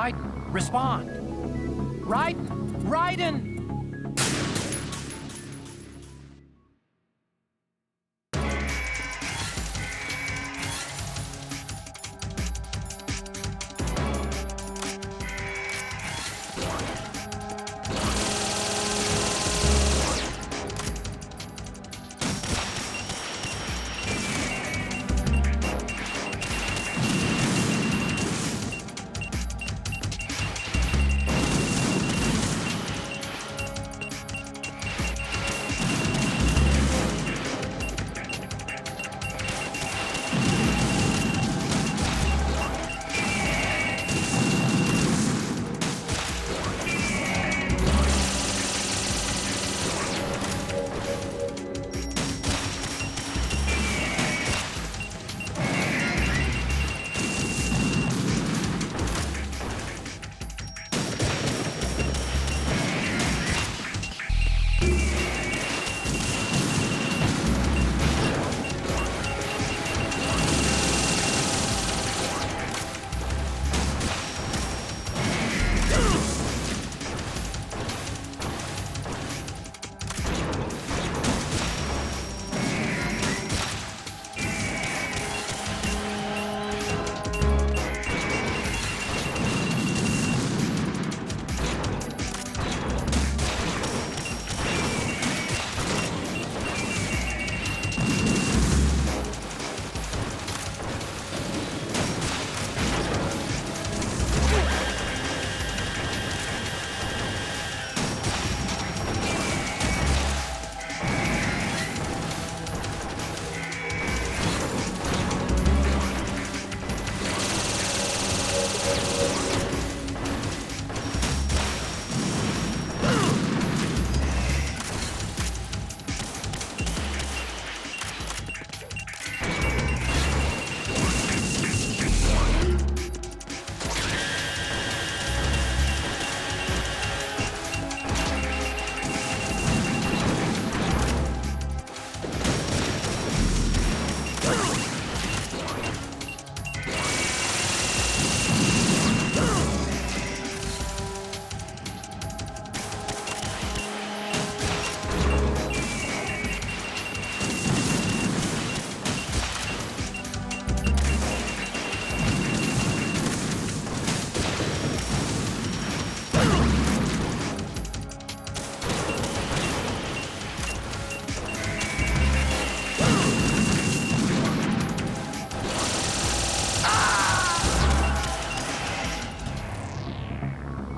Raiden, respond. Raiden! Raiden!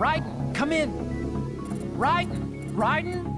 Raiden, come in! Raiden! Raiden!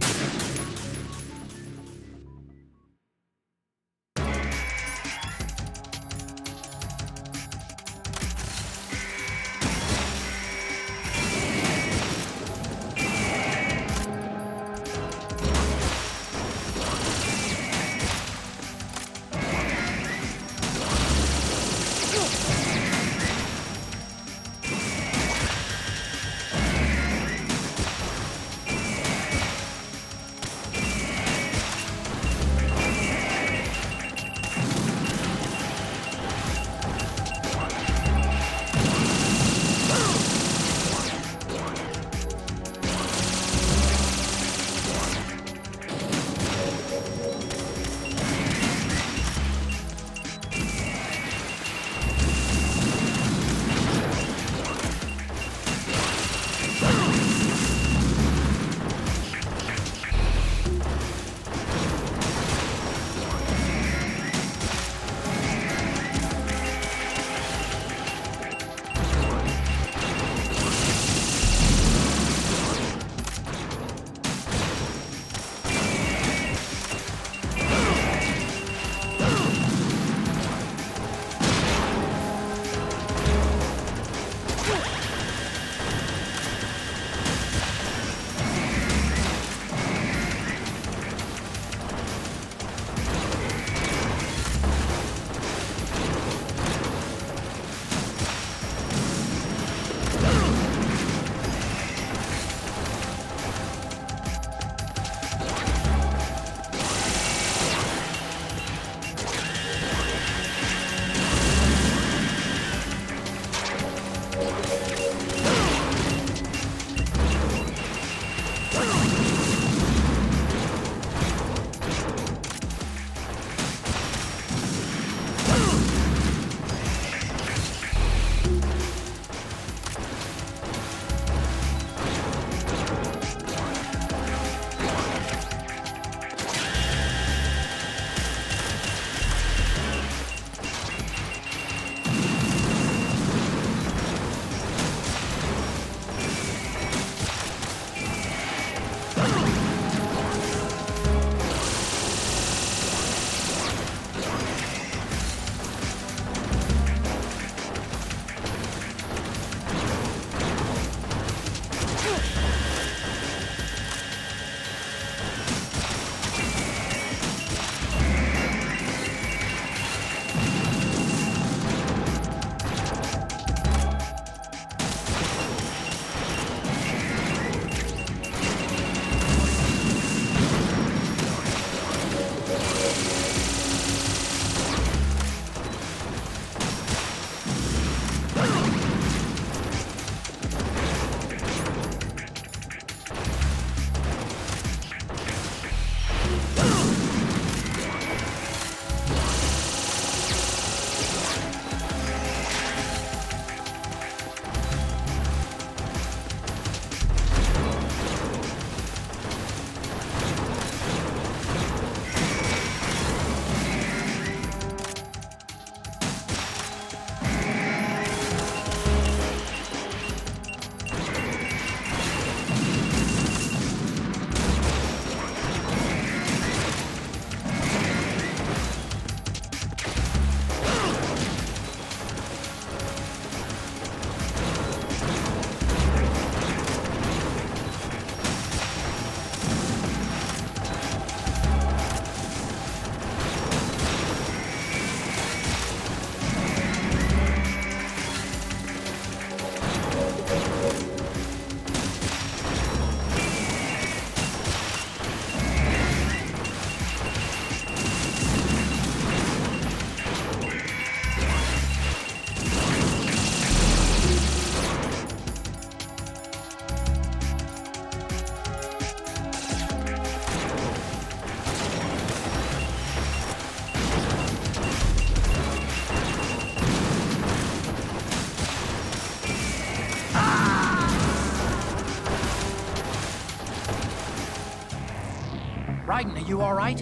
you all right?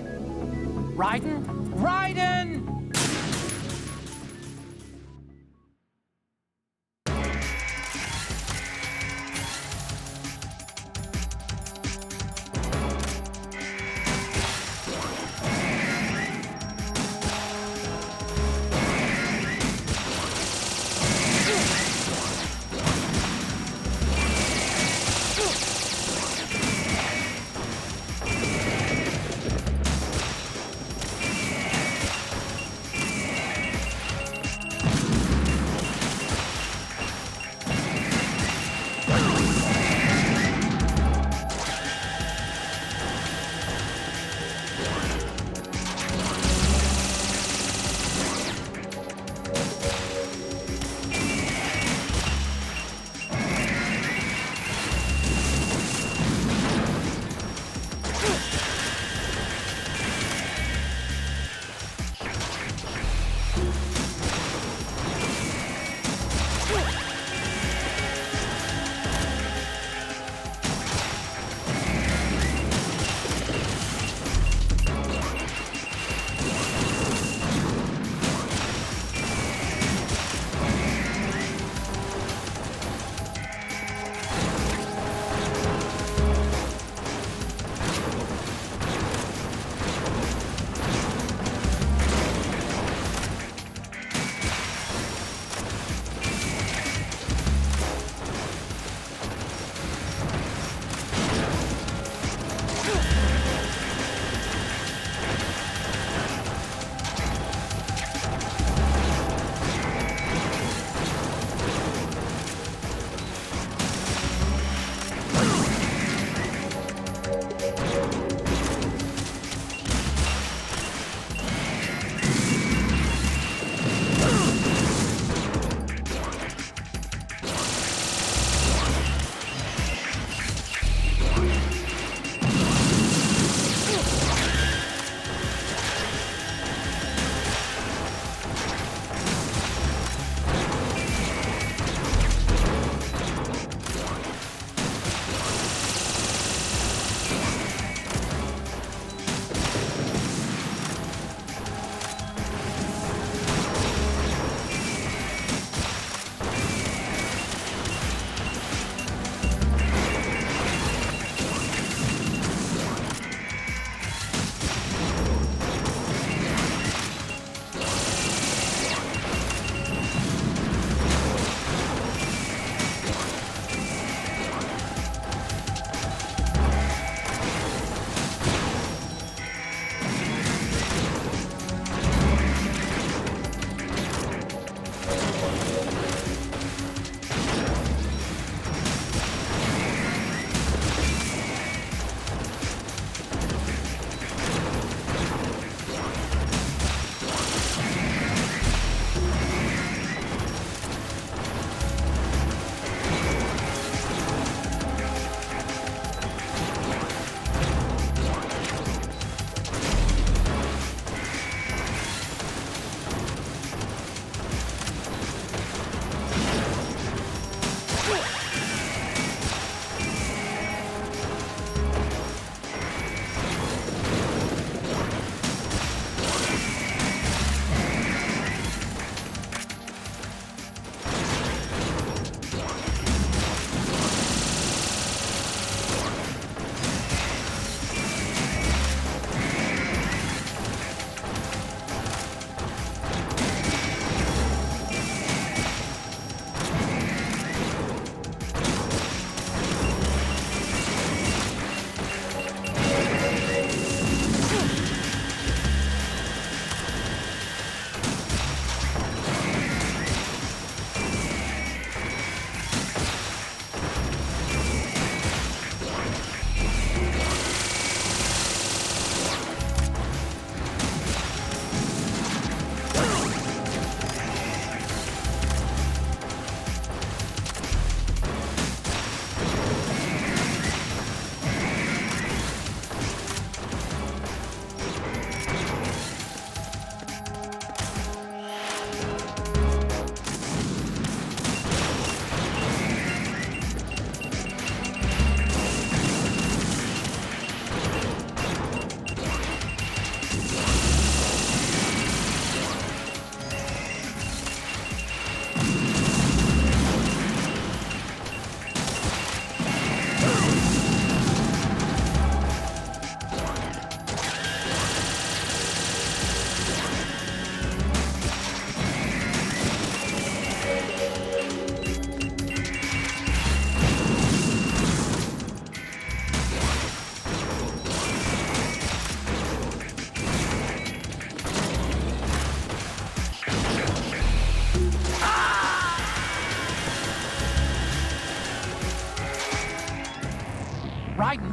Raiden? Raiden!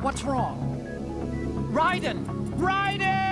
What's wrong? Raiden! Raiden!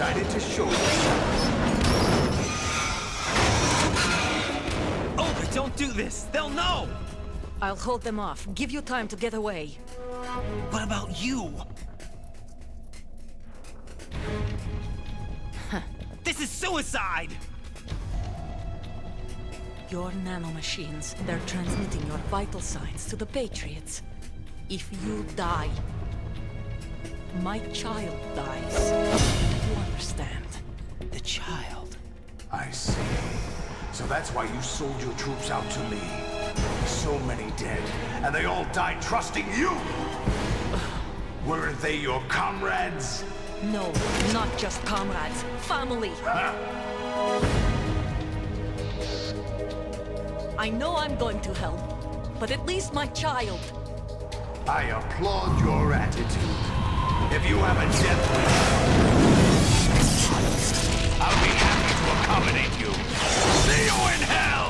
decided to show yourself. Olga, don't do this! They'll know! I'll hold them off. Give you time to get away. What about you? This is suicide! Your nanomachines, they're transmitting your vital signs to the Patriots. If you die, my child dies. You understand? The child. I see. So that's why you sold your troops out to me. So many dead, and they all died trusting you! Weren't they your comrades? No, not just comrades. Family. I know I'm going to hell, but at least my child. I applaud your attitude. If you have a death wish, I'll be happy to accommodate you. See you in hell!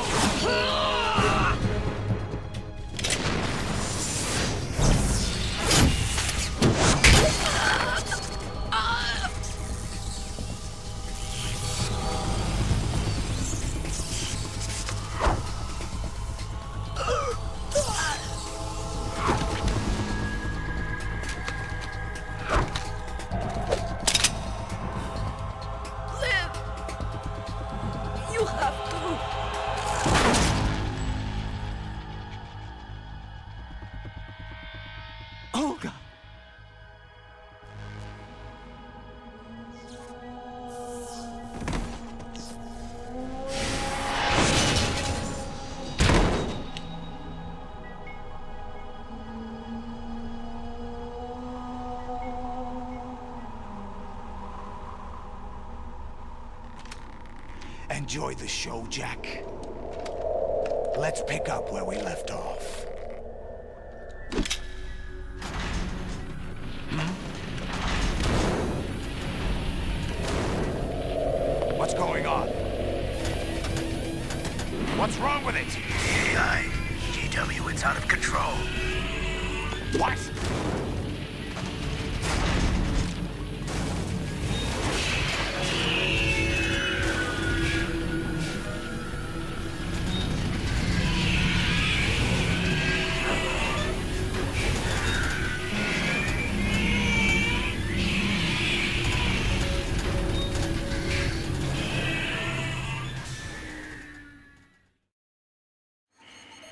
You have to. Olga! Enjoy the show, Jack. Let's pick up where we left off. What's going on? What's wrong with it? AI, GW, it's out of control. What?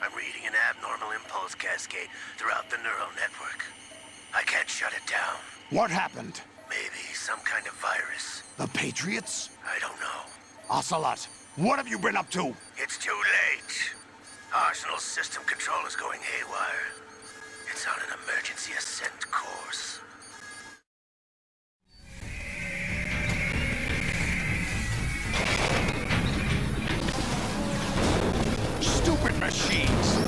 I'm reading an abnormal impulse cascade throughout the neural network. I can't shut it down. What happened? Maybe some kind of virus. The Patriots? I don't know. Ocelot, what have you been up to? It's too late. Arsenal's system control is going haywire. It's on an emergency ascent course. Stupid machines!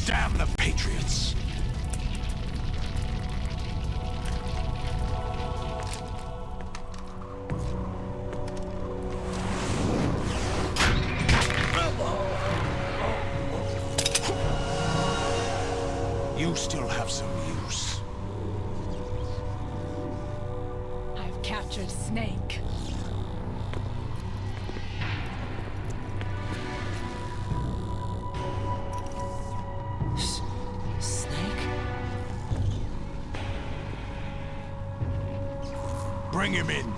Damn the Patriots! You still have some use. I've captured Snake. Snake? Bring him in.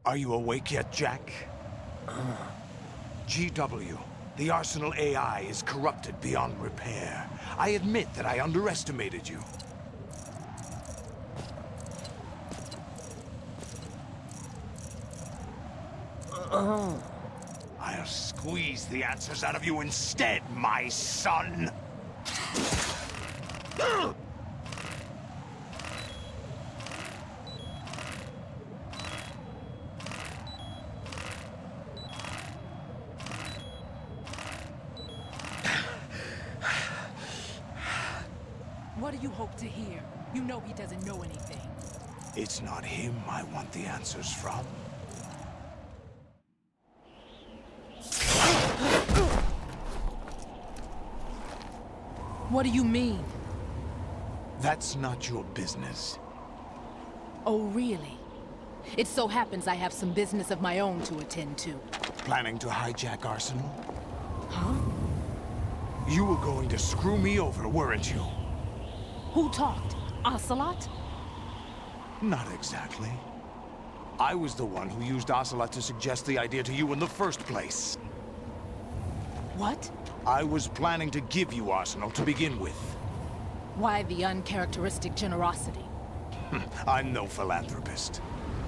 Are you awake yet, Jack? GW, the Arsenal AI is corrupted beyond repair. I admit that I underestimated you. I'll squeeze the answers out of you instead, my son! What do you hope to hear? You know he doesn't know anything. It's not him I want the answers from. What do you mean? That's not your business. Oh, really? It so happens I have some business of my own to attend to. Planning to hijack Arsenal? Huh? You were going to screw me over, weren't you? Who talked? Ocelot? Not exactly. I was the one who used Ocelot to suggest the idea to you in the first place. What? I was planning to give you Arsenal to begin with. Why the uncharacteristic generosity? I'm no philanthropist.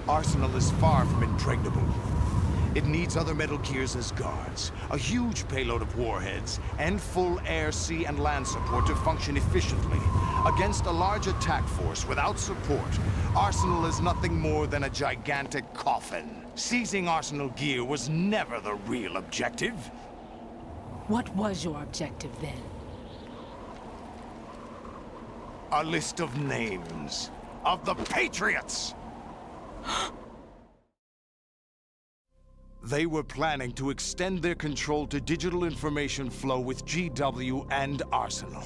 Arsenal is far from impregnable. It needs other Metal Gears as guards, a huge payload of warheads, and full air, sea, and land support to function efficiently. Against a large attack force without support, Arsenal is nothing more than a gigantic coffin. Seizing Arsenal gear was never the real objective. What was your objective then? A list of names of the Patriots! They were planning to extend their control to digital information flow with GW and Arsenal.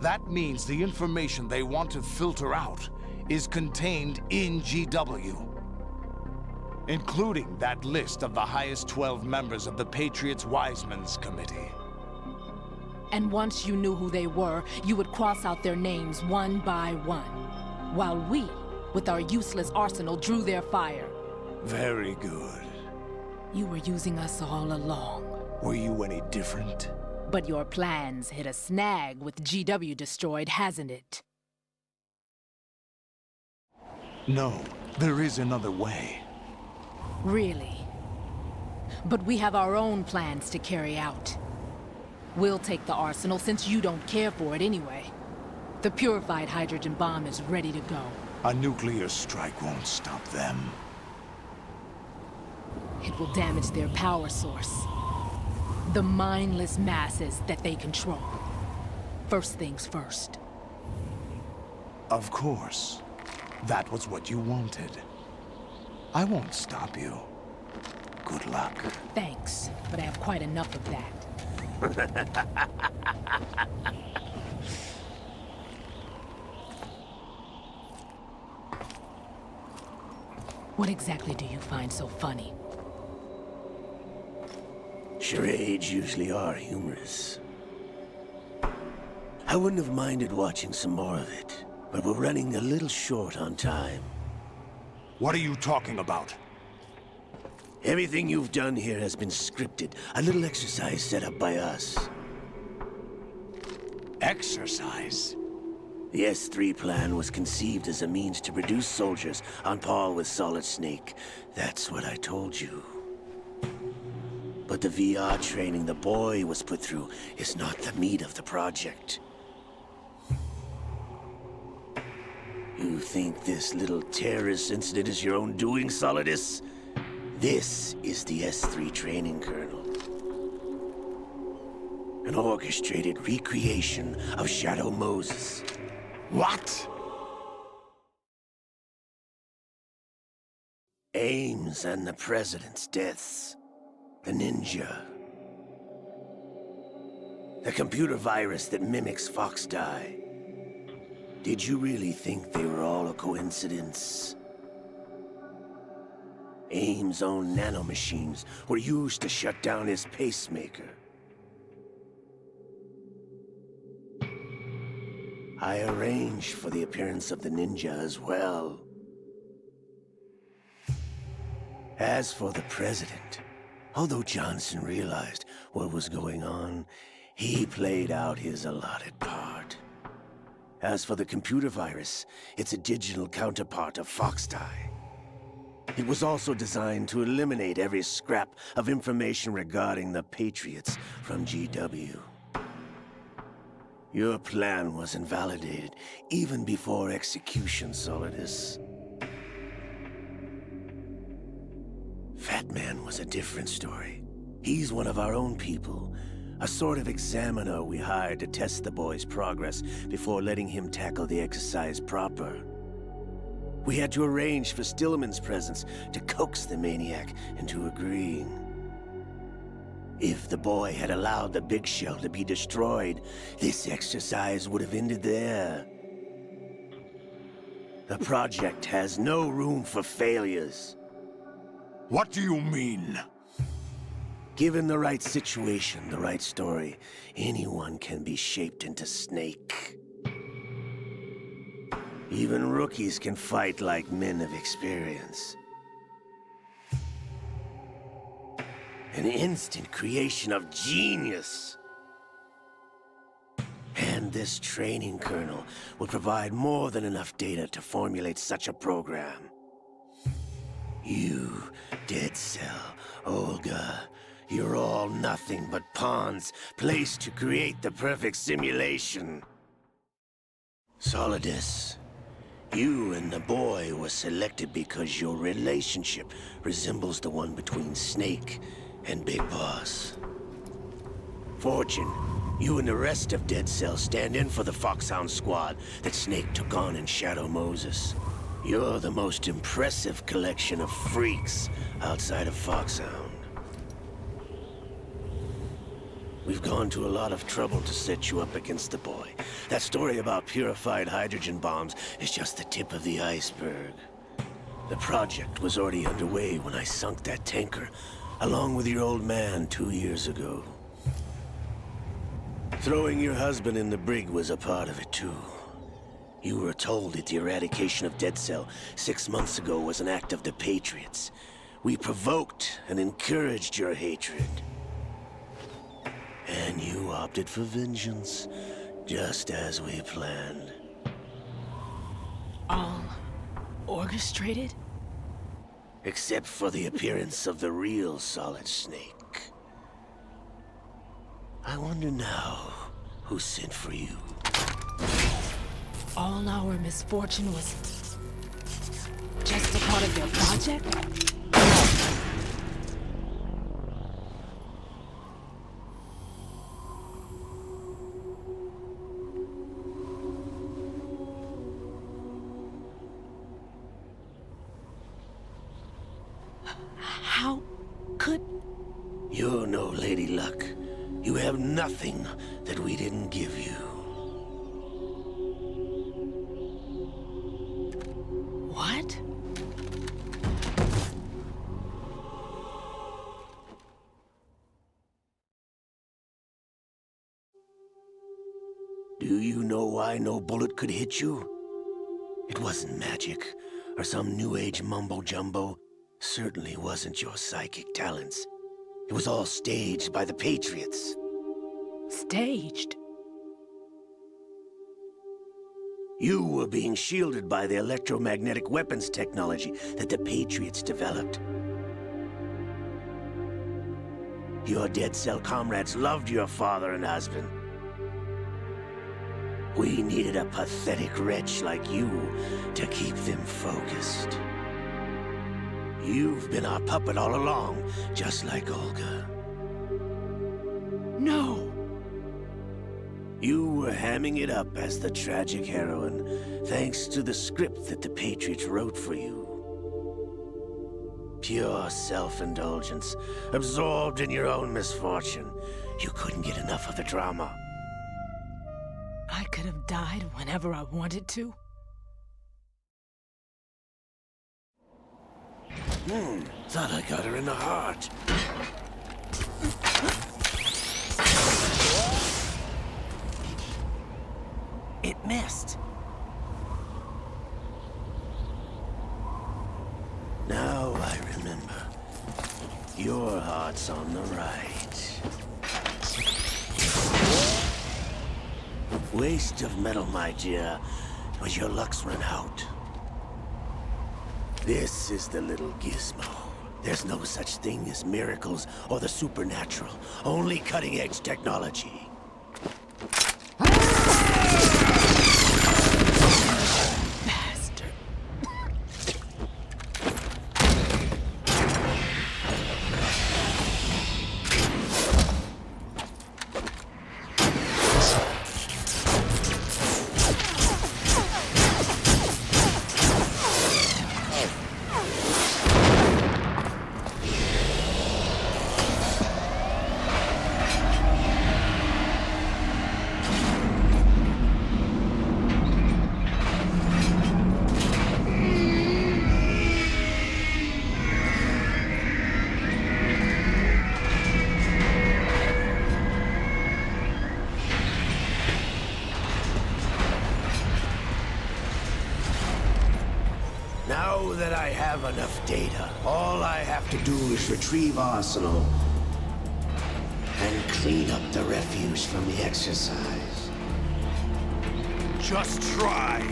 That means the information they want to filter out is contained in GW, including that list of the highest 12 members of the Patriots' Wiseman's Committee. And once you knew who they were, you would cross out their names one by one, while we, with our useless arsenal, drew their fire. Very good. You were using us all along. Were you any different? But your plans hit a snag with GW destroyed, hasn't it? No, there is another way. Really? But we have our own plans to carry out. We'll take the arsenal since you don't care for it anyway. The purified hydrogen bomb is ready to go. A nuclear strike won't stop them. It will damage their power source. The mindless masses that they control. First things first. Of course. That was what you wanted. I won't stop you. Good luck. Thanks, but I have quite enough of that. What exactly do you find so funny? Charades usually are humorous. I wouldn't have minded watching some more of it, but we're running a little short on time. What are you talking about? Everything you've done here has been scripted. A little exercise set up by us. Exercise? The S3 plan was conceived as a means to produce soldiers on par with Solid Snake. That's what I told you. But the VR training the boy was put through is not the meat of the project. You think this little terrorist incident is your own doing, Solidus? This is the S3 training kernel. An orchestrated recreation of Shadow Moses. What? Ames and the President's deaths. The ninja. The computer virus that mimics Foxdie. Did you really think they were all a coincidence? Ames' own nanomachines were used to shut down his pacemaker. I arranged for the appearance of the ninja as well. As for the president, although Johnson realized what was going on, he played out his allotted part. As for the computer virus, it's a digital counterpart of Foxdie. It was also designed to eliminate every scrap of information regarding the Patriots from GW. Your plan was invalidated even before execution, Solidus. Fat Man was a different story. He's one of our own people, a sort of examiner we hired to test the boy's progress before letting him tackle the exercise proper. We had to arrange for Stillman's presence to coax the maniac into agreeing. If the boy had allowed the big shell to be destroyed, this exercise would have ended there. The project has no room for failures. What do you mean? Given the right situation, the right story, anyone can be shaped into Snake. Even rookies can fight like men of experience. An instant creation of genius. And this training kernel will provide more than enough data to formulate such a program. You, Dead Cell, Olga, you're all nothing but pawns placed to create the perfect simulation. Solidus, you and the boy were selected because your relationship resembles the one between Snake and Big Boss. Fortune, you and the rest of Dead Cell stand in for the Foxhound squad that Snake took on in Shadow Moses. You're the most impressive collection of freaks outside of Foxhound. We've gone to a lot of trouble to set you up against the boy. That story about purified hydrogen bombs is just the tip of the iceberg. The project was already underway when I sunk that tanker, along with your old man 2 years ago. Throwing your husband in the brig was a part of it too. You were told that the eradication of Dead Cell 6 months ago was an act of the Patriots. We provoked and encouraged your hatred. And you opted for vengeance, just as we planned. All orchestrated? Except for the appearance of the real Solid Snake. I wonder now who sent for you. All our misfortune was just a part of their project? How could... You're no Lady Luck. You have nothing that we didn't give you. What? Do you know why no bullet could hit you? It wasn't magic, or some new age mumbo-jumbo. Certainly wasn't your psychic talents. It was all staged by the Patriots. Staged? You were being shielded by the electromagnetic weapons technology that the Patriots developed. Your Dead Cell comrades loved your father and husband. We needed a pathetic wretch like you to keep them focused. You've been our puppet all along, just like Olga. No! You were hamming it up as the tragic heroine, thanks to the script that the Patriots wrote for you. Pure self-indulgence, absorbed in your own misfortune. You couldn't get enough of the drama. I could have died whenever I wanted to. Thought I got her in the heart. It missed. Now I remember. Your heart's on the right. Waste of metal, my dear, but your luck's run out. This is the little gizmo. There's no such thing as miracles or the supernatural. Only cutting-edge technology. Now that I have enough data, all I have to do is retrieve Arsenal and clean up the refuse from the exercise. Just try.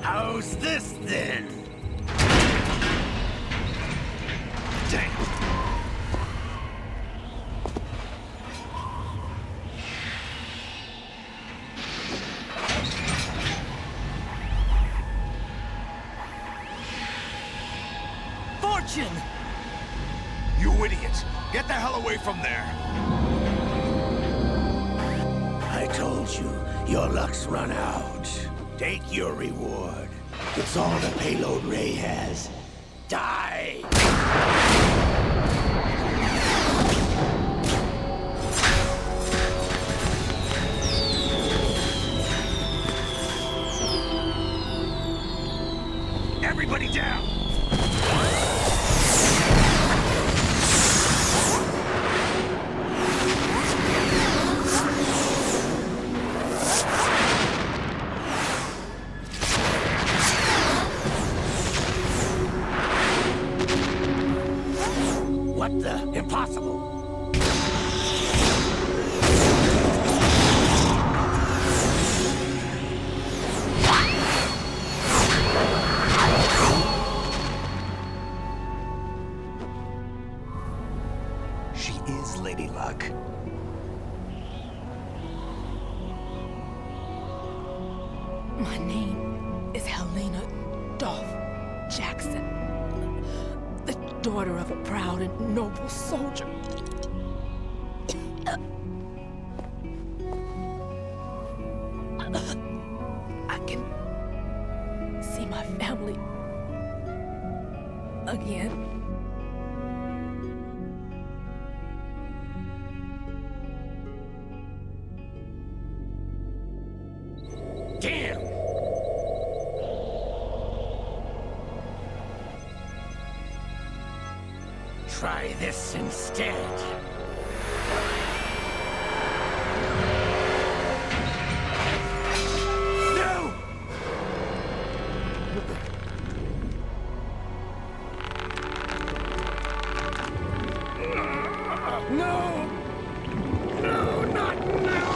How's this then? Damn. Fortune! You idiot! Get the hell away from there! I told you, your luck's run out. Take your reward. It's all the payload Ray has. Die! Everybody down! What the? Impossible! She is Lady Luck. My name is Helena Dolph Jackson, the daughter of a proud and noble soldier. I can see my family again. Damn! Try this instead. No! No! No, not now!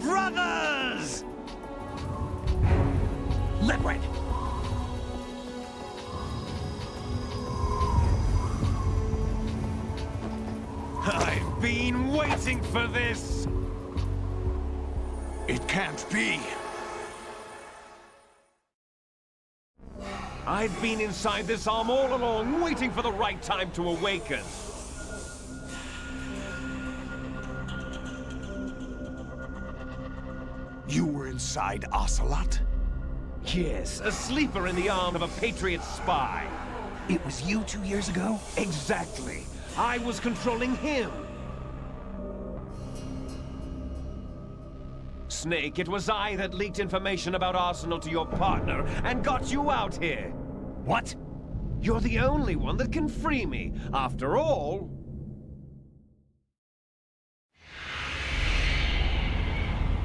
Brothers! Liquid! I've been waiting for this! It can't be! I've been inside this arm all along, waiting for the right time to awaken. You were inside Ocelot? Yes, a sleeper in the arm of a Patriot spy. It was you 2 years ago? Exactly. I was controlling him. Snake, it was I that leaked information about Arsenal to your partner and got you out here. What? You're the only one that can free me. After all...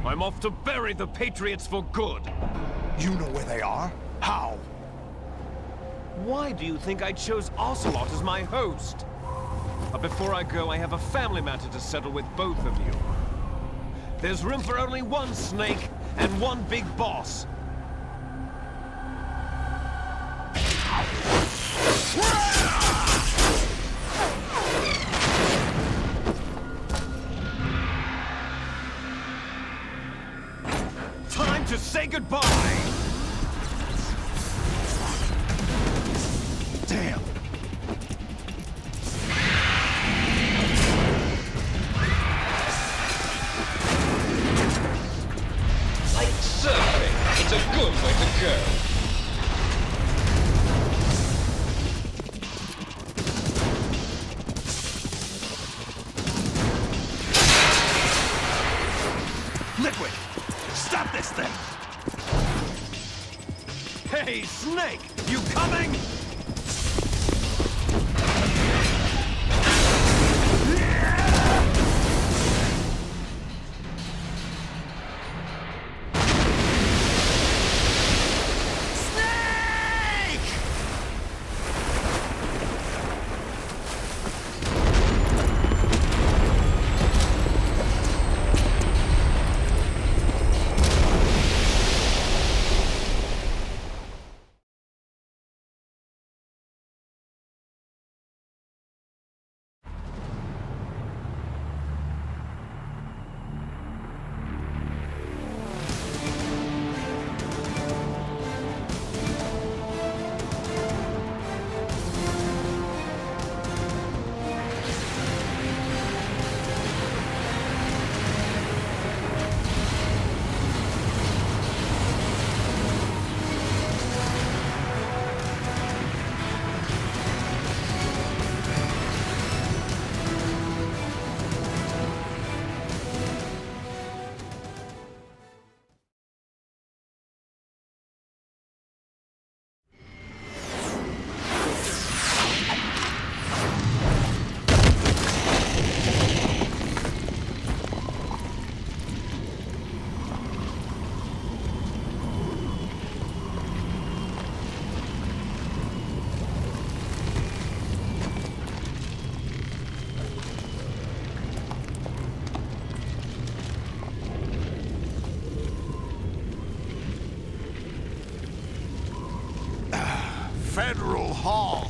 I'm off to bury the Patriots for good. You know where they are? How? Why do you think I chose Ocelot as my host? But before I go, I have a family matter to settle with both of you. There's room for only one Snake and one big boss. Time to say goodbye! Damn! Like surfing, it's a good way to go. Liquid! Stop this thing! Hey, Snake! You coming? Federal Hall.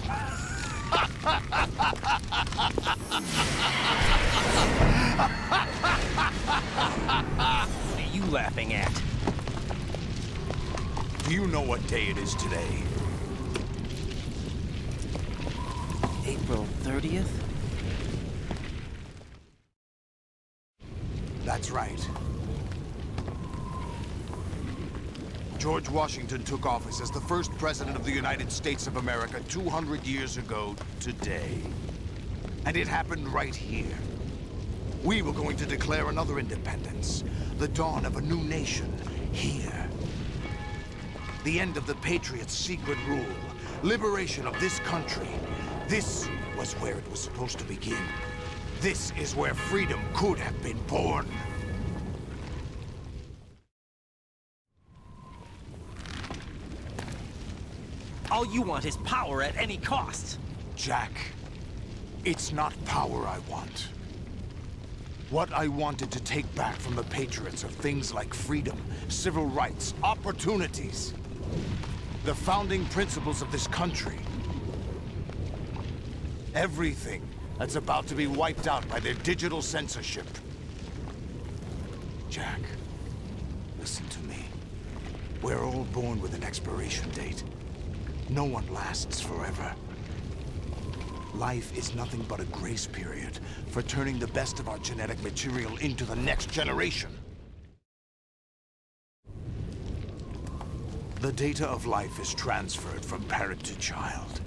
What are you laughing at? Do you know what day it is today? April 30th? That's right. George Washington took office as the first president of the United States of America 200 years ago today. And it happened right here. We were going to declare another independence, the dawn of a new nation, here. The end of the Patriots' secret rule, liberation of this country. This was where it was supposed to begin. This is where freedom could have been born. All you want is power at any cost. Jack, it's not power I want. What I wanted to take back from the Patriots are things like freedom, civil rights, opportunities. The founding principles of this country. Everything that's about to be wiped out by their digital censorship. Jack, listen to me. We're all born with an expiration date. No one lasts forever. Life is nothing but a grace period for turning the best of our genetic material into the next generation. The data of life is transferred from parent to child.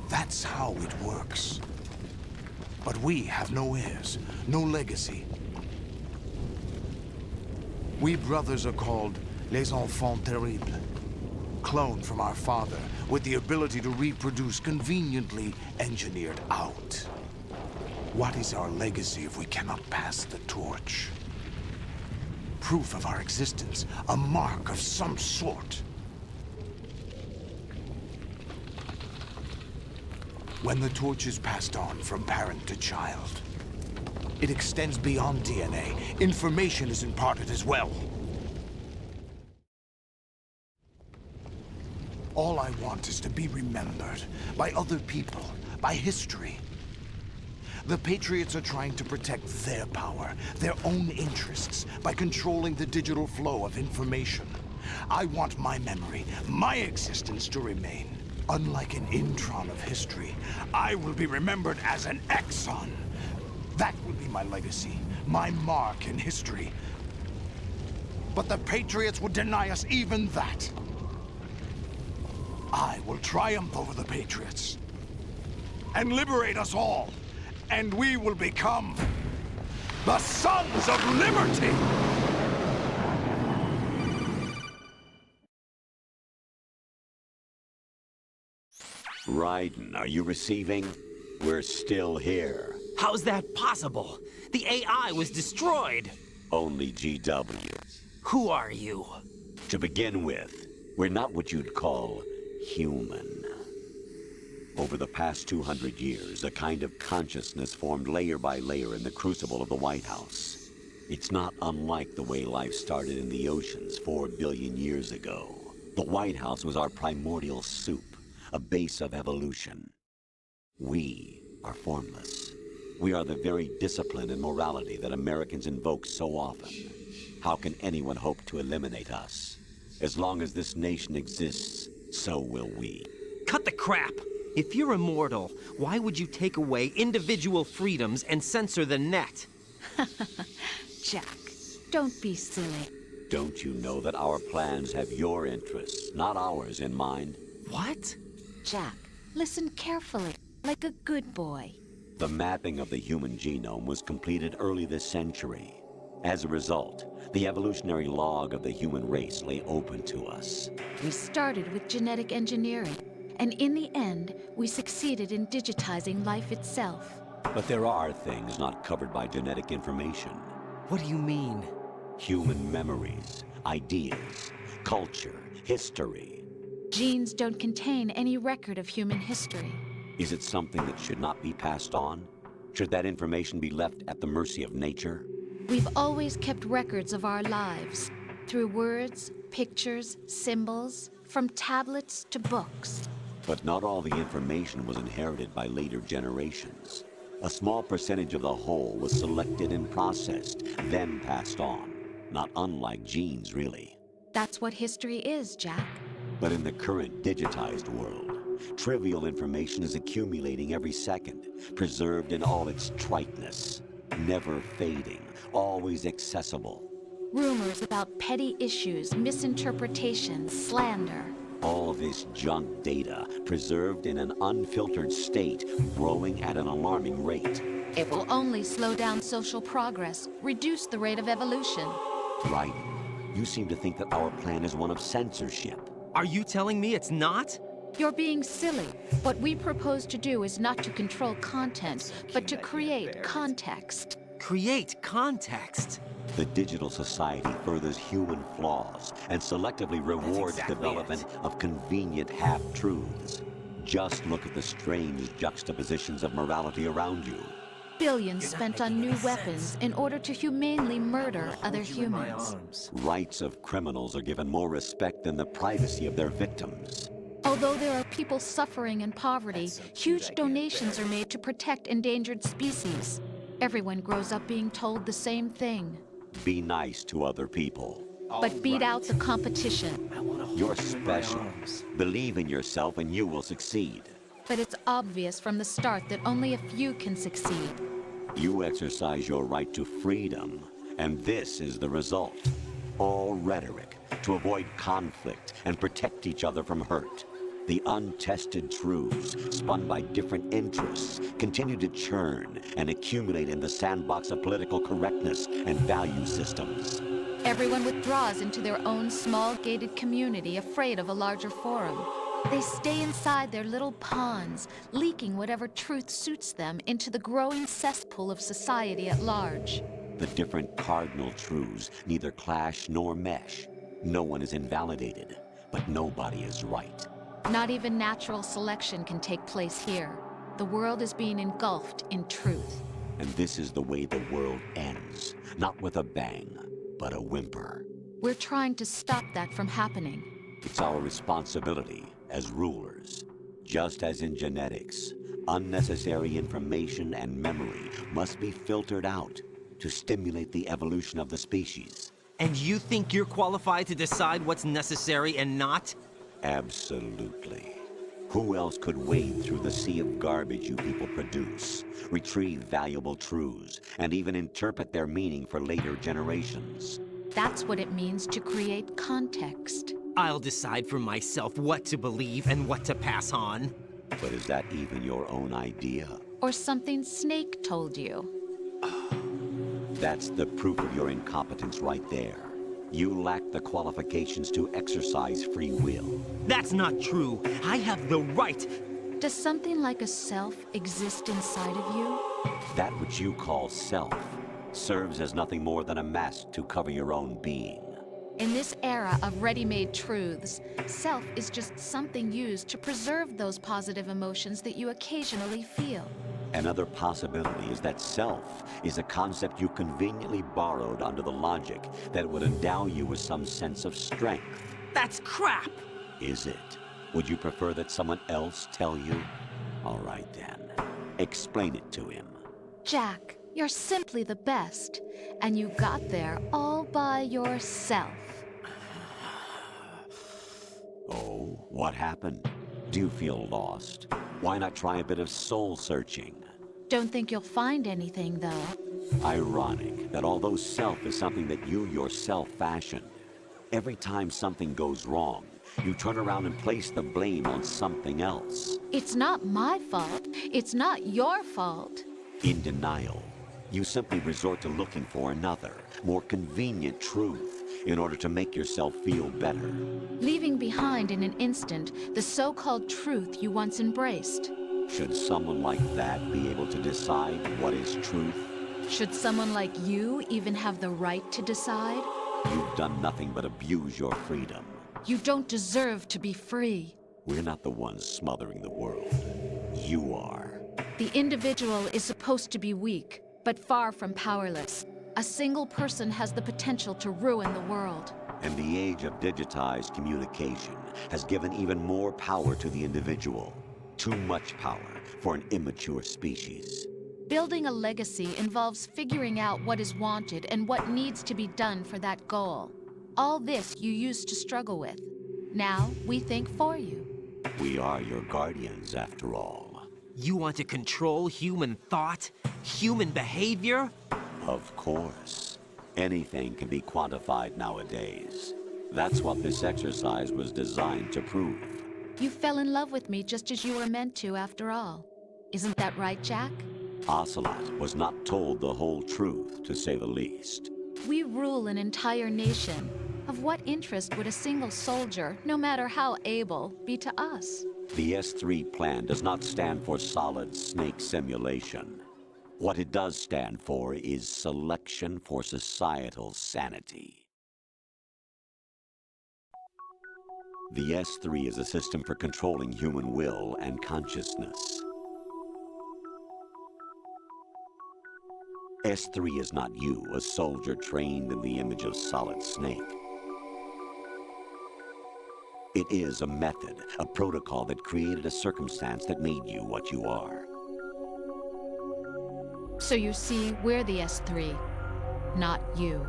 That's how it works. But we have no heirs, no legacy. We brothers are called les enfants terribles. Cloned from our father, with the ability to reproduce conveniently engineered out. What is our legacy if we cannot pass the torch? Proof of our existence, a mark of some sort. When the torch is passed on from parent to child, it extends beyond DNA. Information is imparted as well. All I want is to be remembered by other people, by history. The Patriots are trying to protect their power, their own interests, by controlling the digital flow of information. I want my memory, my existence to remain. Unlike an intron of history, I will be remembered as an exon. That will be my legacy, my mark in history. But the Patriots would deny us even that. I will triumph over the Patriots and liberate us all, and we will become the Sons of Liberty! Raiden, are you receiving? We're still here. How's that possible? The AI was destroyed. Only GW. Who are you? To begin with, we're not what you'd call human. Over the past 200 years, a kind of consciousness formed layer by layer in the crucible of the White House. It's not unlike the way life started in the oceans 4 billion years ago. The White House was our primordial soup, a base of evolution. We are formless. We are the very discipline and morality that Americans invoke so often. How can anyone hope to eliminate us? As long as this nation exists, so will we. Cut the crap! If you're immortal, why would you take away individual freedoms and censor the net? Jack, don't be silly. Don't you know that our plans have your interests, not ours, in mind? What? Jack, listen carefully, like a good boy. The mapping of the human genome was completed early this century. As a result, the evolutionary log of the human race lay open to us. We started with genetic engineering, and in the end, we succeeded in digitizing life itself. But there are things not covered by genetic information. What do you mean? Human memories, ideas, culture, history. Genes don't contain any record of human history. Is it something that should not be passed on? Should that information be left at the mercy of nature? We've always kept records of our lives, through words, pictures, symbols, from tablets to books. But not all the information was inherited by later generations. A small percentage of the whole was selected and processed, then passed on. Not unlike genes, really. That's what history is, Jack. But in the current digitized world, trivial information is accumulating every second, preserved in all its triteness, never fading, always accessible. Rumors about petty issues, misinterpretations, slander. All this junk data, preserved in an unfiltered state, growing at an alarming rate. It will only slow down social progress, reduce the rate of evolution. Right. You seem to think that our plan is one of censorship. Are you telling me it's not? You're being silly. What we propose to do is not to control content, but to create context. Create context? The digital society furthers human flaws and selectively rewards development of convenient half-truths. Just look at the strange juxtapositions of morality around you. Billions spent on new weapons in order to humanely murder other humans. Rights of criminals are given more respect than the privacy of their victims. Although there are people suffering in poverty, huge donations are made to protect endangered species. Everyone grows up being told the same thing. Be nice to other people. But beat out the competition. You're special. Believe in yourself and you will succeed. But it's obvious from the start that only a few can succeed. You exercise your right to freedom, and this is the result. All rhetoric to avoid conflict and protect each other from hurt. The untested truths, spun by different interests, continue to churn and accumulate in the sandbox of political correctness and value systems. Everyone withdraws into their own small gated community, afraid of a larger forum. They stay inside their little ponds, leaking whatever truth suits them into the growing cesspool of society at large. The different cardinal truths neither clash nor mesh. No one is invalidated, but nobody is right. Not even natural selection can take place here. The world is being engulfed in truth. And this is the way the world ends, not with a bang, but a whimper. We're trying to stop that from happening. It's our responsibility as rulers. Just as in genetics, unnecessary information and memory must be filtered out to stimulate the evolution of the species. And you think you're qualified to decide what's necessary and not? Absolutely. Who else could wade through the sea of garbage you people produce, retrieve valuable truths, and even interpret their meaning for later generations? That's what it means to create context. I'll decide for myself what to believe and what to pass on. But is that even your own idea? Or something Snake told you? That's the proof of your incompetence right there. You lack the qualifications to exercise free will. That's not true. I have the right. Does something like a self exist inside of you? That which you call self serves as nothing more than a mask to cover your own being. In this era of ready-made truths, self is just something used to preserve those positive emotions that you occasionally feel. Another possibility is that self is a concept you conveniently borrowed under the logic that it would endow you with some sense of strength. That's crap! Is it? Would you prefer that someone else tell you? All right then. Explain it to him. Jack, you're simply the best, and you got there all by yourself. Oh, what happened? Do you feel lost? Why not try a bit of soul-searching? Don't think you'll find anything, though. Ironic that although self is something that you yourself fashioned, every time something goes wrong, you turn around and place the blame on something else. It's not my fault. It's not your fault. In denial, you simply resort to looking for another, more convenient truth in order to make yourself feel better. Leaving behind in an instant the so-called truth you once embraced. Should someone like that be able to decide what is truth? Should someone like you even have the right to decide? You've done nothing but abuse your freedom. You don't deserve to be free. We're not the ones smothering the world. You are. The individual is supposed to be weak, but far from powerless. A single person has the potential to ruin the world. And the age of digitized communication has given even more power to the individual. Too much power for an immature species. Building a legacy involves figuring out what is wanted and what needs to be done for that goal. All this you used to struggle with. Now we think for you. We are your guardians, after all. You want to control human thought? Human behavior? Of course. Anything can be quantified nowadays. That's what this exercise was designed to prove. You fell in love with me just as you were meant to, after all. Isn't that right, Jack? Ocelot was not told the whole truth, to say the least. We rule an entire nation. Of what interest would a single soldier, no matter how able, be to us? The S3 plan does not stand for solid snake simulation. What it does stand for is selection for societal sanity. The S3 is a system for controlling human will and consciousness. S3 is not you, a soldier trained in the image of Solid Snake. It is a method, a protocol that created a circumstance that made you what you are. So you see, we're the S3, not you.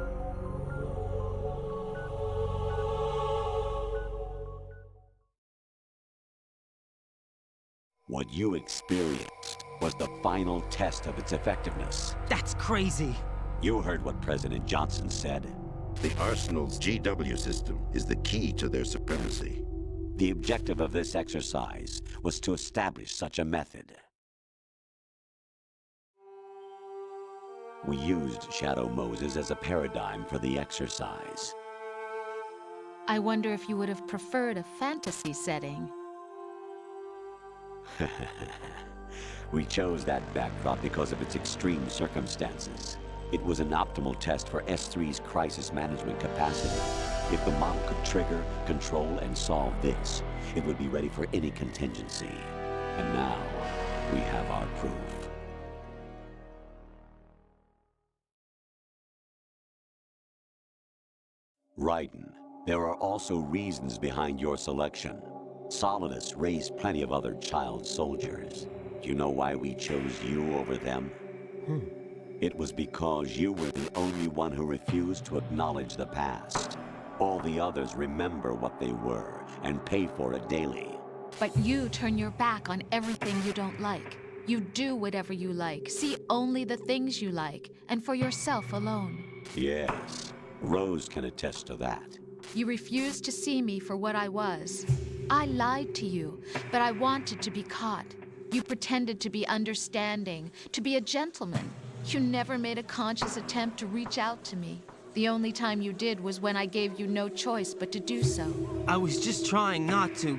What you experienced was the final test of its effectiveness. That's crazy. You heard what President Johnson said. The Arsenal's GW system is the key to their supremacy. The objective of this exercise was to establish such a method. We used Shadow Moses as a paradigm for the exercise. I wonder if you would have preferred a fantasy setting. We chose that backdrop because of its extreme circumstances. It was an optimal test for S3's crisis management capacity. If the model could trigger, control, and solve this, it would be ready for any contingency. And now, we have our proof. Raiden, there are also reasons behind your selection. Solidus raised plenty of other child soldiers. Do you know why we chose you over them? It was because you were the only one who refused to acknowledge the past. All the others remember what they were and pay for it daily. But you turn your back on everything you don't like. You do whatever you like, see only the things you like, and for yourself alone. Yes, Rose can attest to that. You refused to see me for what I was. I lied to you, but I wanted to be caught. You pretended to be understanding, to be a gentleman. You never made a conscious attempt to reach out to me. The only time you did was when I gave you no choice but to do so. I was just trying not to.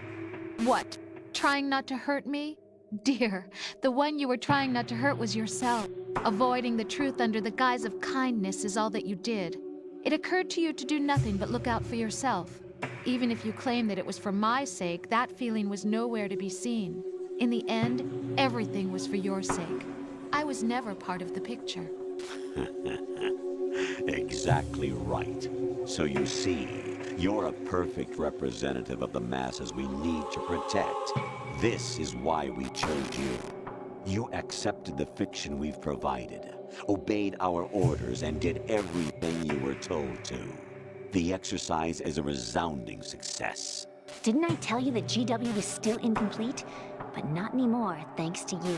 What? Trying not to hurt me? Dear, the one you were trying not to hurt was yourself. Avoiding the truth under the guise of kindness is all that you did. It occurred to you to do nothing but look out for yourself. Even if you claim that it was for my sake, that feeling was nowhere to be seen. In the end, everything was for your sake. I was never part of the picture. Exactly right. So you see, you're a perfect representative of the masses we need to protect. This is why we chose you. You accepted the fiction we've provided, obeyed our orders, and did everything you were told to. The exercise is a resounding success. Didn't I tell you that GW was still incomplete? But not anymore, thanks to you.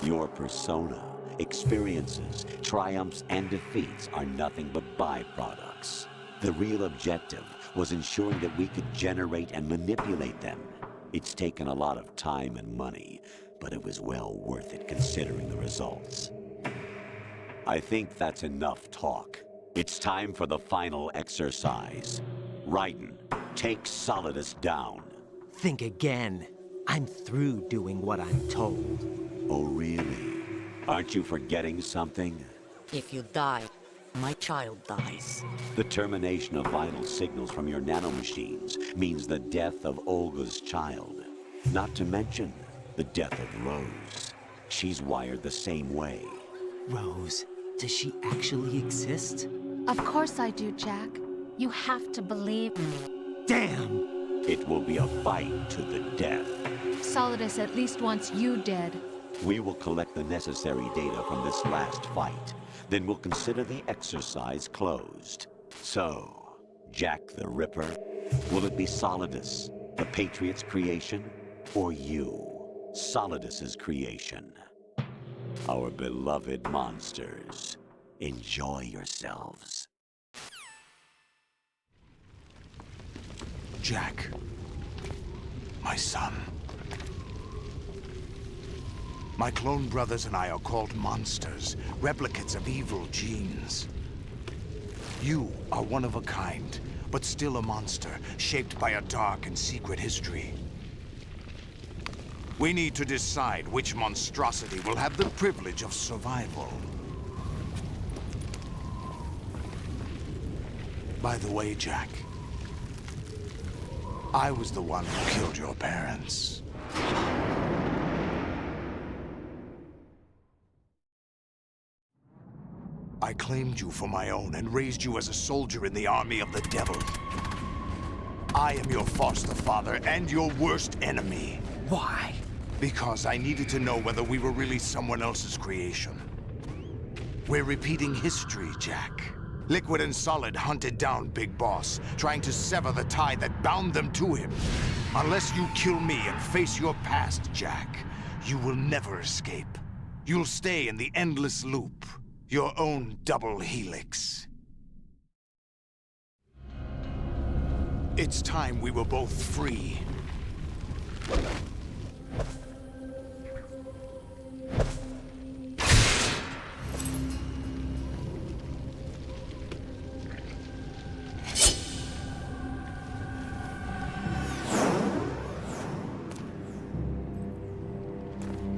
Your persona, experiences, triumphs, and defeats are nothing but byproducts. The real objective was ensuring that we could generate and manipulate them. It's taken a lot of time and money, but it was well worth it considering the results. I think that's enough talk. It's time for the final exercise. Raiden, take Solidus down. Think again. I'm through doing what I'm told. Oh, really? Aren't you forgetting something? If you die, my child dies. The termination of vital signals from your nanomachines means the death of Olga's child. Not to mention the death of Rose. She's wired the same way. Rose, does she actually exist? Of course I do, Jack. You have to believe me. Damn! It will be a fight to the death. Solidus at least wants you dead. We will collect the necessary data from this last fight. Then we'll consider the exercise closed. So, Jack the Ripper, will it be Solidus, the Patriot's creation, or you, Solidus's creation? Our beloved monsters, enjoy yourselves. Jack, my son. My clone brothers and I are called monsters, replicates of evil genes. You are one of a kind, but still a monster, shaped by a dark and secret history. We need to decide which monstrosity will have the privilege of survival. By the way, Jack, I was the one who killed your parents. I claimed you for my own and raised you as a soldier in the army of the devil. I am your foster father and your worst enemy. Why? Because I needed to know whether we were really someone else's creation. We're repeating history, Jack. Liquid and Solid hunted down Big Boss, trying to sever the tie that bound them to him. Unless you kill me and face your past, Jack, you will never escape. You'll stay in the endless loop, your own double helix. It's time we were both free.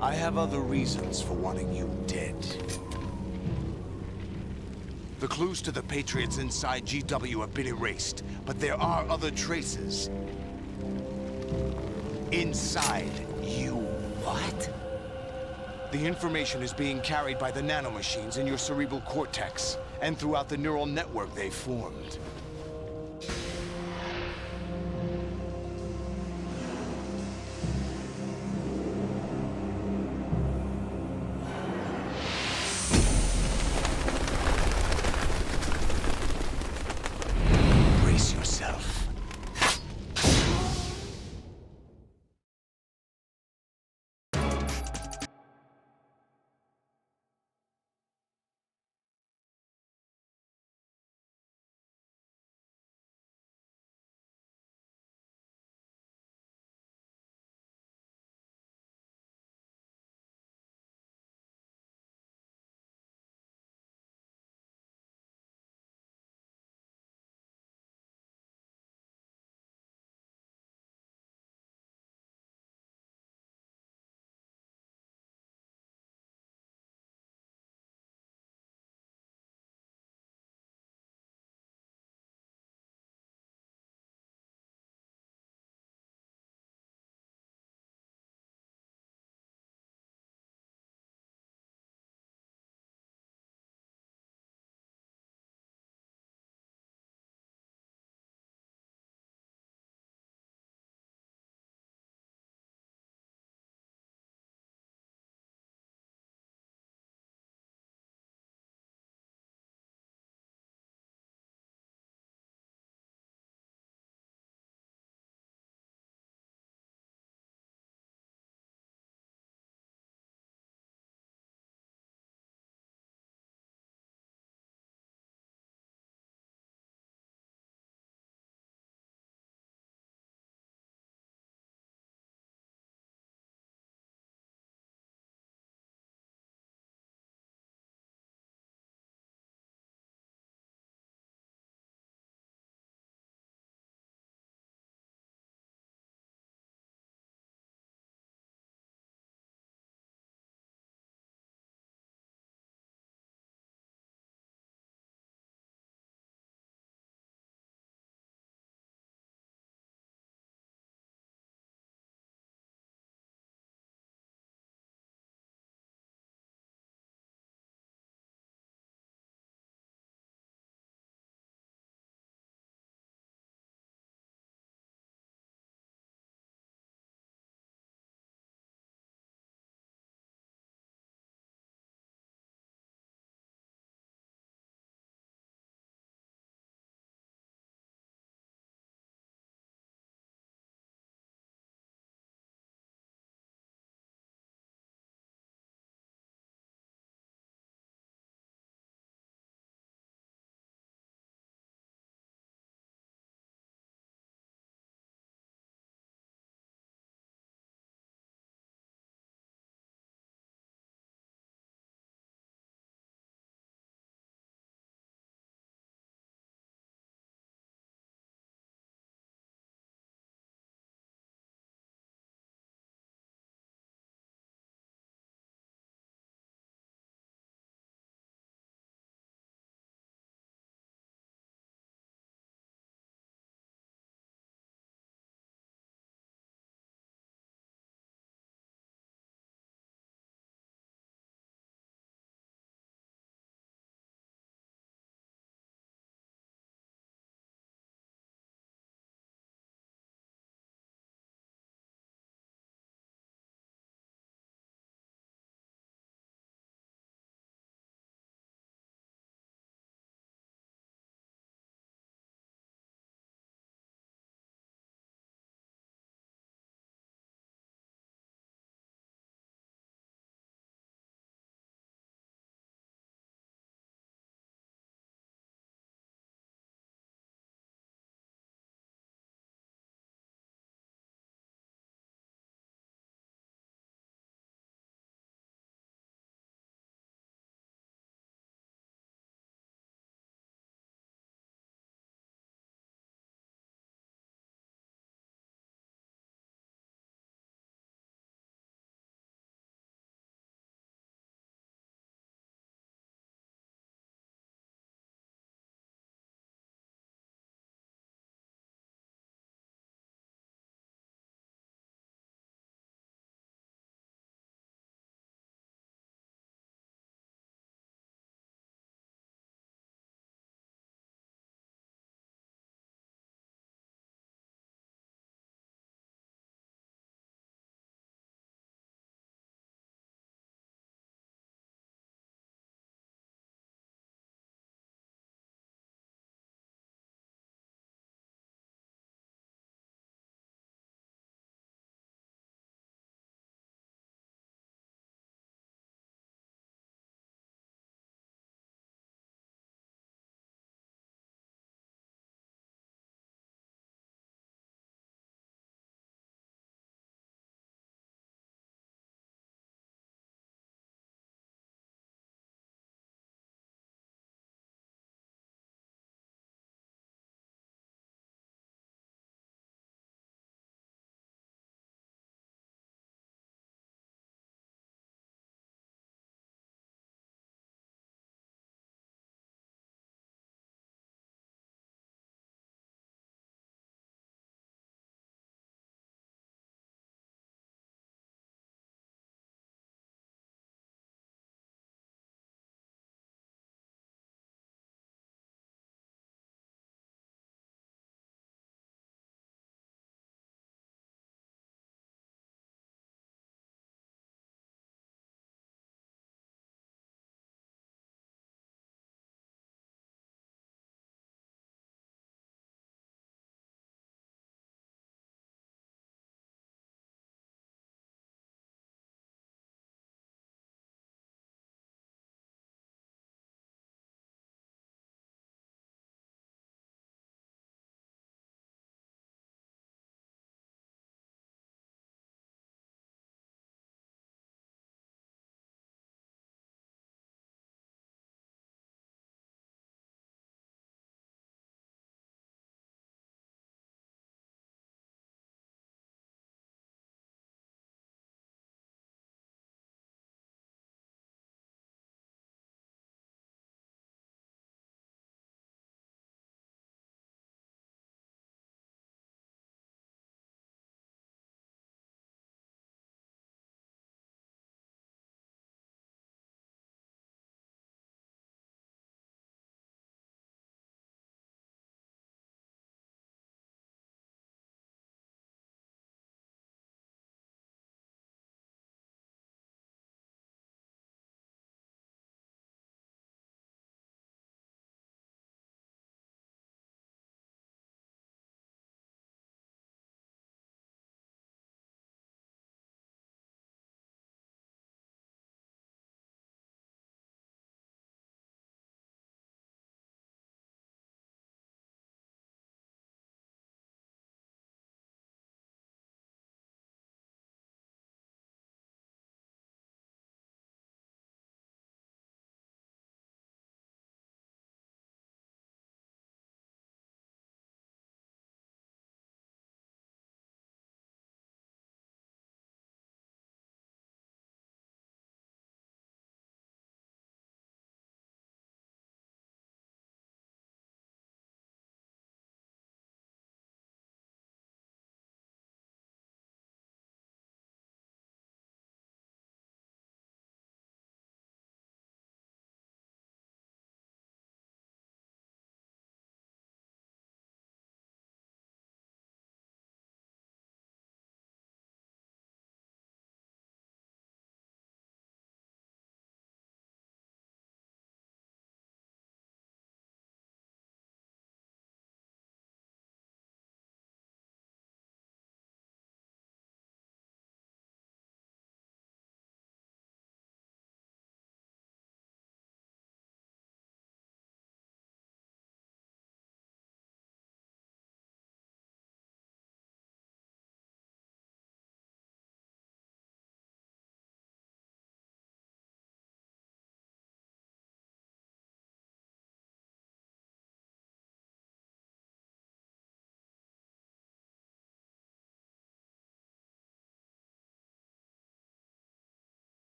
I have other reasons for wanting you dead. The clues to the Patriots inside GW have been erased, but there are other traces. Inside you. What? The information is being carried by the nanomachines in your cerebral cortex, and throughout the neural network they formed.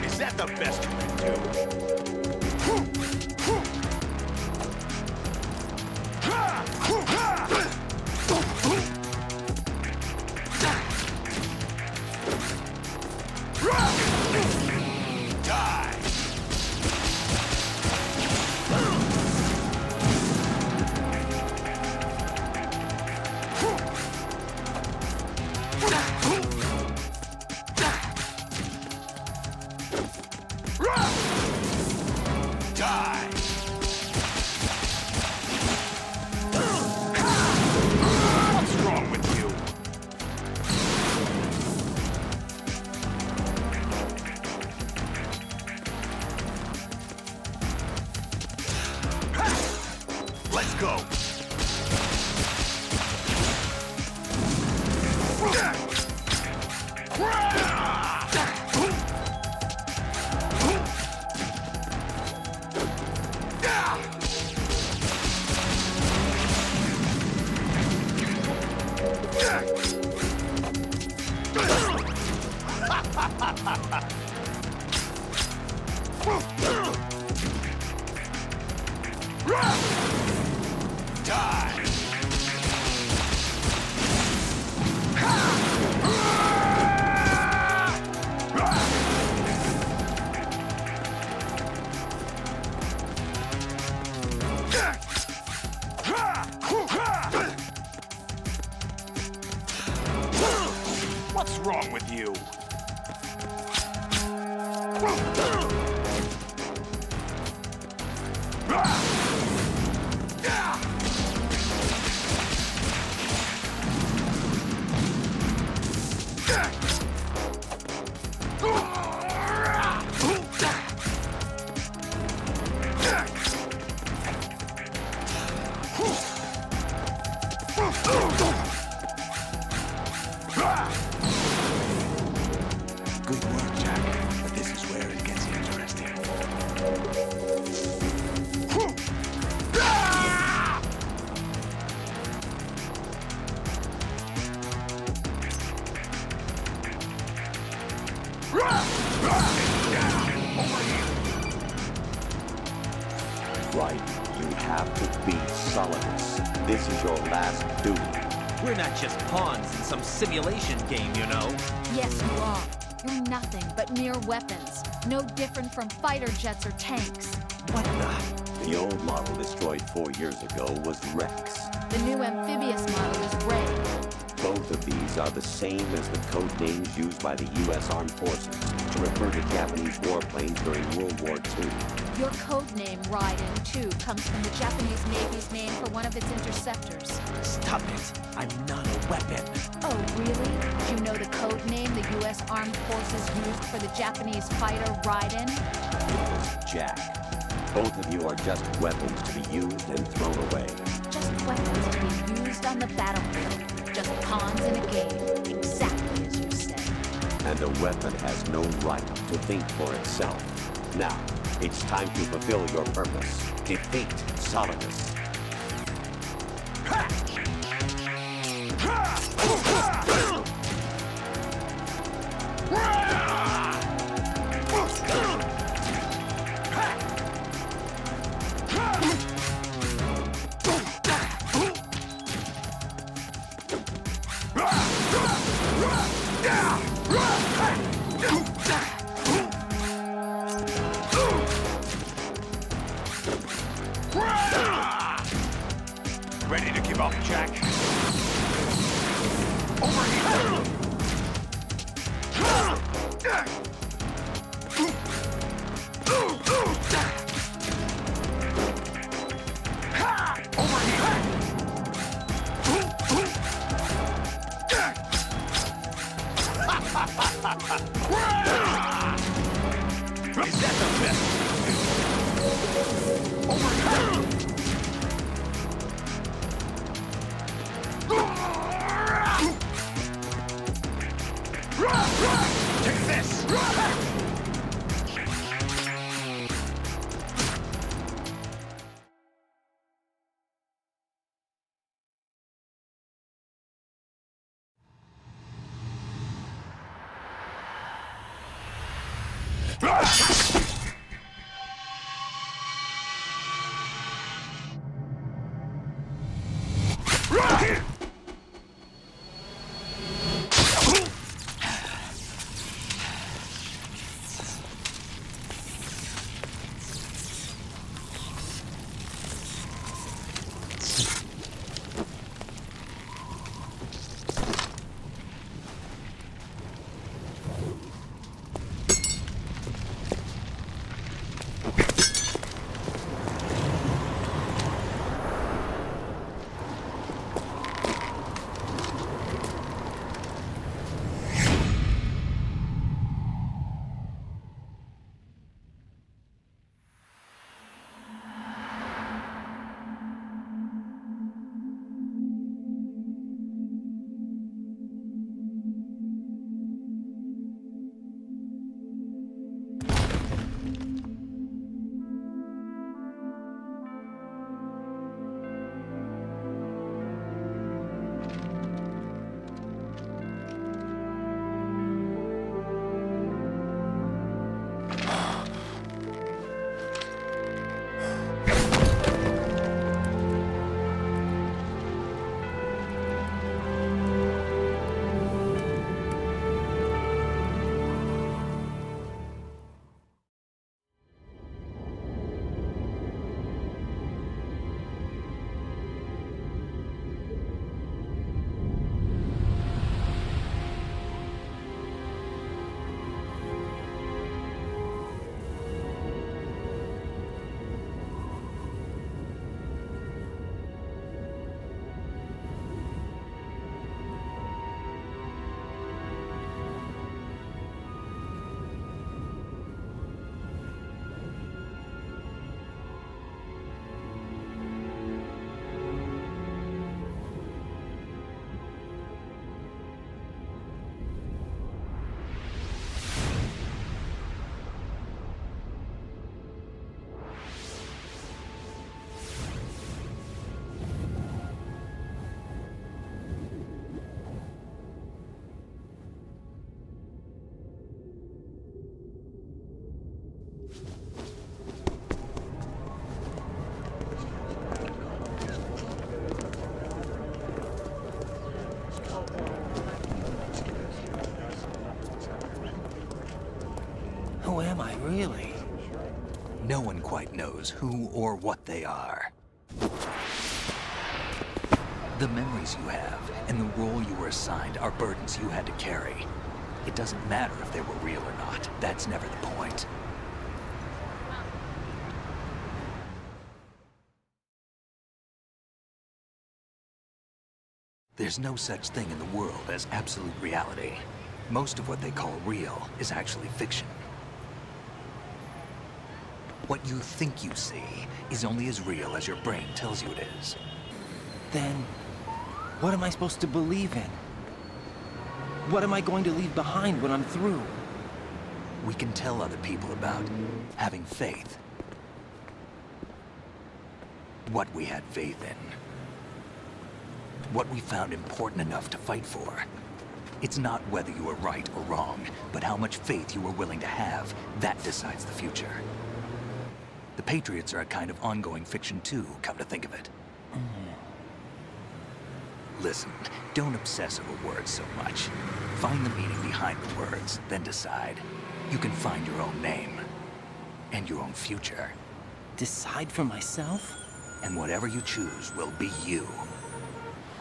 Is that the best you can do? What's wrong with you? Let's go. What's wrong with you? Good work, Jack. But this is where it gets interesting. Right, you have to beat Solidus. This is your last duty. We're not just pawns in some simulation game, you know. Yes, you are. You're nothing but mere weapons. No different from fighter jets or tanks. What the? The old model destroyed 4 years ago was Rex. The new amphibious model is Ray. Both of these are the same as the code names used by the U.S. Armed Forces to refer to Japanese warplanes during World War II. Your code name, Raiden, too, comes from the Japanese Navy's name for one of its interceptors. Stop it. I'm not a weapon. Oh, really? Do you know the code name the U.S. Armed Forces used for the Japanese fighter Raiden? It was Jack. Both of you are just weapons to be used and thrown away. Just weapons to be used on the battlefield. Just pawns in a game, exactly as you said. And a weapon has no right to think for itself. Now, it's time to fulfill your purpose. Defeat Solidus. Ready to give up, Jack? Over here! Over here! Is that the best? Take this! Who am I, really? No one quite knows who or what they are. The memories you have and the role you were assigned are burdens you had to carry. It doesn't matter if they were real or not. That's never the point. There's no such thing in the world as absolute reality. Most of what they call real is actually fiction. What you think you see is only as real as your brain tells you it is. Then, what am I supposed to believe in? What am I going to leave behind when I'm through? We can tell other people about having faith. What we had faith in. What we found important enough to fight for. It's not whether you were right or wrong, but how much faith you were willing to have. That decides the future. The Patriots are a kind of ongoing fiction too, come to think of it. Listen, don't obsess over words so much. Find the meaning behind the words, then decide. You can find your own name. And your own future. Decide for myself? And whatever you choose will be you.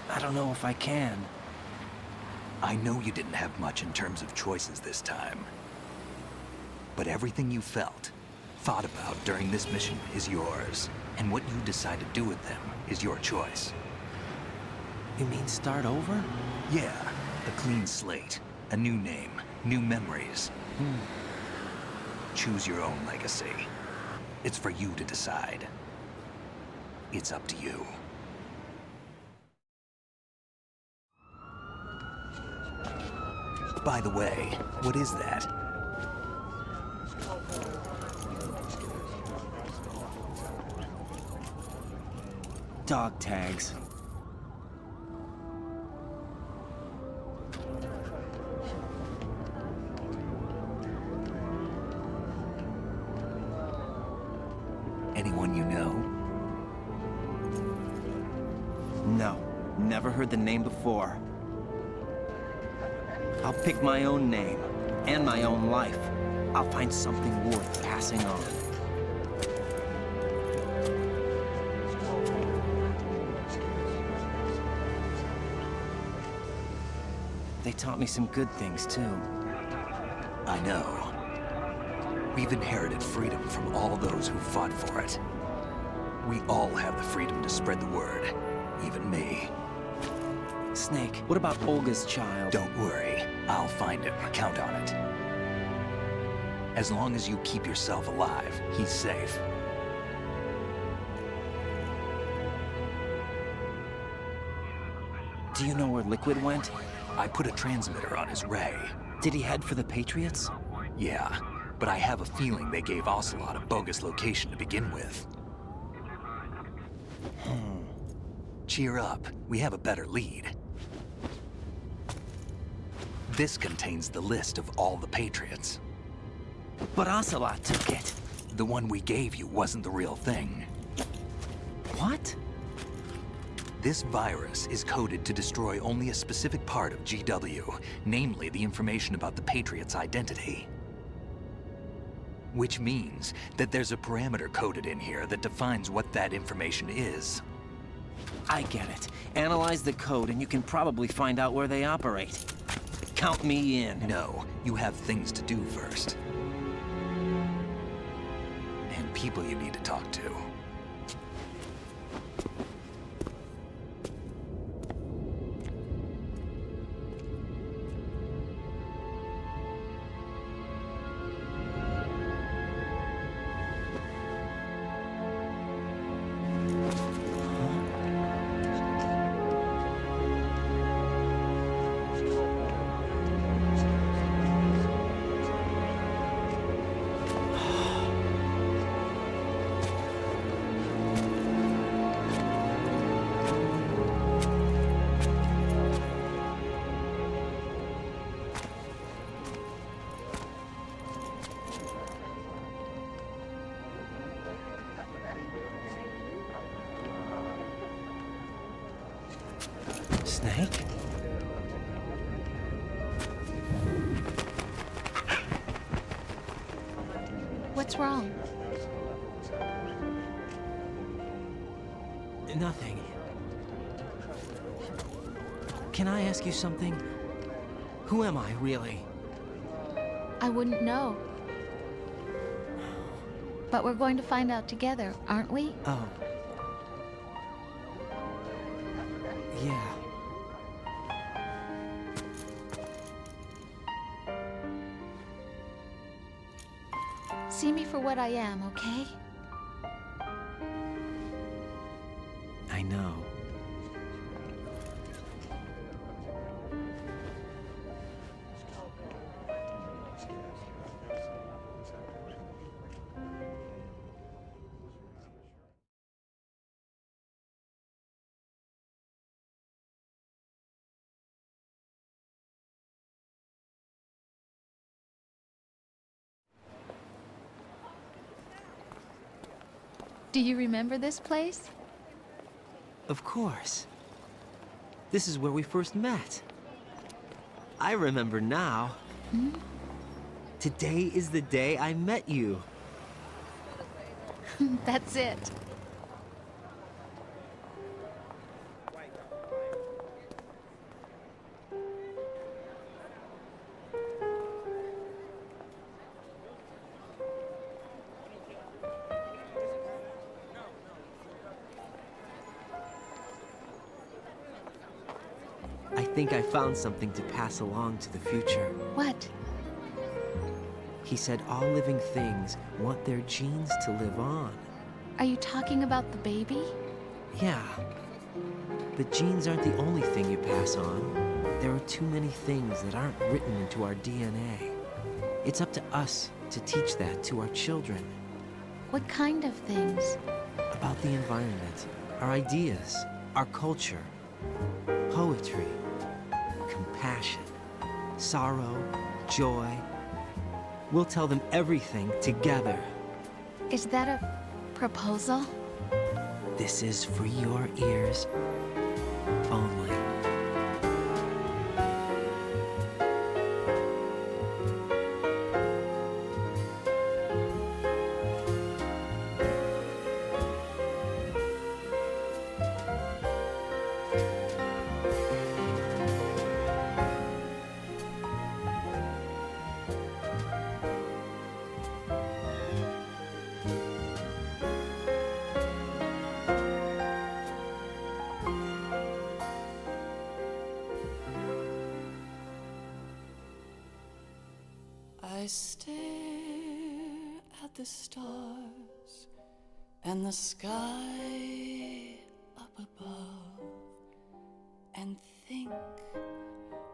I don't know if I can. I know you didn't have much in terms of choices this time. But everything you felt, thought about during this mission is yours. And what you decide to do with them is your choice. You mean start over? Yeah, a clean slate, a new name, New memories. Choose your own legacy. It's for you to decide. It's up to you. By the way, what is that? Dog tags. Anyone you know? No, never heard the name before. I'll pick my own name, and my own life. I'll find something worth passing on. They taught me some good things, too. I know. We've inherited freedom from all those who fought for it. We all have the freedom to spread the word, even me. Snake, what about Olga's child? Don't worry, I'll find him. Count on it. As long as you keep yourself alive, he's safe. Do you know where Liquid went? I put a transmitter on his ray. Did he head for the Patriots? Yeah, but I have a feeling they gave Ocelot a bogus location to begin with. Cheer up, we have a better lead. This contains the list of all the Patriots. But Ocelot took it. The one we gave you wasn't the real thing. What? This virus is coded to destroy only a specific part of GW, namely the information about the Patriot's identity. Which means that there's a parameter coded in here that defines what that information is. I get it. Analyze the code and you can probably find out where they operate. Count me in. No, you have things to do first. And people you need to talk to. Snake? What's wrong? Nothing. Can I ask you something? Who am I, really? I wouldn't know. But we're going to find out together, aren't we? Oh. Yeah. See me for what I am, okay? I know. Do you remember this place? Of course. This is where we first met. I remember now. Hmm? Today is the day I met you. That's it. I think I found something to pass along to the future. What? He said all living things want their genes to live on. Are you talking about the baby? Yeah. But genes aren't the only thing you pass on. There are too many things that aren't written into our DNA. It's up to us to teach that to our children. What kind of things? About the environment, our ideas, our culture, poetry, compassion, sorrow, joy. We'll tell them everything together. Is that a proposal? This is for your ears only. I stare at the stars and the sky up above and think,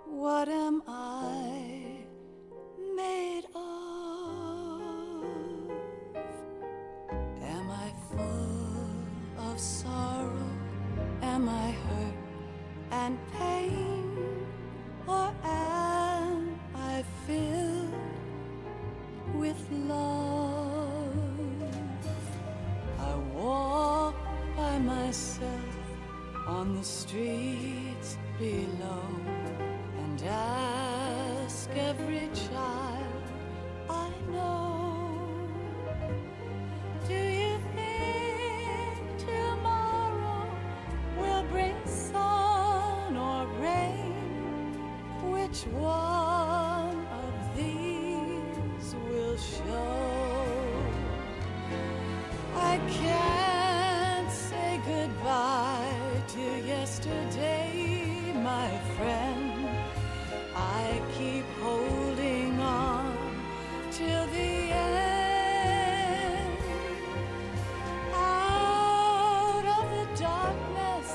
what am I made of? Am I full of sorrow? Am I hurt and pain? Or am I filled with love? I walk by myself on the streets below and ask every child I know, do you think tomorrow will bring sun or rain? Which one of these will show? I can't say goodbye to yesterday, my friend. I keep holding on till the end. Out of the darkness,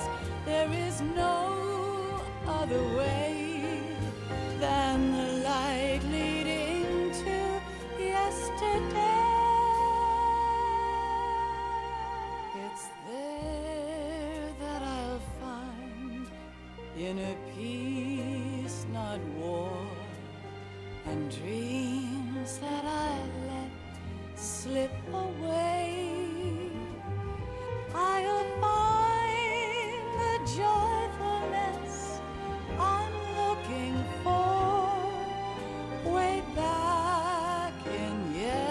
there is no other way than the light leading to yesterday. It's there that I'll find inner peace, not war, and dreams that I let slip away. I'll find the joyfulness I'm looking for way back in yesterday.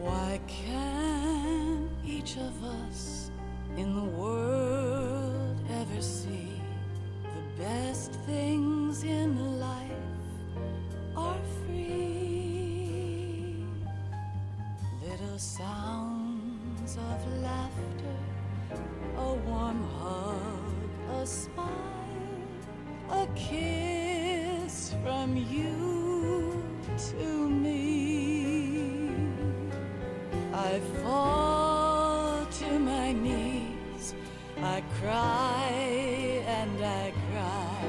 Why can't each of us in the world ever see the best things in life are free? Little sounds of laughter, a warm hug, a smile, a kiss from you to me. I fall to my knees, I cry and I cry.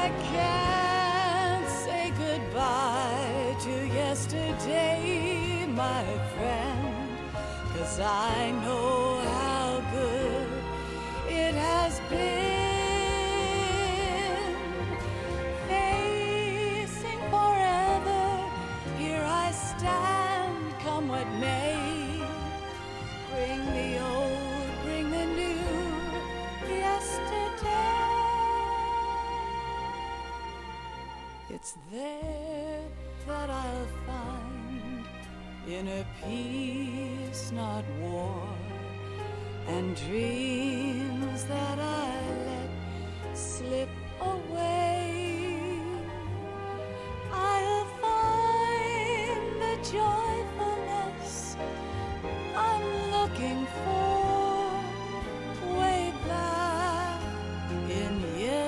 I can't say goodbye to yesterday, my friend, 'cause I know how good it has been. Facing forever, here I stand, come what may. Bring the old, bring the new, yesterday. It's there that I'll find inner peace, not war, and dreams that I let slip away. I'll find the joyfulness I'm looking for way back in yesterday.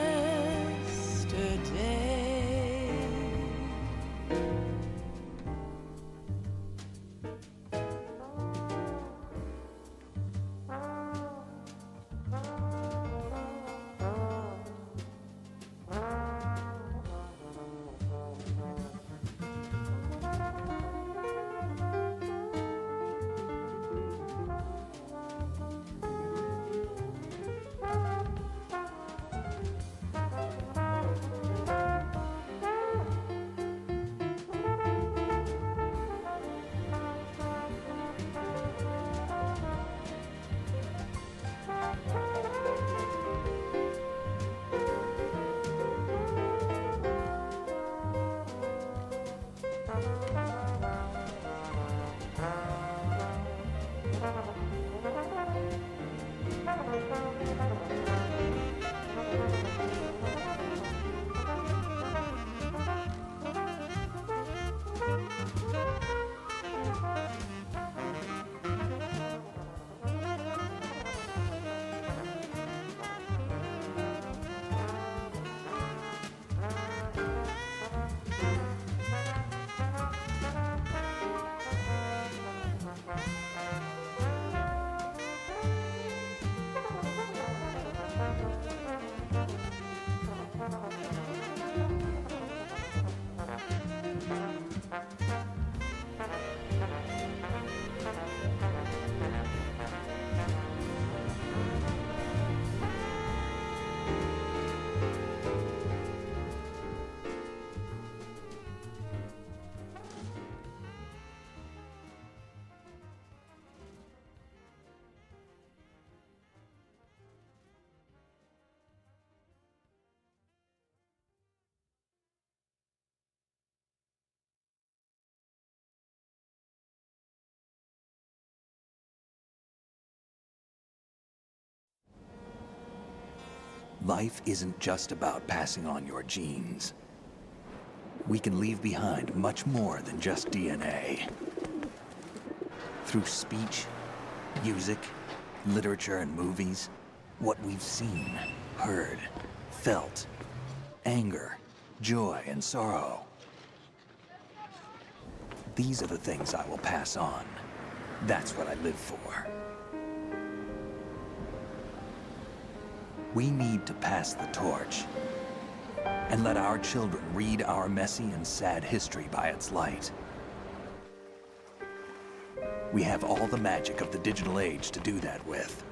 Life isn't just about passing on your genes. We can leave behind much more than just DNA. Through speech, music, literature, and movies, what we've seen, heard, felt, anger, joy, and sorrow. These are the things I will pass on. That's what I live for. We need to pass the torch and let our children read our messy and sad history by its light. We have all the magic of the digital age to do that with.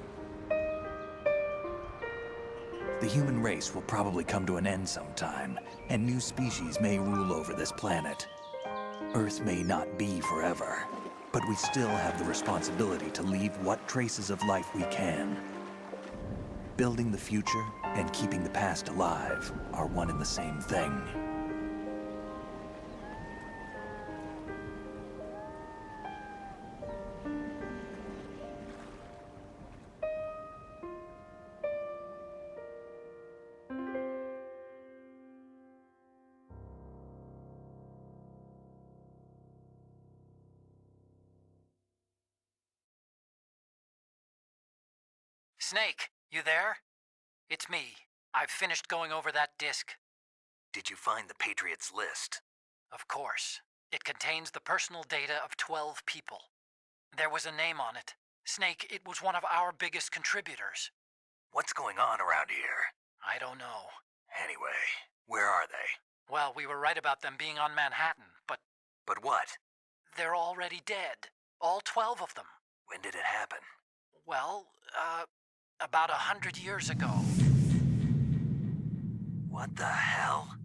The human race will probably come to an end sometime, and new species may rule over this planet. Earth may not be forever, but we still have the responsibility to leave what traces of life we can. Building the future and keeping the past alive are one and the same thing. Snake, you there? It's me. I've finished going over that disc. Did you find the Patriots list? Of course. It contains the personal data of 12 people. There was a name on it. Snake, it was one of our biggest contributors. What's going on around here? I don't know. Anyway, Where are they? Well, we were right about them being on Manhattan, but But what? they're already dead. All 12 of them. When did it happen? Well, about 100 years ago. What the hell?